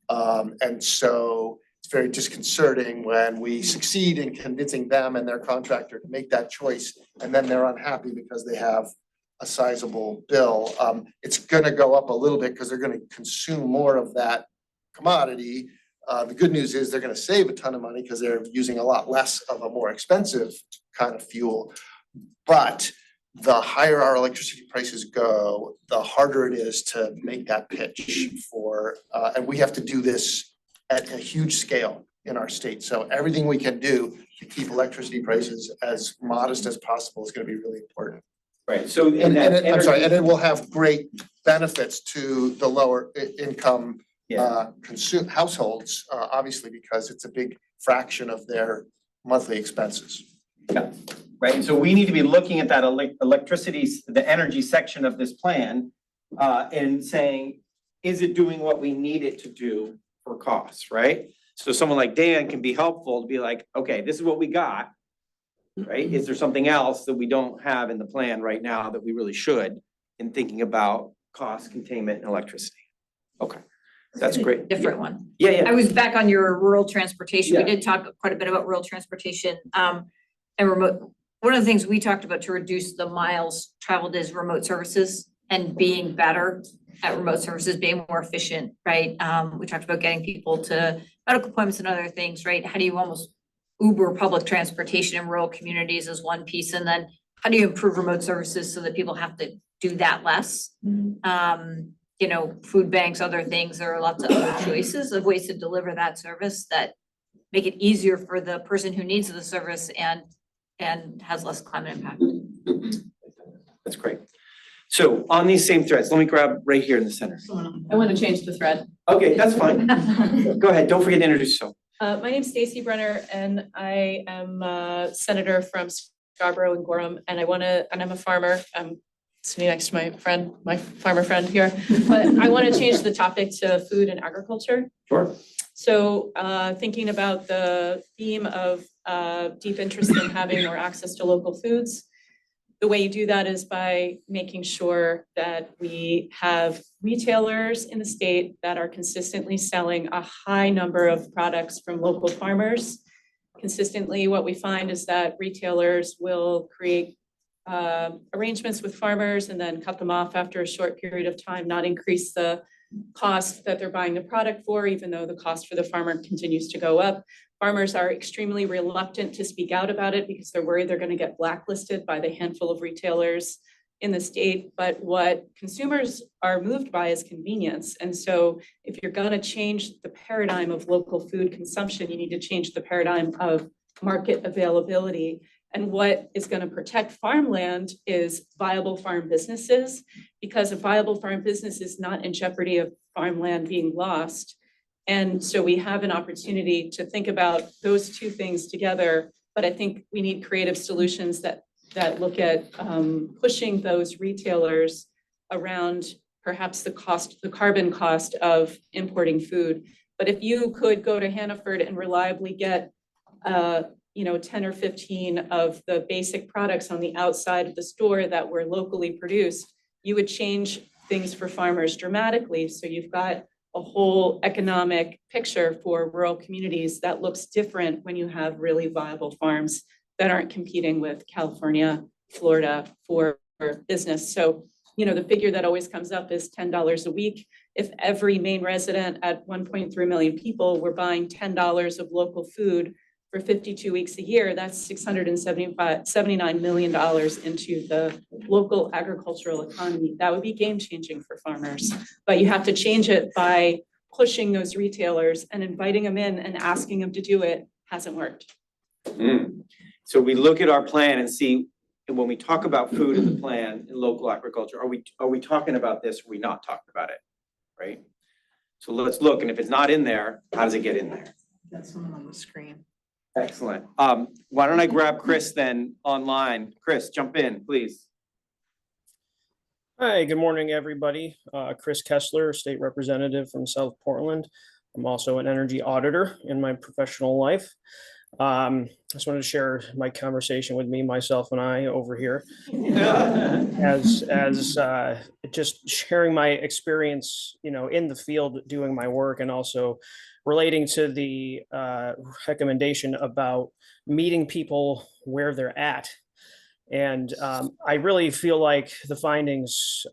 And so it's very disconcerting when we succeed in convincing them and their contractor to make that choice, and then they're unhappy because they have a sizable bill. It's gonna go up a little bit because they're gonna consume more of that commodity. The good news is they're gonna save a ton of money because they're using a lot less of a more expensive kind of fuel. But the higher our electricity prices go, the harder it is to make that pitch for, and we have to do this at a huge scale in our state. So everything we can do to keep electricity prices as modest as possible is gonna be really important. Right, so And it will have great benefits to the lower income households, obviously, because it's a big fraction of their monthly expenses. Yeah, right, and so we need to be looking at that electricity, the energy section of this plan, and saying, is it doing what we need it to do for costs, right? So someone like Dan can be helpful to be like, okay, this is what we got, right? Is there something else that we don't have in the plan right now that we really should in thinking about cost containment and electricity? Okay, that's great. Different one. Yeah, yeah. I was back on your rural transportation. We Yeah. did talk quite a bit about rural transportation, and remote. One of the things we talked about to reduce the miles traveled is remote services and being better at remote services, being more efficient, right? We talked about getting people to medical appointments and other things, right? How do you almost Uber public transportation in rural communities is one piece, and then how do you improve remote services so that people have to do that less? You know, food banks, other things, there are lots of other choices of ways to deliver that service that make it easier for the person who needs the service and has less climate impact. That's great. So on these same threads, let me grab right here in the center. I want to change the thread. Okay, that's fine. Go ahead, don't forget to introduce yourself. My name's Stacy Brenner, and I am a senator from Scarborough and Gorham, and I'm a farmer. I'm sitting next to my farmer friend here, but I want to change the topic to food and agriculture. Sure. So thinking about the theme of deep interest in having more access to local foods, the way you do that is by making sure that we have retailers in the state that are consistently selling a high number of products from local farmers. Consistently, what we find is that retailers will create arrangements with farmers and then cut them off after a short period of time, not increase the cost that they're buying the product for, even though the cost for the farmer continues to go up. Farmers are extremely reluctant to speak out about it because they're worried they're going to get blacklisted by the handful of retailers in the state. But what consumers are moved by is convenience. And so if you're going to change the paradigm of local food consumption, you need to change the paradigm of market availability. And what is going to protect farmland is viable farm businesses, because a viable farm business is not in jeopardy of farmland being lost. And so we have an opportunity to think about those two things together, but I think we need creative solutions that look at pushing those retailers around perhaps the carbon cost of importing food. But if you could go to Hannaford and reliably get 10 or 15 of the basic products on the outside of the store that were locally produced, you would change things for farmers dramatically. So you've got a whole economic picture for rural communities that looks different when you have really viable farms that aren't competing with California, Florida for business. So, the figure that always comes up is $10 a week. If every Maine resident at 1.3 million people were buying $10 of local food for 52 weeks a year, that's $679 million into the local agricultural economy. That would be game changing for farmers. But you have to change it by pushing those retailers and inviting them in and asking them to do it. Hasn't worked. So we look at our plan and see, and when we talk about food in the plan in local agriculture, are we talking about this? Or are we not talking about it? Right? So let's look, and if it's not in there, how does it get in there? That's not on the screen. Excellent. Why don't I grab Chris then online? Chris, jump in, please. Hi, good morning, everybody. Chris Kessler, State Representative from South Portland. I'm also an energy auditor in my professional life. I just wanted to share my conversation with myself and I over here. As just sharing my experience, in the field doing my work, and also relating to the recommendation about meeting people where they're at. And I really feel like the findings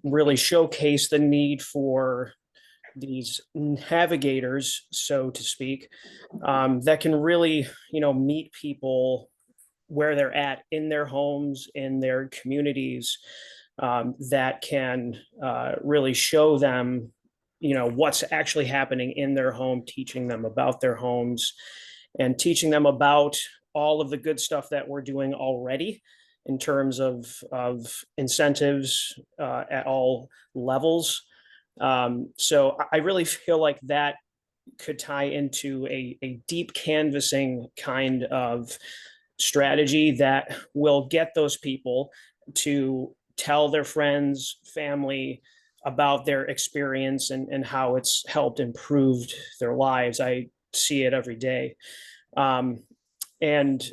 really showcase the need for these navigators, so to speak, that can really, meet people where they're at in their homes, in their communities, that can really show them what's actually happening in their home, teaching them about their homes and teaching them about all of the good stuff that we're doing already in terms of incentives at all levels. So I really feel like that could tie into a deep canvassing kind of strategy that will get those people to tell their friends, family about their experience and how it's helped improved their lives. I see it every day. And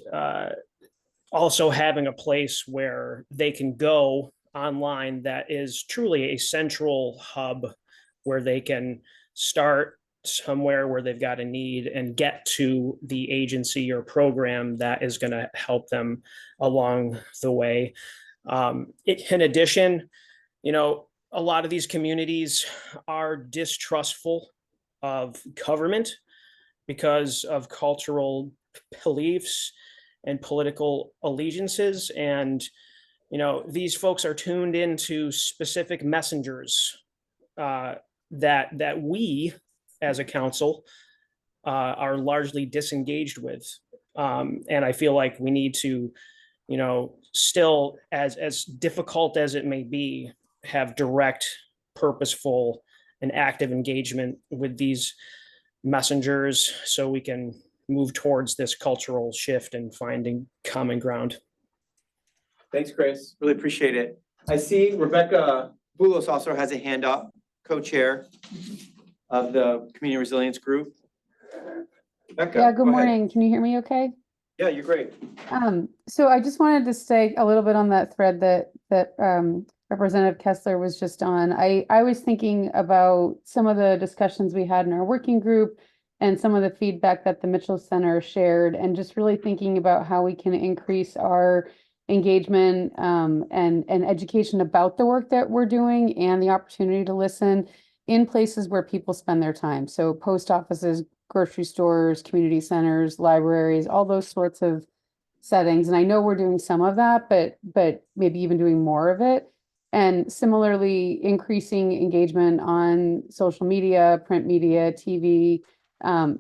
also having a place where they can go online that is truly a central hub where they can start somewhere where they've got a need and get to the agency or program that is going to help them along the way. In addition, you know, a lot of these communities are distrustful of government because of cultural beliefs and political allegiances. And, you know, these folks are tuned into specific messengers that we as a council are largely disengaged with. And I feel like we need to, you know, still as difficult as it may be, have direct, purposeful, and active engagement with these messengers so we can move towards this cultural shift and finding common ground. Thanks, Chris. Really appreciate it. I see Rebecca Boulos also has a hand up, co-chair of the Community Resilience Group. Rebecca, Yeah, good go ahead. morning. Can you hear me okay? Yeah, you're great. So I just wanted to stay a little bit on that thread that Representative Kessler was just on. I was thinking about some of the discussions we had in our working group and some of the feedback that the Mitchell Center shared, and just really thinking about how we can increase our engagement and education about the work that we're doing and the opportunity to listen in places where people spend their time. So post offices, grocery stores, community centers, libraries, all those sorts of settings. And I know we're doing some of that, but maybe even doing more of it. And similarly, increasing engagement on social media, print media, TV,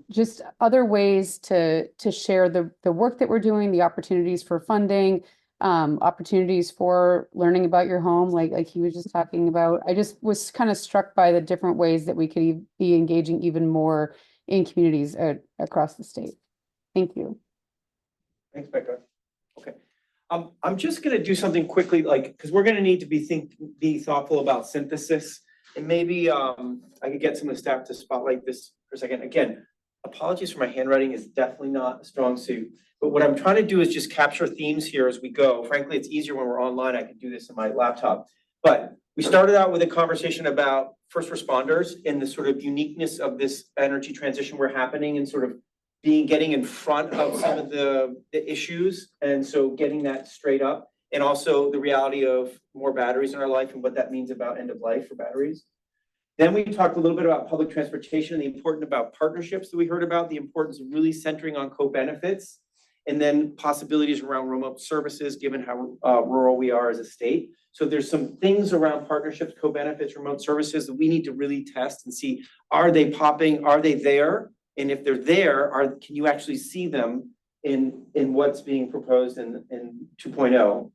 just other ways to share the work that we're doing, the opportunities for funding, opportunities for learning about your home, like he was just talking about. I just was kind of struck by the different ways that we could be engaging even more in communities across the state. Thank you. Thanks, Becca. Okay. I'm just gonna do something quickly, because we're gonna need to be thoughtful about synthesis. And maybe I could get some of the staff to spotlight this for a second. Again, apologies for my handwriting is definitely not a strong suit. But what I'm trying to do is just capture themes here as we go. Frankly, it's easier when we're online. I can do this on my laptop. But we started out with a conversation about first responders and the sort of uniqueness of this energy transition we're happening and sort of getting in front of some of the issues. And so getting that straight up. And also the reality of more batteries in our life and what that means about end of life for batteries. Then we talked a little bit about public transportation and the importance about partnerships that we heard about, the importance of really centering on co-benefits, and then possibilities around remote services, given how rural we are as a state. So there's some things around partnerships, co-benefits, remote services that we need to really test and see, are they popping, are they there? And if they're there, can you actually see them in what's being proposed in 2.0?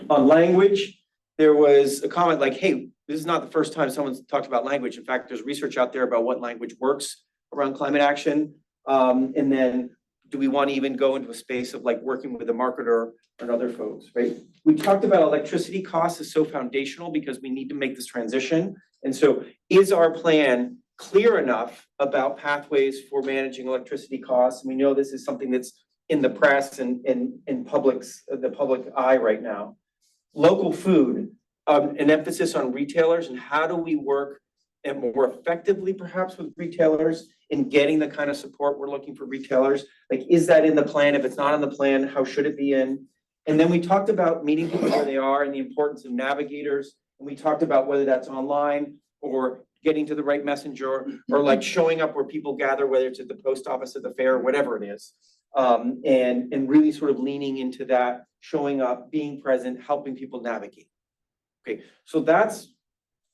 On language, there was a comment like, hey, this is not the first time someone's talked about language. In fact, there's research out there about what language works around climate action. And then do we want to even go into a space of like working with a marketer and other folks, right? We talked about electricity costs is so foundational because we need to make this transition. And so is our plan clear enough about pathways for managing electricity costs? And we know this is something that's in the press and in the public eye right now. Local food, an emphasis on retailers and how do we work and more effectively perhaps with retailers in getting the kind of support we're looking for retailers. Like, is that in the plan? If it's not in the plan, how should it be in? And then we talked about meeting people where they are and the importance of navigators. And we talked about whether that's online or getting to the right messenger or like showing up where people gather, whether it's at the post office, at the fair, whatever it is. And really sort of leaning into that, showing up, being present, helping people navigate. Okay, so that's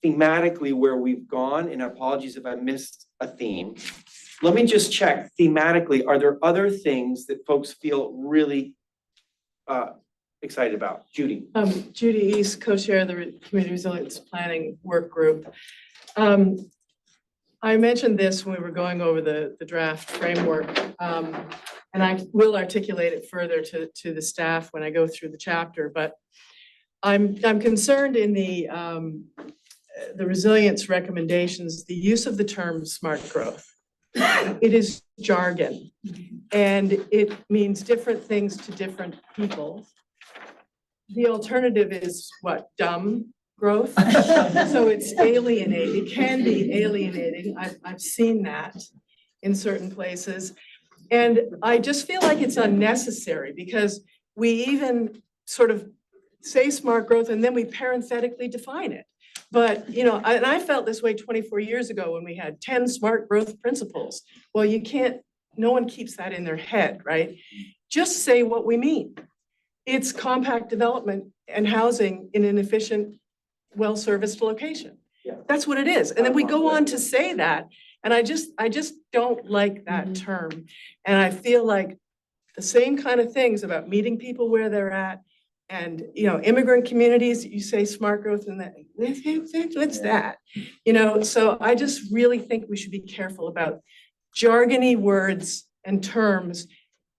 thematically where we've gone, and apologies if I missed a theme. Let me just check thematically, are there other things that folks feel really excited about? Judy. Judy East, co-chair of the Community Resilience Planning Work Group. I mentioned this when we were going over the draft framework, and I will articulate it further to the staff when I go through the chapter, but I'm concerned in the resilience recommendations, the use of the term smart growth. It is jargon, and it means different things to different people. The alternative is what, dumb growth? So it's alienating, it can be alienating. I've seen that in certain places. And I just feel like it's unnecessary because we even sort of say smart growth and then we parenthetically define it. But, you know, and I felt this way 24 years ago when we had 10 smart growth principles. Well, you can't, no one keeps that in their head, right? Just say what we mean. It's compact development and housing in an efficient, well-serviced location. Yeah. That's what it is. And then we go on to say that, and I just don't like that term. And I feel like the same kind of things about meeting people where they're at, and, you know, immigrant communities, you say smart growth and that, what's that? You know, so I just really think we should be careful about jargony words and terms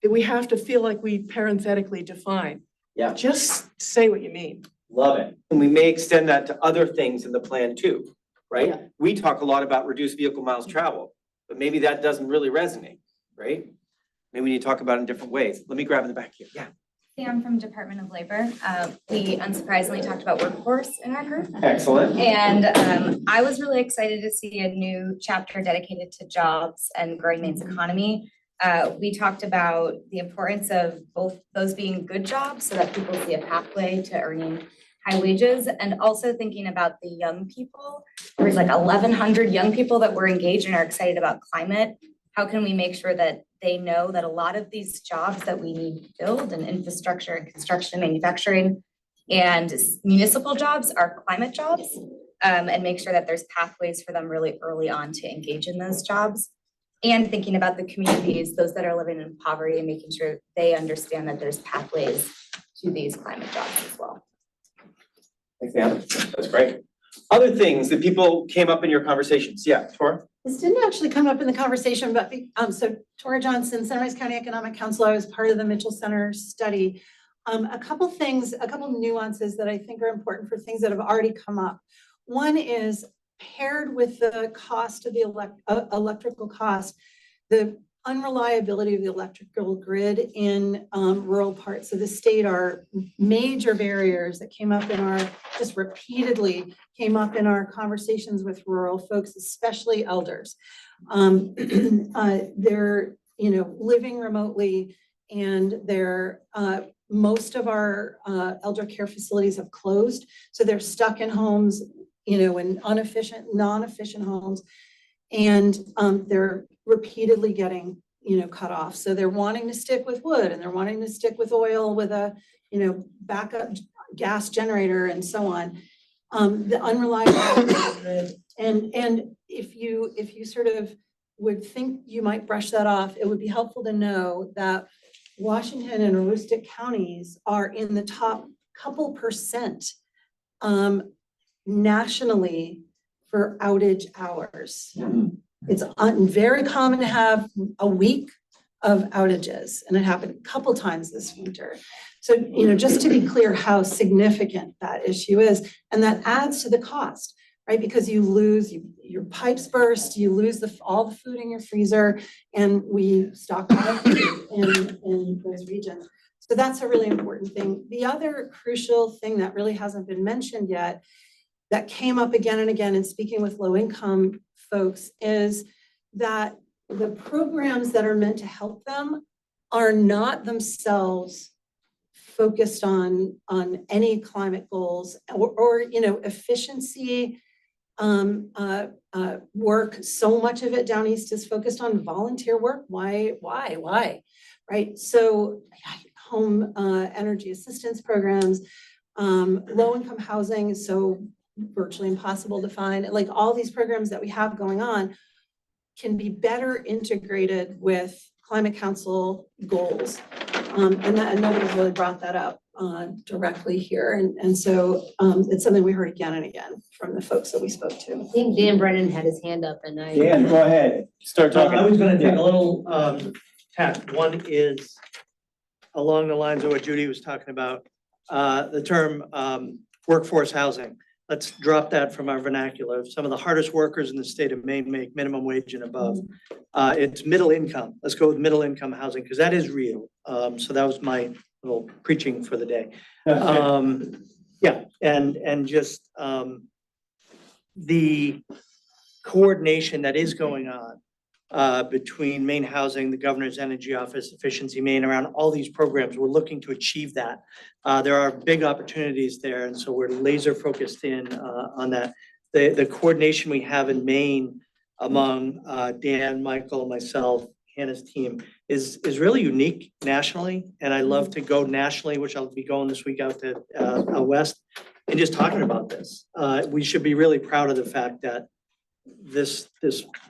that we have to feel like we parenthetically define. Yeah. Just say what you mean. Love it. And we may extend that to other things in the plan too, right? Yeah. We talk a lot about reduced vehicle miles traveled, but maybe that doesn't really resonate, right? Maybe we need to talk about it in different ways. Let me grab in the back here. Yeah. Sam from Department of Labor. We unsurprisingly talked about workforce in our group. Excellent. And I was really excited to see a new chapter dedicated to jobs and growing Maine's economy. We talked about the importance of both those being good jobs so that people see a pathway to earning high wages, and also thinking about the young people. There's like 1,100 young people that were engaged and are excited about climate. How can we make sure that they know that a lot of these jobs that we need to build and infrastructure and construction and manufacturing and municipal jobs are climate jobs, and make sure that there's pathways for them really early on to engage in those jobs. And thinking about the communities, those that are living in poverty, and making sure they understand that there's pathways to these climate jobs as well. Thanks, Anna. That's great. Other things that people came up in your conversations. Yeah, Tora? This didn't actually come up in the conversation, but so Tora Johnson, Sunrise County Economic Council, I was part of the Mitchell Center study. A couple things, a couple nuances that I think are important for things that have already come up. One is paired with the cost of the electrical cost, the unreliability of the electrical grid in rural parts of the state are major barriers that came up in our, just repeatedly came up in our conversations with rural folks, especially elders. They're, you know, living remotely, and they're, most of our elder care facilities have closed. So they're stuck in homes, you know, in non-efficient homes. And they're repeatedly getting, you know, cut off. So they're wanting to stick with wood, and they're wanting to stick with oil with a, you know, backup gas generator and so on. The unreliable and if you sort of would think you might brush that off, it would be helpful to know that Washington and Aroostook counties are in the top couple percent nationally for outage hours. It's very common to have a week of outages, and it happened a couple times this winter. So, you know, just to be clear how significant that issue is, and that adds to the cost, right? Because you lose, your pipes burst, you lose all the food in your freezer, and we stockpile food in those regions. So that's a really important thing. The other crucial thing that really hasn't been mentioned yet, that came up again and again in speaking with low-income folks, is that the programs that are meant to help them are not themselves focused on any climate goals or you know, efficiency work. So much of it down east is focused on volunteer work. Why, right? So home energy assistance programs, low-income housing, so virtually impossible to find. Like all these programs that we have going on can be better integrated with Climate Council goals. And nobody's really brought that up. directly here. And so it's something we heard again and again from the folks that we spoke to. I think Dan Brennan had his hand up and I. Dan, go ahead, start talking. I was gonna take Yeah. a little tack. One is along the lines of what Judy was talking about, the term workforce housing. Let's drop that from our vernacular. Some of the hardest workers in the state of Maine make minimum wage and above. It's middle income. Let's go with middle income housing, because that is real. So that was my little preaching for the day. Yeah, and just the coordination that is going on between Maine Housing, the Governor's Energy Office, Efficiency Maine, around all these programs. We're looking to achieve that. There are big opportunities there, and so we're laser focused in on that. The coordination we have in Maine among Dan, Michael, myself, Hannah's team is really unique nationally, and I love to go nationally, which I'll be going this week out to out west, and just talking about this. We should be really proud of the fact that this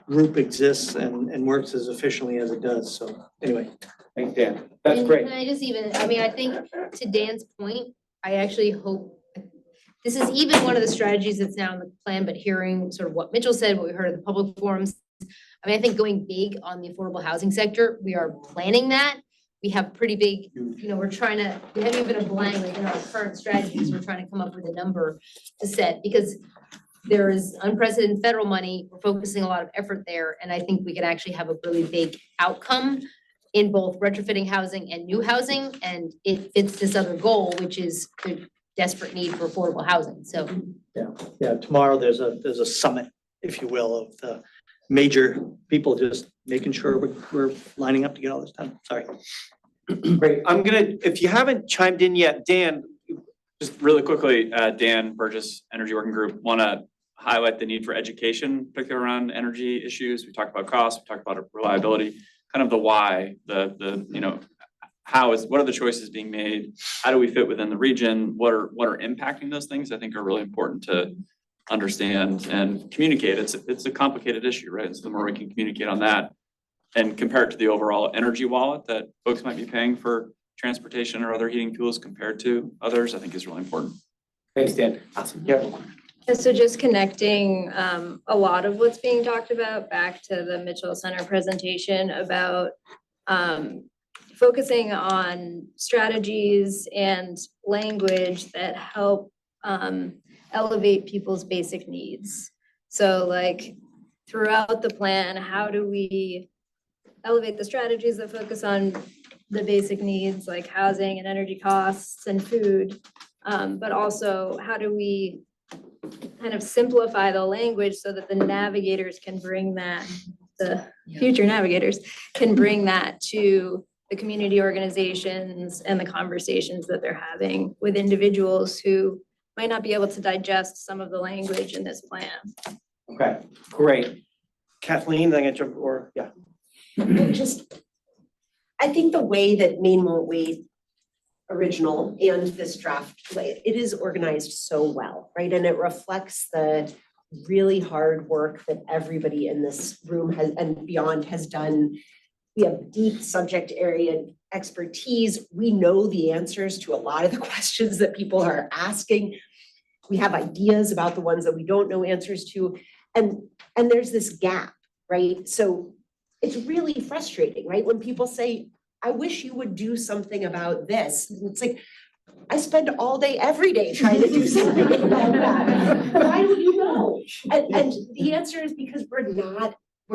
group exists and works as efficiently as it does. So anyway, thanks, Dan. That's And great. Can I just even, I mean, I think to Dan's point, I actually hope this is even one of the strategies that's now in the plan, but hearing sort of what Mitchell said, what we heard at the public forums. I mean, I think going big on the affordable housing sector, we are planning that. We have pretty big, you know, we haven't even a blank, like in our current strategies, we're trying to come up with a number to set, because there is unprecedented federal money. We're focusing a lot of effort there, and I think we can actually have a really big outcome in both retrofitting housing and new housing, and it fits this other goal, which is the desperate need for affordable housing, so. yeah, tomorrow there's a summit, if you will, of the major people just making sure we're lining up to get all this done. Sorry. Great, if you haven't chimed in yet, Dan, just really quickly, Dan Burgess, Energy Working Group, want to highlight the need for education, particularly around energy issues. We talked about costs, we talked about reliability, kind of the why, you know, what are the choices being made? How do we fit within the region? What are impacting those things? I think are really important to understand and communicate. It's a complicated issue, right? So the more we can communicate on that and compare it to the overall energy wallet that folks might be paying for transportation or other heating fuels compared to others, I think is really important. Thanks, Dan. Awesome. Yeah. Yeah, so just connecting a lot of what's being talked about back to the Mitchell Center presentation about focusing on strategies and language that help elevate people's basic needs. So like throughout the plan, how do we elevate the strategies that focus on the basic needs like housing and energy costs and food, but also how do we kind of simplify the language so that the navigators can bring that, the future navigators can bring that to the community organizations and the conversations that they're having with individuals who might not be able to digest some of the language in this plan. Okay, great. Kathleen, then I jump, or, yeah. I think the way that Maine Won't Wait original and this draft, it is organized so well, right? And it reflects the really hard work that everybody in this room has and beyond has done. We have deep subject area expertise. We know the answers to a lot of the questions that people are asking. We have ideas about the ones that we don't know answers to. And there's this gap, right? So it's really frustrating, right? When people say, I wish you would do something about this. And it's like, I spend all day, every day trying to do something about that. Why don't you know? And the answer is because we're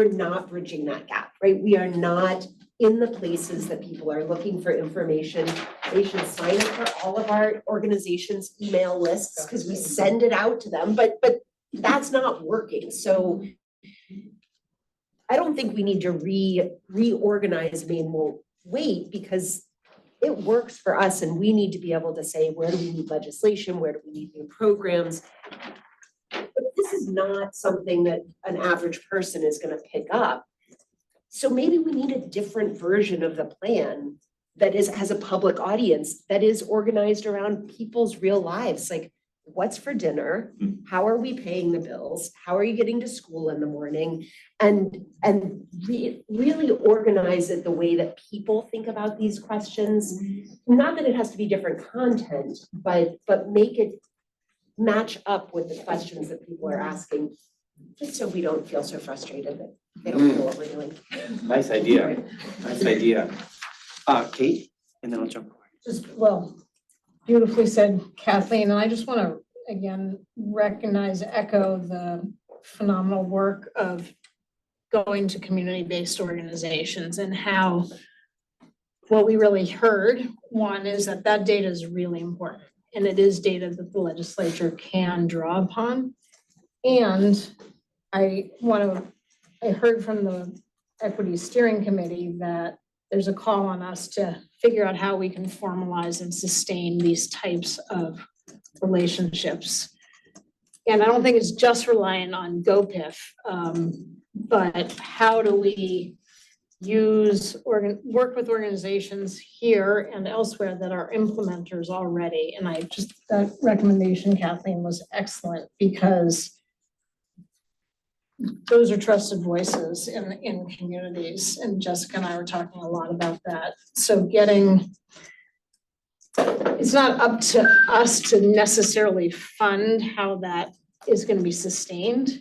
not bridging that gap, right? We are not in the places that people are looking for information. They should sign up for all of our organizations' email lists because we send it out to them, but that's not working. So I don't think we need to reorganize Maine Won't Wait because it works for us and we need to be able to say, where do we need legislation? Where do we need new programs? But this is not something that an average person is going to pick up. So maybe we need a different version of the plan that has a public audience that is organized around people's real lives. Like, what's for dinner? How are we paying the bills? How are you getting to school in the morning? And really organize it the way that people think about these questions. Not that it has to be different content, but make it match up with the questions that people are asking, just so we don't feel so frustrated that they don't know what we're doing. Nice idea, nice idea. Kate, and then I'll jump. Just, well, beautifully said, Kathleen, and I just want to, again, echo the phenomenal work of going to community-based organizations and how what we really heard, one, is that data is really important, and it is data that the legislature can draw upon. And I heard from the Equity Steering Committee that there's a call on us to figure out how we can formalize and sustain these types of relationships. And I don't think it's just reliant on GoPIF, but how do we work with organizations here and elsewhere that are implementers already. And that recommendation, Kathleen, was excellent because those are trusted voices in communities. And Jessica and I were talking a lot about that. So it's not up to us to necessarily fund how that is going to be sustained,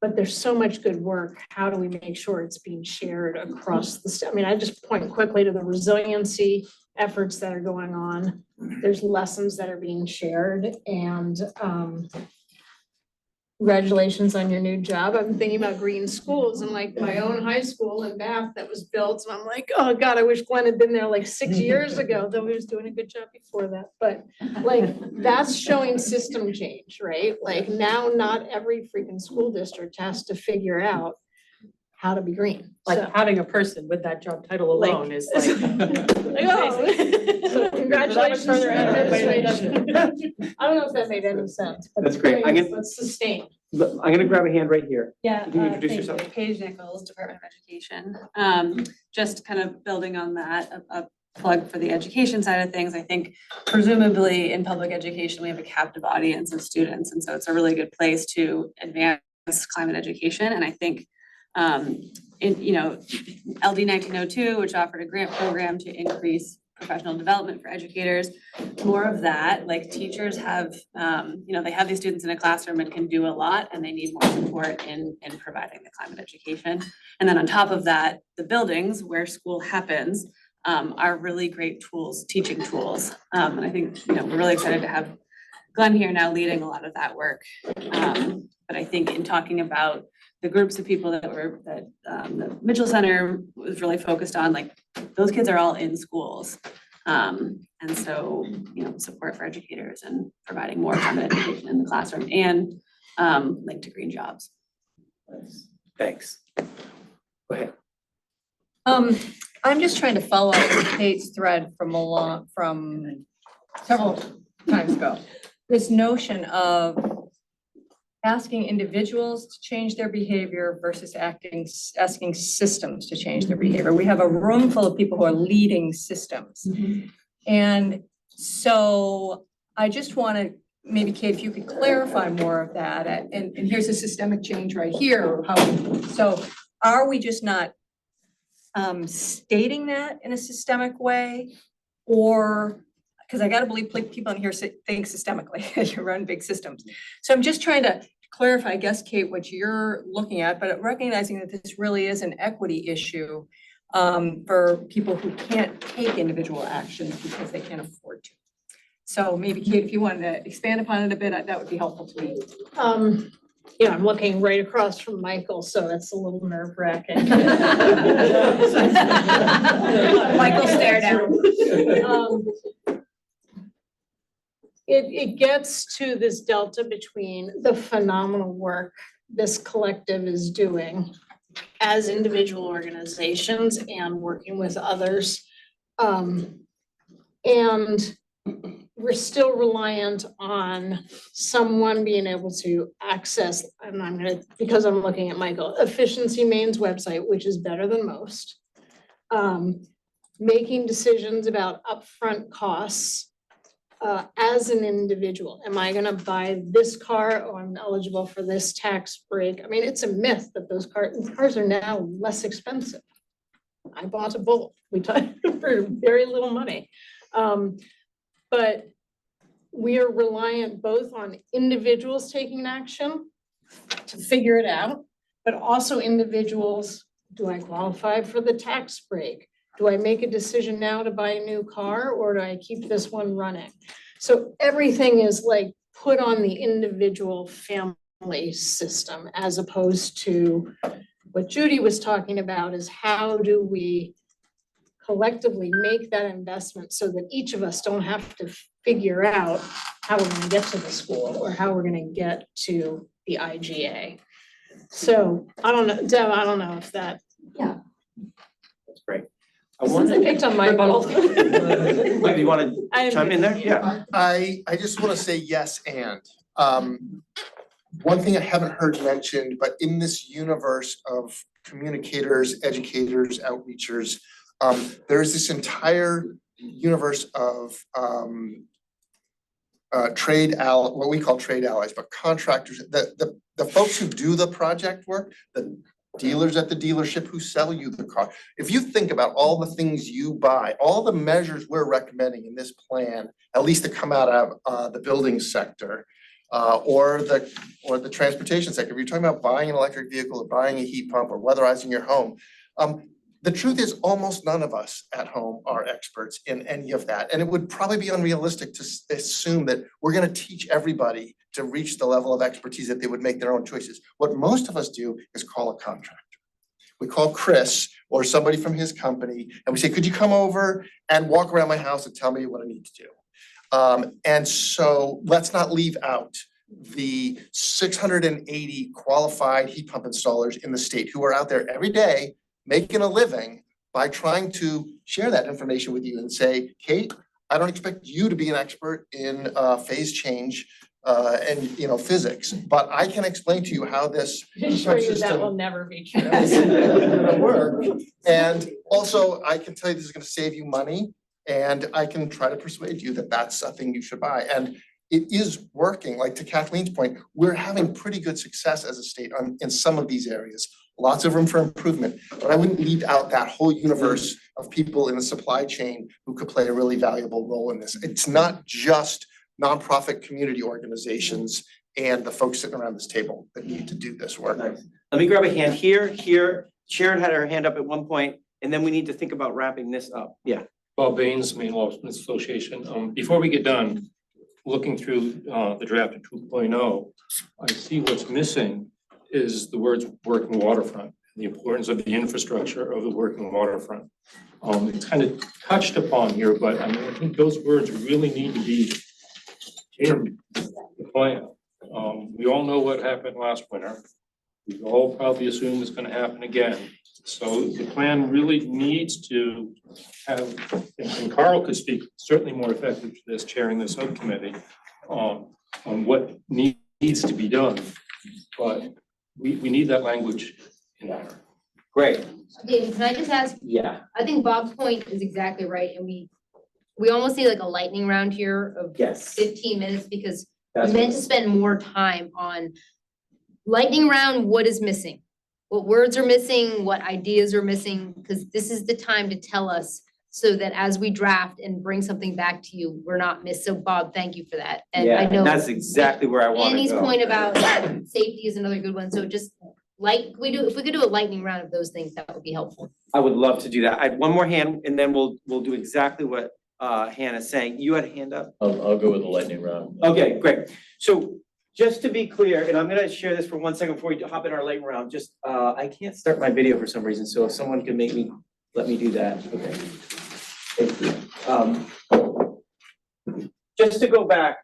but there's so much good work. How do we make sure it's being shared across the state? I mean, I just point quickly to the resiliency efforts that are going on. There's lessons that are being shared, and congratulations on your new job. I'm thinking about green schools and like my own high school in Bath that was built. And I'm like, oh God, I wish Glenn had been there like 6 years ago, though he was doing a good job before that. But like, that's showing system change, right? Like now not every freaking school district has to figure out how to be green. Like having a person with that job title alone is like. So congratulations to the administration. I don't know if that made any sense. But That's great. Let's sustain. I'm gonna grab a hand right here. Yeah, Can you introduce thank yourself? you. Paige Nichols, Department of Education. Just kind of building on that, a plug for the education side of things. I think presumably in public education, we have a captive audience of students. And so it's a really good place to advance climate education. And I think LD 1902, which offered a grant program to increase professional development for educators, more of that, like teachers have, they have these students in a classroom and can do a lot, and they need more support in providing the climate education. And then on top of that, the buildings where school happens are really great tools, teaching tools. And I think, we're really excited to have Glenn here now leading a lot of that work. But I think in talking about the groups of people that the Mitchell Center was really focused on, like those kids are all in schools. And so, support for educators and providing more climate education in the classroom and linked to green jobs. Thanks. Go ahead. I'm just trying to follow up with Kate's thread from several times ago. This notion of asking individuals to change their behavior versus asking systems to change their behavior. We have a room full of people who are leading systems. And so I just want to, maybe Kate, if you could clarify more of that. And here's a systemic change right here. So are we just not stating that in a systemic way? Or, because I got to believe people in here think systemically, you run big systems. So I'm just trying to clarify, I guess, Kate, what you're looking at, but recognizing that this really is an equity issue for people who can't take individual actions because they can't afford to. So maybe Kate, if you wanted to expand upon it a bit, that would be helpful to me. I'm looking right across from Michael, so that's a little nerve-wracking. Michael stare down. It gets to this delta between the phenomenal work this collective is doing as individual organizations and working with others. And we're still reliant on someone being able to access, and I'm gonna, because I'm looking at Michael, Efficiency Maine's website, which is better than most. Making decisions about upfront costs as an individual, am I gonna buy this car or I'm eligible for this tax break? I mean, it's a myth that those cars are now less expensive. I bought a Bolt, we talked for very little money. But we are reliant both on individuals taking action to figure it out, but also individuals, do I qualify for the tax break? Do I make a decision now to buy a new car or do I keep this one running? So everything is like put on the individual family system as opposed to what Judy was talking about is how do we collectively make that investment so that each of us don't have to figure out how we're gonna get to the school or how we're gonna get to the IGA. So I don't know, Deb, I don't know if that. Yeah. That's great. Since I picked on my ball. Mike, you wanna chime in there? Yeah. I just wanna say yes and. One thing I haven't heard mentioned, but in this universe of communicators, educators, outreachers, there's this entire universe of what we call trade allies, but contractors, the folks who do the project work, the dealers at the dealership who sell you the car. If you think about all the things you buy, all the measures we're recommending in this plan, at least to come out of the building sector, or the transportation sector, if you're talking about buying an electric vehicle or buying a heat pump or weatherizing your home, the truth is almost none of us at home are experts in any of that. And it would probably be unrealistic to assume that we're gonna teach everybody to reach the level of expertise that they would make their own choices. What most of us do is call a contractor. We call Chris or somebody from his company and we say, could you come over and walk around my house and tell me what I need to do? And so let's not leave out the 680 qualified heat pump installers in the state who are out there every day making a living by trying to share that information with you and say, Kate, I don't expect you to be an expert in phase change and physics, but I can explain to you how this Sure you that will never be true. work. And also I can tell you this is gonna save you money. And I can try to persuade you that that's a thing you should buy. And it is working, like to Kathleen's point, we're having pretty good success as a state in some of these areas. Lots of room for improvement, but I wouldn't leave out that whole universe of people in the supply chain who could play a really valuable role in this. It's not just nonprofit community organizations and the folks sitting around this table that need to do this work. Nice. Let me grab a hand here. Sharon had her hand up at one point, and then we need to think about wrapping this up. Yeah. Bob Baines, Maine Law Association. Before we get done, looking through the draft of 2.0, I see what's missing is the words working waterfront, the importance of the infrastructure of the working waterfront. It's kind of touched upon here, but I mean, I think those words really need to be in the plan. We all know what happened last winter. We all probably assume it's going to happen again. So the plan really needs to have, and Carl could speak certainly more effective to this, chairing the subcommittee, on what needs to be done. But we need that language in there. Great. David, can I just ask? Yeah. I think Bob's point is exactly right, and we almost need like a lightning round here of 15 minutes because we meant to spend more time on lightning round, what is missing? What words are missing, what ideas are missing, because this is the time to tell us so that as we draft and bring something back to you, we're not missed. So Bob, thank you for that. And I know that's exactly where I want to go. Annie's point about safety is another good one. So just if we could do a lightning round of those things, that would be helpful. I would love to do that. I have one more hand and then we'll do exactly what Hannah's saying. You had a hand up? I'll go with the lightning round. Okay, great. So just to be clear, and I'm gonna share this for 1 second before we hop in our lightning round, just, I can't start my video for some reason, so if someone can let me do that, okay. Thank you. Just to go back,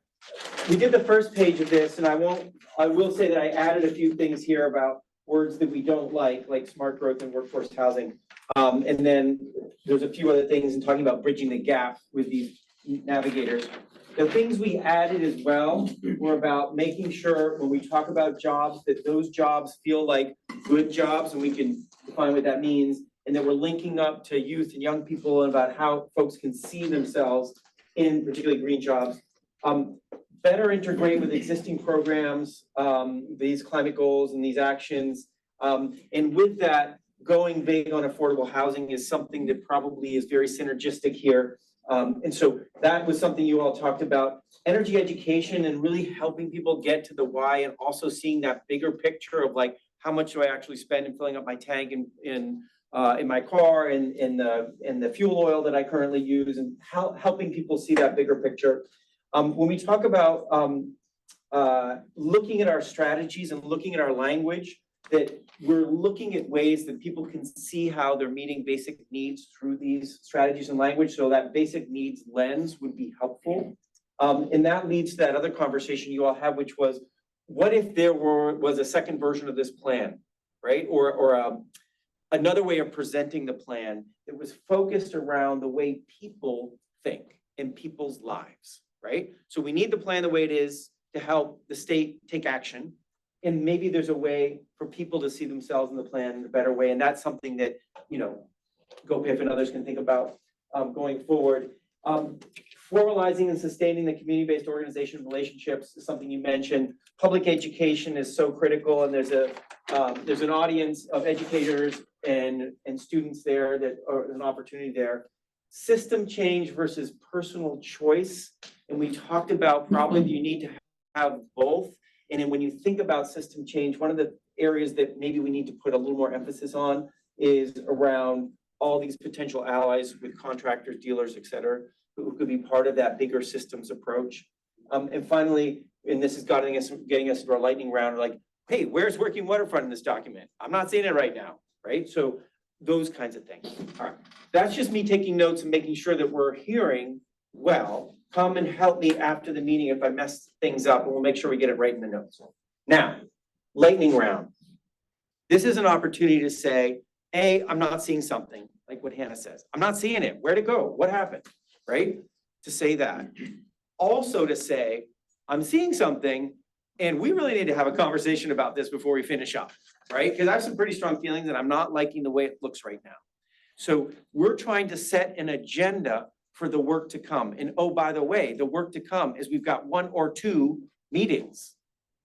we did the first page of this, and I will say that I added a few things here about words that we don't like smart growth and workforce housing. And then there's a few other things in talking about bridging the gap with these navigators. The things we added as well were about making sure when we talk about jobs, that those jobs feel like good jobs, and we can define what that means. And then we're linking up to youth and young people about how folks can see themselves in particularly green jobs. better integrate with existing programs, these climate goals and these actions. And with that, going big on affordable housing is something that probably is very synergistic here. And so that was something you all talked about. Energy education and really helping people get to the why, and also seeing that bigger picture of like, how much do I actually spend in filling up my tank in my car and the fuel oil that I currently use, and helping people see that bigger picture. When we talk about looking at our strategies and looking at our language, that we're looking at ways that people can see how they're meeting basic needs through these strategies and language. So that basic needs lens would be helpful. And that leads to that other conversation you all had, which was, what if there was a second version of this plan, right? Or another way of presenting the plan that was focused around the way people think in people's lives, right? So we need the plan the way it is to help the state take action. And maybe there's a way for people to see themselves in the plan in a better way. And that's something that, you know, GoPIF and others can think about going forward. Formalizing and sustaining the community-based organization relationships is something you mentioned. Public education is so critical, and there's an audience of educators and students there that are an opportunity there. System change versus personal choice. And we talked about probably you need to have both. And then when you think about system change, one of the areas that maybe we need to put a little more emphasis on is around all these potential allies with contractors, dealers, et cetera, who could be part of that bigger systems approach. And finally, and this is getting us into our lightning round, like, hey, where's working waterfront in this document? I'm not seeing it right now, right? So those kinds of things. All right, that's just me taking notes and making sure that we're hearing well. Come and help me after the meeting if I mess things up, and we'll make sure we get it right in the notes. Now, lightning round. This is an opportunity to say, hey, I'm not seeing something, like what Hannah says. I'm not seeing it. Where'd it go? What happened? Right? To say that. Also to say, I'm seeing something, and we really need to have a conversation about this before we finish up, right? Because I have some pretty strong feelings and I'm not liking the way it looks right now. So we're trying to set an agenda for the work to come. And oh, by the way, the work to come is we've got 1 or 2 meetings,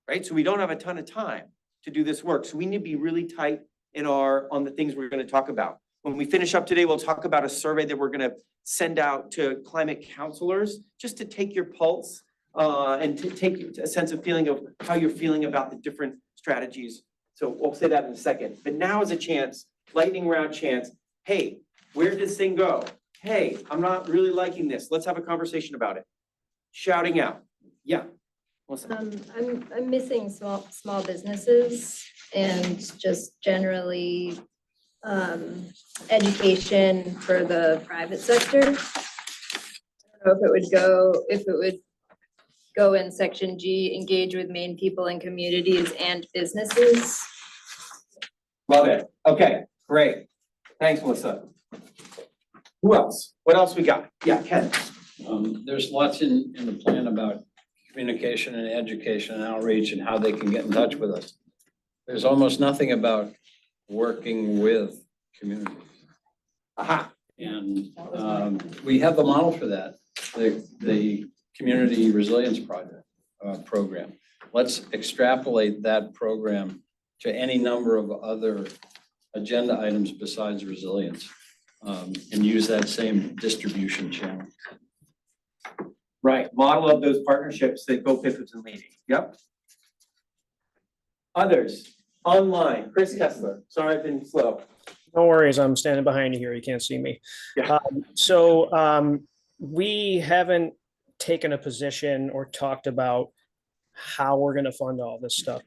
right? So we don't have a ton of time to do this work. So we need to be really tight on the things we're going to talk about. When we finish up today, we'll talk about a survey that we're going to send out to climate counselors, just to take your pulse and to take a sense of feeling of how you're feeling about the different strategies. So we'll say that in a second. But now is a chance, lightning round chance. Hey, where did this thing go? Hey, I'm not really liking this. Let's have a conversation about it. Shouting out. Yeah. I'm missing small businesses and just generally education for the private sector. I don't know if it would go in section G, engage with Maine people and communities and businesses. Love it. Okay, great. Thanks, Melissa. Who else? What else we got? Yeah, Ken. There's lots in the plan about communication and education and outreach and how they can get in touch with us. There's almost nothing about working with communities. Aha. And we have the model for that, the Community Resilience Project program. Let's extrapolate that program to any number of other agenda items besides resilience, and use that same distribution channel. Right, model of those partnerships that GoPIF is leading. Yep. Others, online, Chris Kessler. Sorry, I've been slow. No worries, I'm standing behind you here. You can't see me. Yeah. We haven't taken a position or talked about how we're going to fund all this stuff.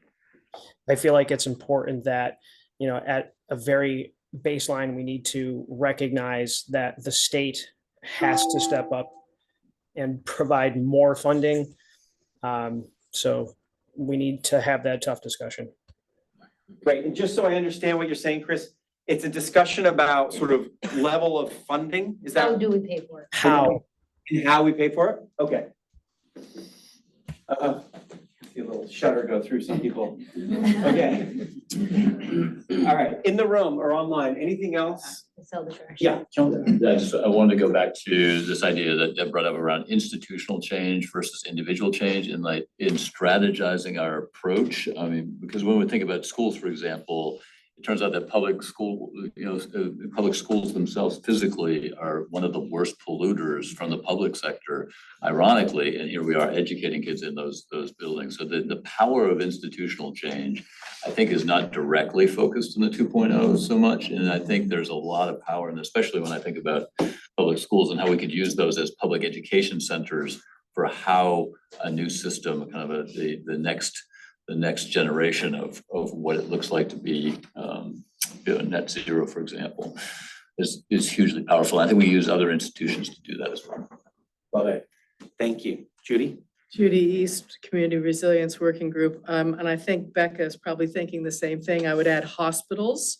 I feel like it's important that, you know, at a very baseline, we need to recognize that the state has to step up and provide more funding. So we need to have that tough discussion. Great, and just so I understand what you're saying, Chris, it's a discussion about sort of level of funding, is that? How do we pay for it? How? And how we pay for it? Okay. See a little shudder go through some people. Okay. All right, in the room or online, anything else sell the trash. Yeah. I wanted to go back to this idea that Deb brought up around institutional change versus individual change and like in strategizing our approach. I mean, because when we think about schools, for example, it turns out that public schools themselves physically are one of the worst polluters from the public sector, ironically, and here we are educating kids in those buildings. So the power of institutional change, I think, is not directly focused in the 2.0 so much. And I think there's a lot of power, and especially when I think about public schools and how we could use those as public education centers for how a new system, kind of the next generation of what it looks like to be net zero, for example, is hugely powerful. I think we use other institutions to do that as well. Love it. Thank you. Judy? Judy East, Community Resilience Working Group. And I think Becca is probably thinking the same thing. I would add hospitals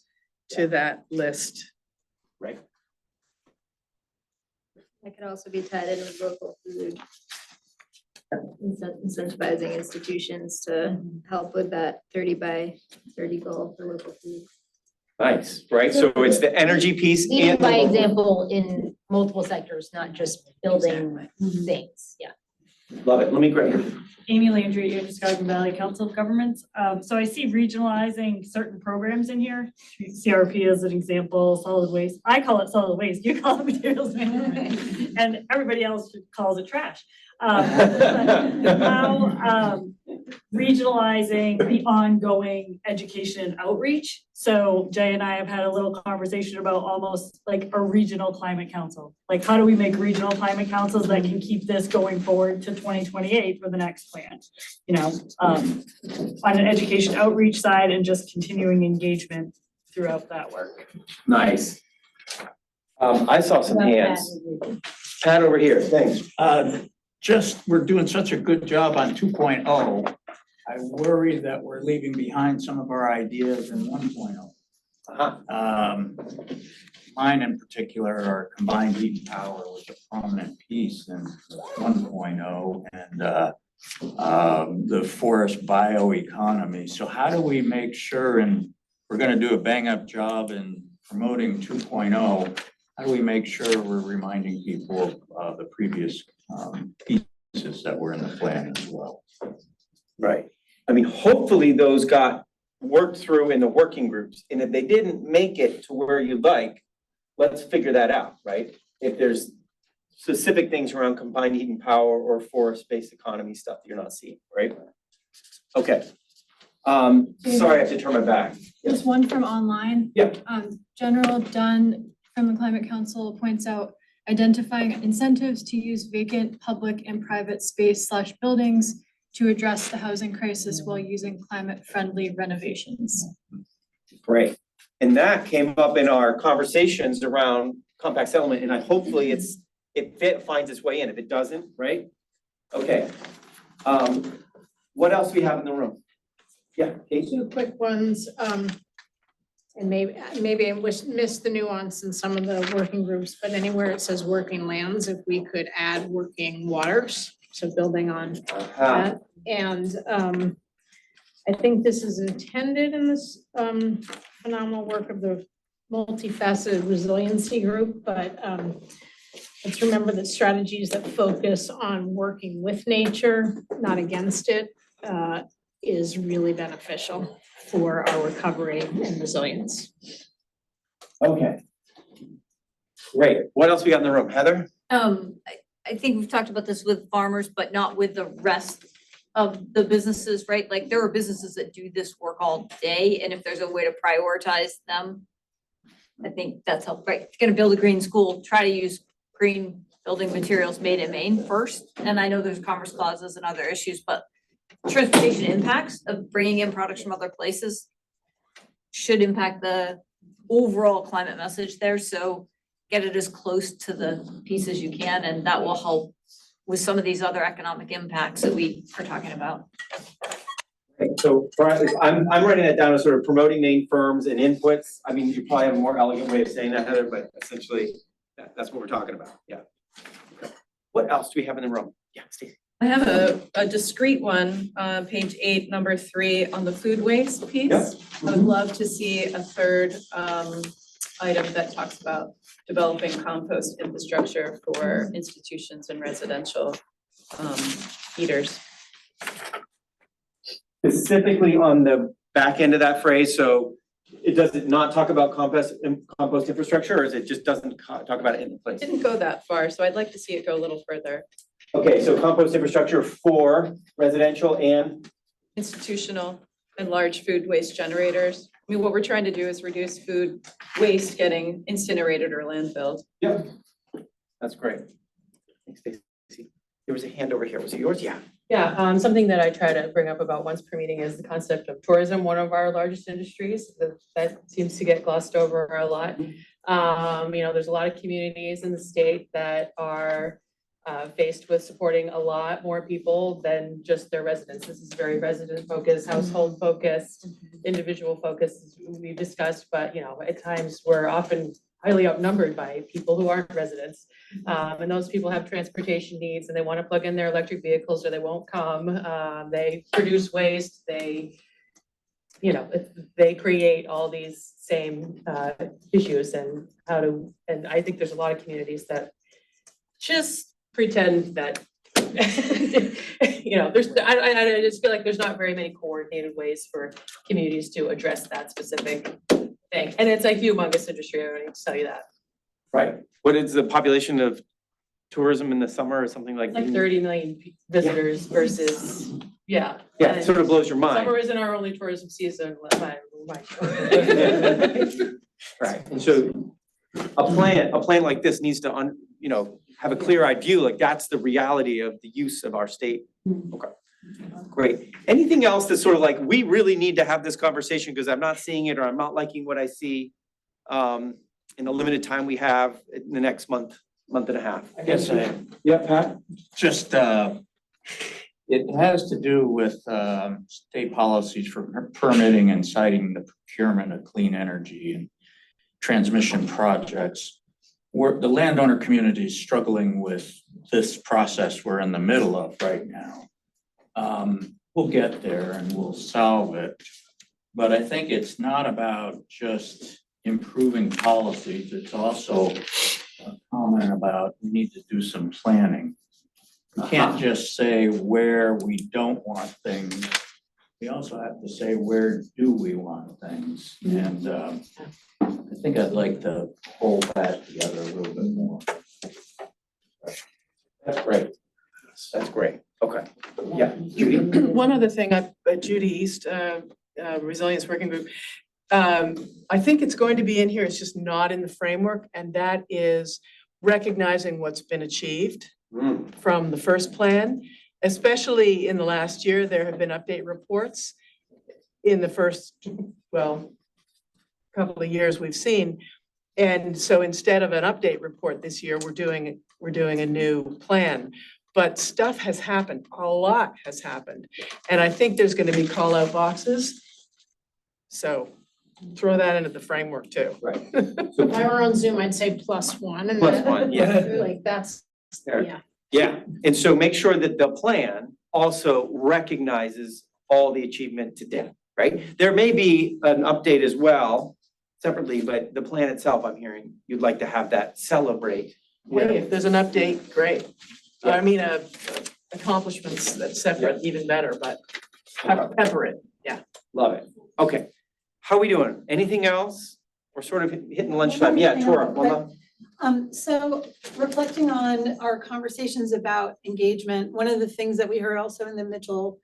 to that list. Right. That could also be tied in with local food. Incentivizing institutions to help with that 30 by 30 goal for local food. Nice, right? So it's the energy piece Leading and. by example in multiple sectors, not just building things, yeah. Love it. Let me grab you. Amy Landry, Androscoggin Valley Council of Governments. So I see regionalizing certain programs in here. CRP as an example, solid waste. I call it solid waste. You call it materials management, and everybody else calls it trash. How regionalizing the ongoing education and outreach. So Jay and I have had a little conversation about almost like a regional climate council. Like, how do we make regional climate councils that can keep this going forward to 2028 for the next plan? You know, on an education outreach side and just continuing engagement throughout that work. Nice. I saw some hands. Pat over here, thanks. We're doing such a good job on 2.0. I worry that we're leaving behind some of our ideas in 1.0. Mine in particular are combined heat and power was a prominent piece in 1.0 and the forest bioeconomy. So how do we make sure, and we're gonna do a bang up job in promoting 2.0, how do we make sure we're reminding people of the previous pieces that were in the plan as well? Right. I mean, hopefully those got worked through in the working groups. And if they didn't make it to where you'd like, let's figure that out, right? If there's specific things around combined heat and power or forest-based economy stuff that you're not seeing, right? Okay. Sorry, I have to turn my back. Just one from online. Yeah. General Dunn from the Climate Council points out identifying incentives to use vacant public and private space/buildings to address the housing crisis while using climate-friendly renovations. Great. And that came up in our conversations around compact settlement, and hopefully it finds its way in. If it doesn't, right? Okay. What else do we have in the room? Yeah, Kate? Two quick ones, and maybe I missed the nuance in some of the working groups, but anywhere it says working lands, if we could add working waters, so building on that. And I think this is intended in this phenomenal work of the multifaceted resiliency group, but let's remember that strategies that focus on working with nature, not against it, is really beneficial for our recovery and resilience. Okay. Great. What else we got in the room? Heather? I think we've talked about this with farmers, but not with the rest of the businesses, right? Like there are businesses that do this work all day, and if there's a way to prioritize them, I think that's helpful, right? If you're gonna build a green school, try to use green building materials made in Maine first. And I know there's commerce clauses and other issues, but transportation impacts of bringing in products from other places should impact the overall climate message there. So get it as close to the piece as you can, and that will help with some of these other economic impacts that we are talking about. Okay, so I'm writing that down as sort of promoting Maine firms and inputs. I mean, you probably have a more elegant way of saying that, Heather, but essentially that's what we're talking about. Yeah. Okay. What else do we have in the room? Yeah, Stacey. I have a discrete one, page 8, number 3 on the food waste piece. Yeah. I would love to see a third item that talks about developing compost infrastructure for institutions and residential heaters. Specifically on the back end of that phrase, so does it not talk about compost infrastructure, or is it just doesn't talk about it in the place? Didn't go that far, so I'd like to see it go a little further. Okay, so compost infrastructure for residential and Institutional and large food waste generators. I mean, what we're trying to do is reduce food waste getting incinerated or landfilled. Yep. That's great. Thanks, Stacy. There was a hand over here. Was it yours? Yeah. Yeah, something that I try to bring up about once per meeting is the concept of tourism, one of our largest industries that seems to get glossed over a lot. There's a lot of communities in the state that are faced with supporting a lot more people than just their residents. This is very resident focused, household focused, individual focused, as we've discussed, but at times we're often highly outnumbered by people who aren't residents. And those people have transportation needs and they want to plug in their electric vehicles or they won't come. They produce waste, they create all these same issues and and I think there's a lot of communities that just pretend that, I just feel like there's not very many coordinated ways for communities to address that specific thing. And it's a humongous industry, I don't need to tell you that. Right. What is the population of tourism in the summer or something like? Like 30 million visitors versus, Yeah, it sort of blows your mind. Summer isn't our only tourism season. Right, and so a plan like this needs to have a clear idea, like that's the reality of the use of our state. Okay, great. Anything else that's sort of like, we really need to have this conversation because I'm not seeing it or I'm not liking what I see in the limited time we have in the next month and a half? Yes, Yeah, Pat? just, it has to do with state policies for permitting and citing the procurement of clean energy and transmission projects. Where the landowner community is struggling with this process we're in the middle of right now. We'll get there and we'll solve it. But I think it's not about just improving policies, it's also a comment about we need to do some planning. We can't just say where we don't want things. We also have to say where do we want things? And I think I'd like to hold that together a little bit more. That's great. That's great. Okay. Yeah, Judy? One other thing, Judy East, Resilience Working Group. I think it's going to be in here, it's just not in the framework, and that is recognizing what's been achieved from the first plan. Especially in the last year, there have been update reports in the first, couple of years we've seen. And so instead of an update report this year, we're doing a new plan. But stuff has happened, a lot has happened. And I think there's gonna be call out boxes. So throw that into the framework too. Right. If I were on Zoom, I'd say +1 and +1, yeah. like that's, yeah. Yeah, and so make sure that the plan also recognizes all the achievement to date, right? There may be an update as well separately, but the plan itself, I'm hearing, you'd like to have that celebrate. Hey, if there's an update, great. I mean, accomplishments that's separate, even better, but pepper it, yeah. Love it. Okay, how are we doing? Anything else? We're sort of hitting lunchtime. Yeah, Tora, one more. So reflecting on our conversations about engagement, one of the things that we heard also in the Mitchell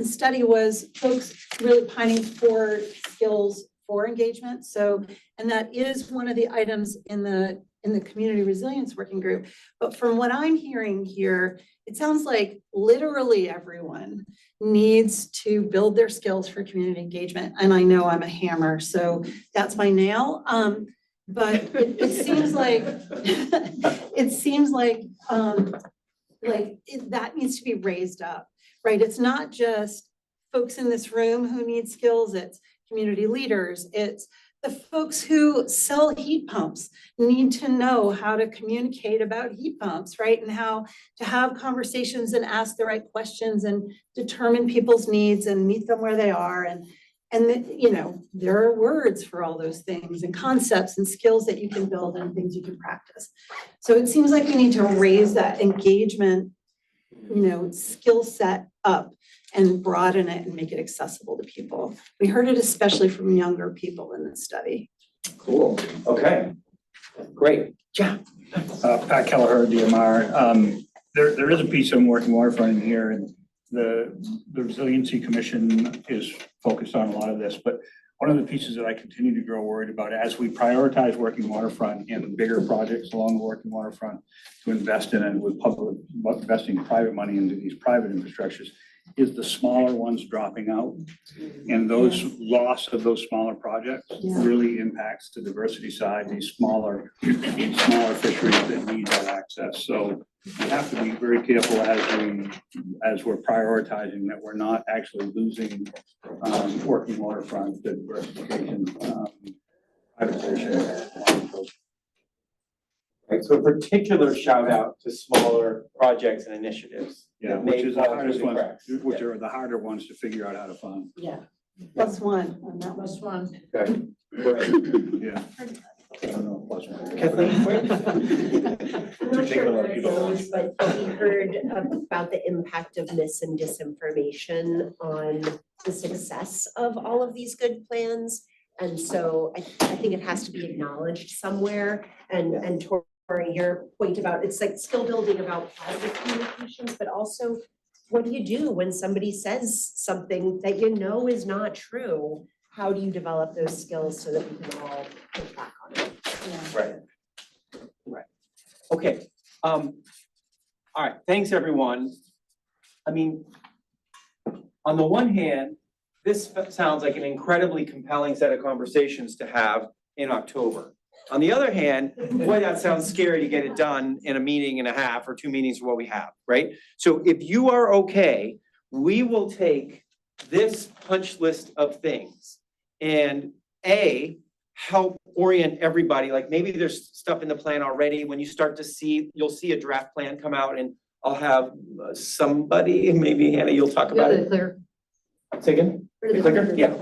study was folks really pining for skills for engagement. So, and that is one of the items in the community resilience working group. But from what I'm hearing here, it sounds like literally everyone needs to build their skills for community engagement. And I know I'm a hammer, so that's my nail. But it seems like that needs to be raised up, right? It's not just folks in this room who need skills, it's community leaders, it's the folks who sell heat pumps need to know how to communicate about heat pumps, right? And how to have conversations and ask the right questions and determine people's needs and meet them where they are. And then, you know, there are words for all those things and concepts and skills that you can build and things you can practice. So it seems like we need to raise that engagement, you know, skill set up and broaden it and make it accessible to people. We heard it especially from younger people in this study. Cool, okay, great, yeah. Pat Kelleher, DMR. There is a piece on working waterfront in here, and the Resiliency Commission is focused on a lot of this, but one of the pieces that I continue to grow worried about as we prioritize working waterfront and bigger projects along the working waterfront to invest in and with public investing private money into these private infrastructures is the smaller ones dropping out. And those loss of those smaller projects really impacts the diversity side, these smaller fisheries that need that access. So we have to be very careful as we're prioritizing that we're not actually losing working waterfront, the diversification, privatization. Right, so a particular shout out to smaller projects and initiatives. Yeah, that which may is the fall hardest through the ones, cracks. which are the harder ones to figure out how to fund. Yeah. Plus one on that Plus one. Okay, great. Yeah. I don't know, plus one. Kathleen? I'm not sure where it goes, but we heard about the impact of mis and disinformation on the success of all of these good plans. And so I think it has to be acknowledged somewhere, and Tori, your point about, it's like skill building about positive communications, but also what do you do when somebody says something that you know is not true? How do you develop those skills so that we can all look back on it? Right. Right. Okay, all right, thanks, everyone. I mean, on the one hand, this sounds like an incredibly compelling set of conversations to have in October. On the other hand, boy, that sounds scary to get it done in a meeting and a half or 2 meetings for what we have, right? So if you are okay, we will take this punch list of things and help orient everybody. Like maybe there's stuff in the plan already. When you start to see, you'll see a draft plan come out, and I'll have somebody, maybe Hannah, you'll talk about it. Clear. Say again? The clicker? Yeah.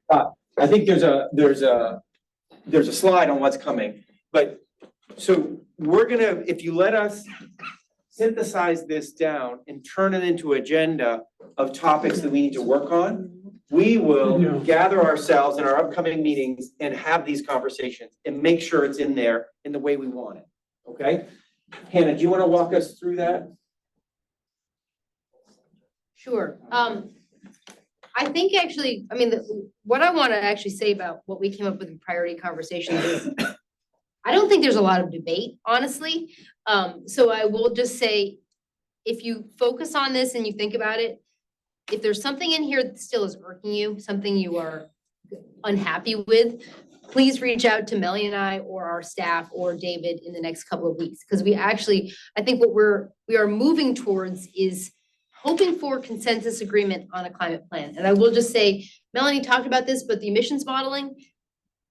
I think there's a slide on what's coming, but so we're gonna, if you let us synthesize this down and turn it into an agenda of topics that we need to work on, we will gather ourselves in our upcoming meetings and have these conversations and make sure it's in there in the way we want it, okay? Hannah, do you wanna walk us through that? Sure. I think actually, I mean, what I want to actually say about what we came up with in priority conversations is, I don't think there's a lot of debate, honestly. So I will just say, if you focus on this and you think about it, if there's something in here that still is irking you, something you are unhappy with, please reach out to Melanie and I or our staff or David in the next couple of weeks. Because we actually, I think what we are moving towards is hoping for consensus agreement on a climate plan. And I will just say, Melanie talked about this, but the emissions modeling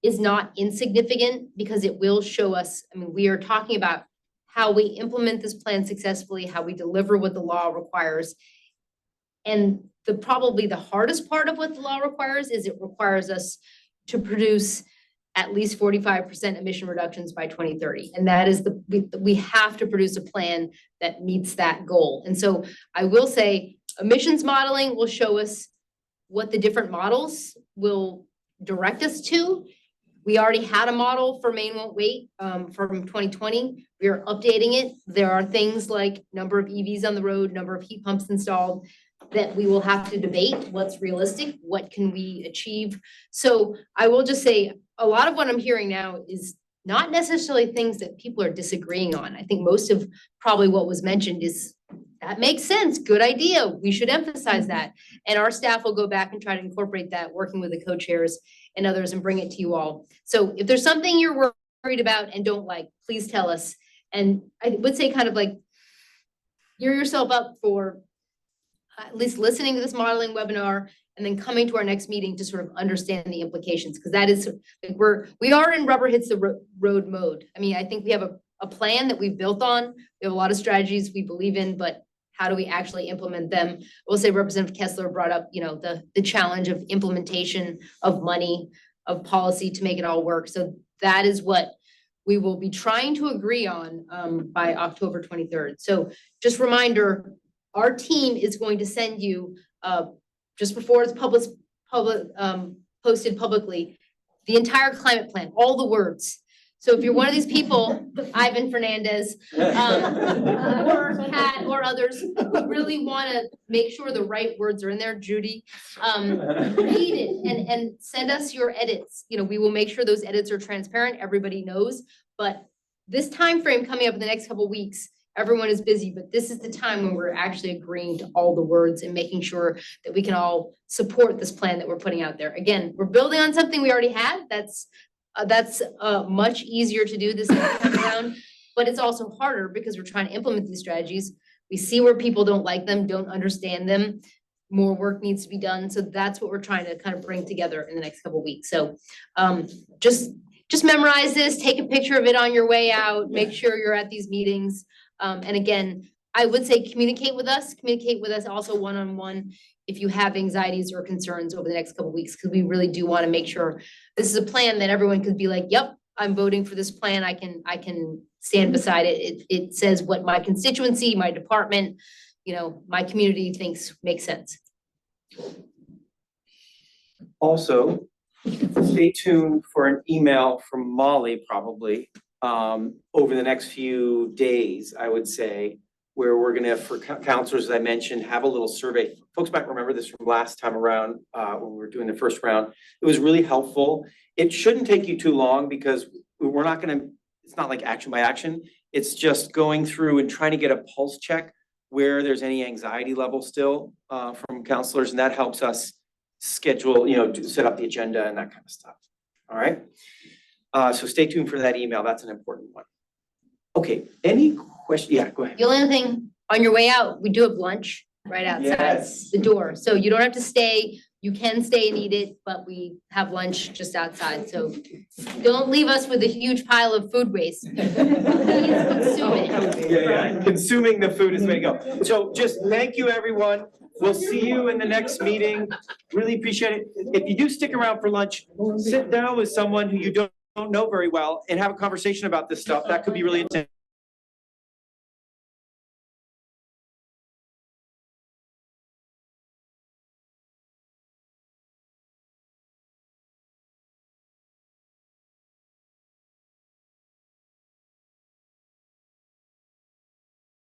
is not insignificant because it will show us, I mean, we are talking about how we implement this plan successfully, how we deliver what the law requires. And probably the hardest part of what the law requires is it requires us to produce at least 45% emission reductions by 2030. And that is we have to produce a plan that meets that goal. And so I will say emissions modeling will show us what the different models will direct us to. We already had a model for Maine Won't Wait from 2020. We are updating it. There are things like number of EVs on the road, number of heat pumps installed, that we will have to debate what's realistic, what can we achieve. So I will just say, a lot of what I'm hearing now is not necessarily things that people are disagreeing on. I think most of probably what was mentioned is, that makes sense, good idea, we should emphasize that. And our staff will go back and try to incorporate that, working with the co-chairs and others, and bring it to you all. So if there's something you're worried about and don't like, please tell us. And I would say kind of like, gear yourself up for at least listening to this modeling webinar and then coming to our next meeting to sort of understand the implications, because that is, like, we are in rubber hits the road mode. I mean, I think we have a plan that we've built on. We have a lot of strategies we believe in, but how do we actually implement them? We'll say Representative Kessler brought up, you know, the challenge of implementation of money, of policy to make it all work. So that is what we will be trying to agree on by October 23rd. So just reminder, our team is going to send you just before it's posted publicly, the entire climate plan, all the words. So if you're one of these people, Ivan Fernandez, or Pat or others, who really wanna make sure the right words are in there, Judy, read it and send us your edits. You know, we will make sure those edits are transparent, everybody knows, but this time frame coming up in the next couple of weeks, everyone is busy, but this is the time when we're actually agreeing to all the words and making sure that we can all support this plan that we're putting out there. Again, we're building on something we already had. That's much easier to do this time around, but it's also harder because we're trying to implement these strategies. We see where people don't like them, don't understand them. More work needs to be done. So that's what we're trying to kind of bring together in the next couple of weeks. So just memorize this, take a picture of it on your way out, make sure you're at these meetings. And again, I would say communicate with us also one-on-one if you have anxieties or concerns over the next couple of weeks, because we really do want to make sure this is a plan that everyone could be like, yep, I'm voting for this plan. I can stand beside it. It says what my constituency, my department, you know, my community thinks makes sense. Also, stay tuned for an email from Molly probably over the next few days, I would say, where we're gonna, for counselors, as I mentioned, have a little survey. Folks might remember this from last time around when we were doing the first round. It was really helpful. It shouldn't take you too long because we're not gonna, it's not like action by action. It's just going through and trying to get a pulse check where there's any anxiety level still from counselors, and that helps us schedule, you know, set up the agenda and that kind of stuff. All right. So stay tuned for that email. That's an important one. Okay, any question? Yeah, go ahead. The only other thing, on your way out, we do have lunch right outside the door. So you don't have to stay. You can stay and eat it, but we have lunch just outside. So don't leave us with a huge pile of food waste. Please consume it. Yeah, consuming the food is the way to go. So just thank you, everyone. We'll see you in the next meeting. Really appreciate it. If you do stick around for lunch, sit down with someone who you don't know very well and have a conversation about this stuff. That could be really intense.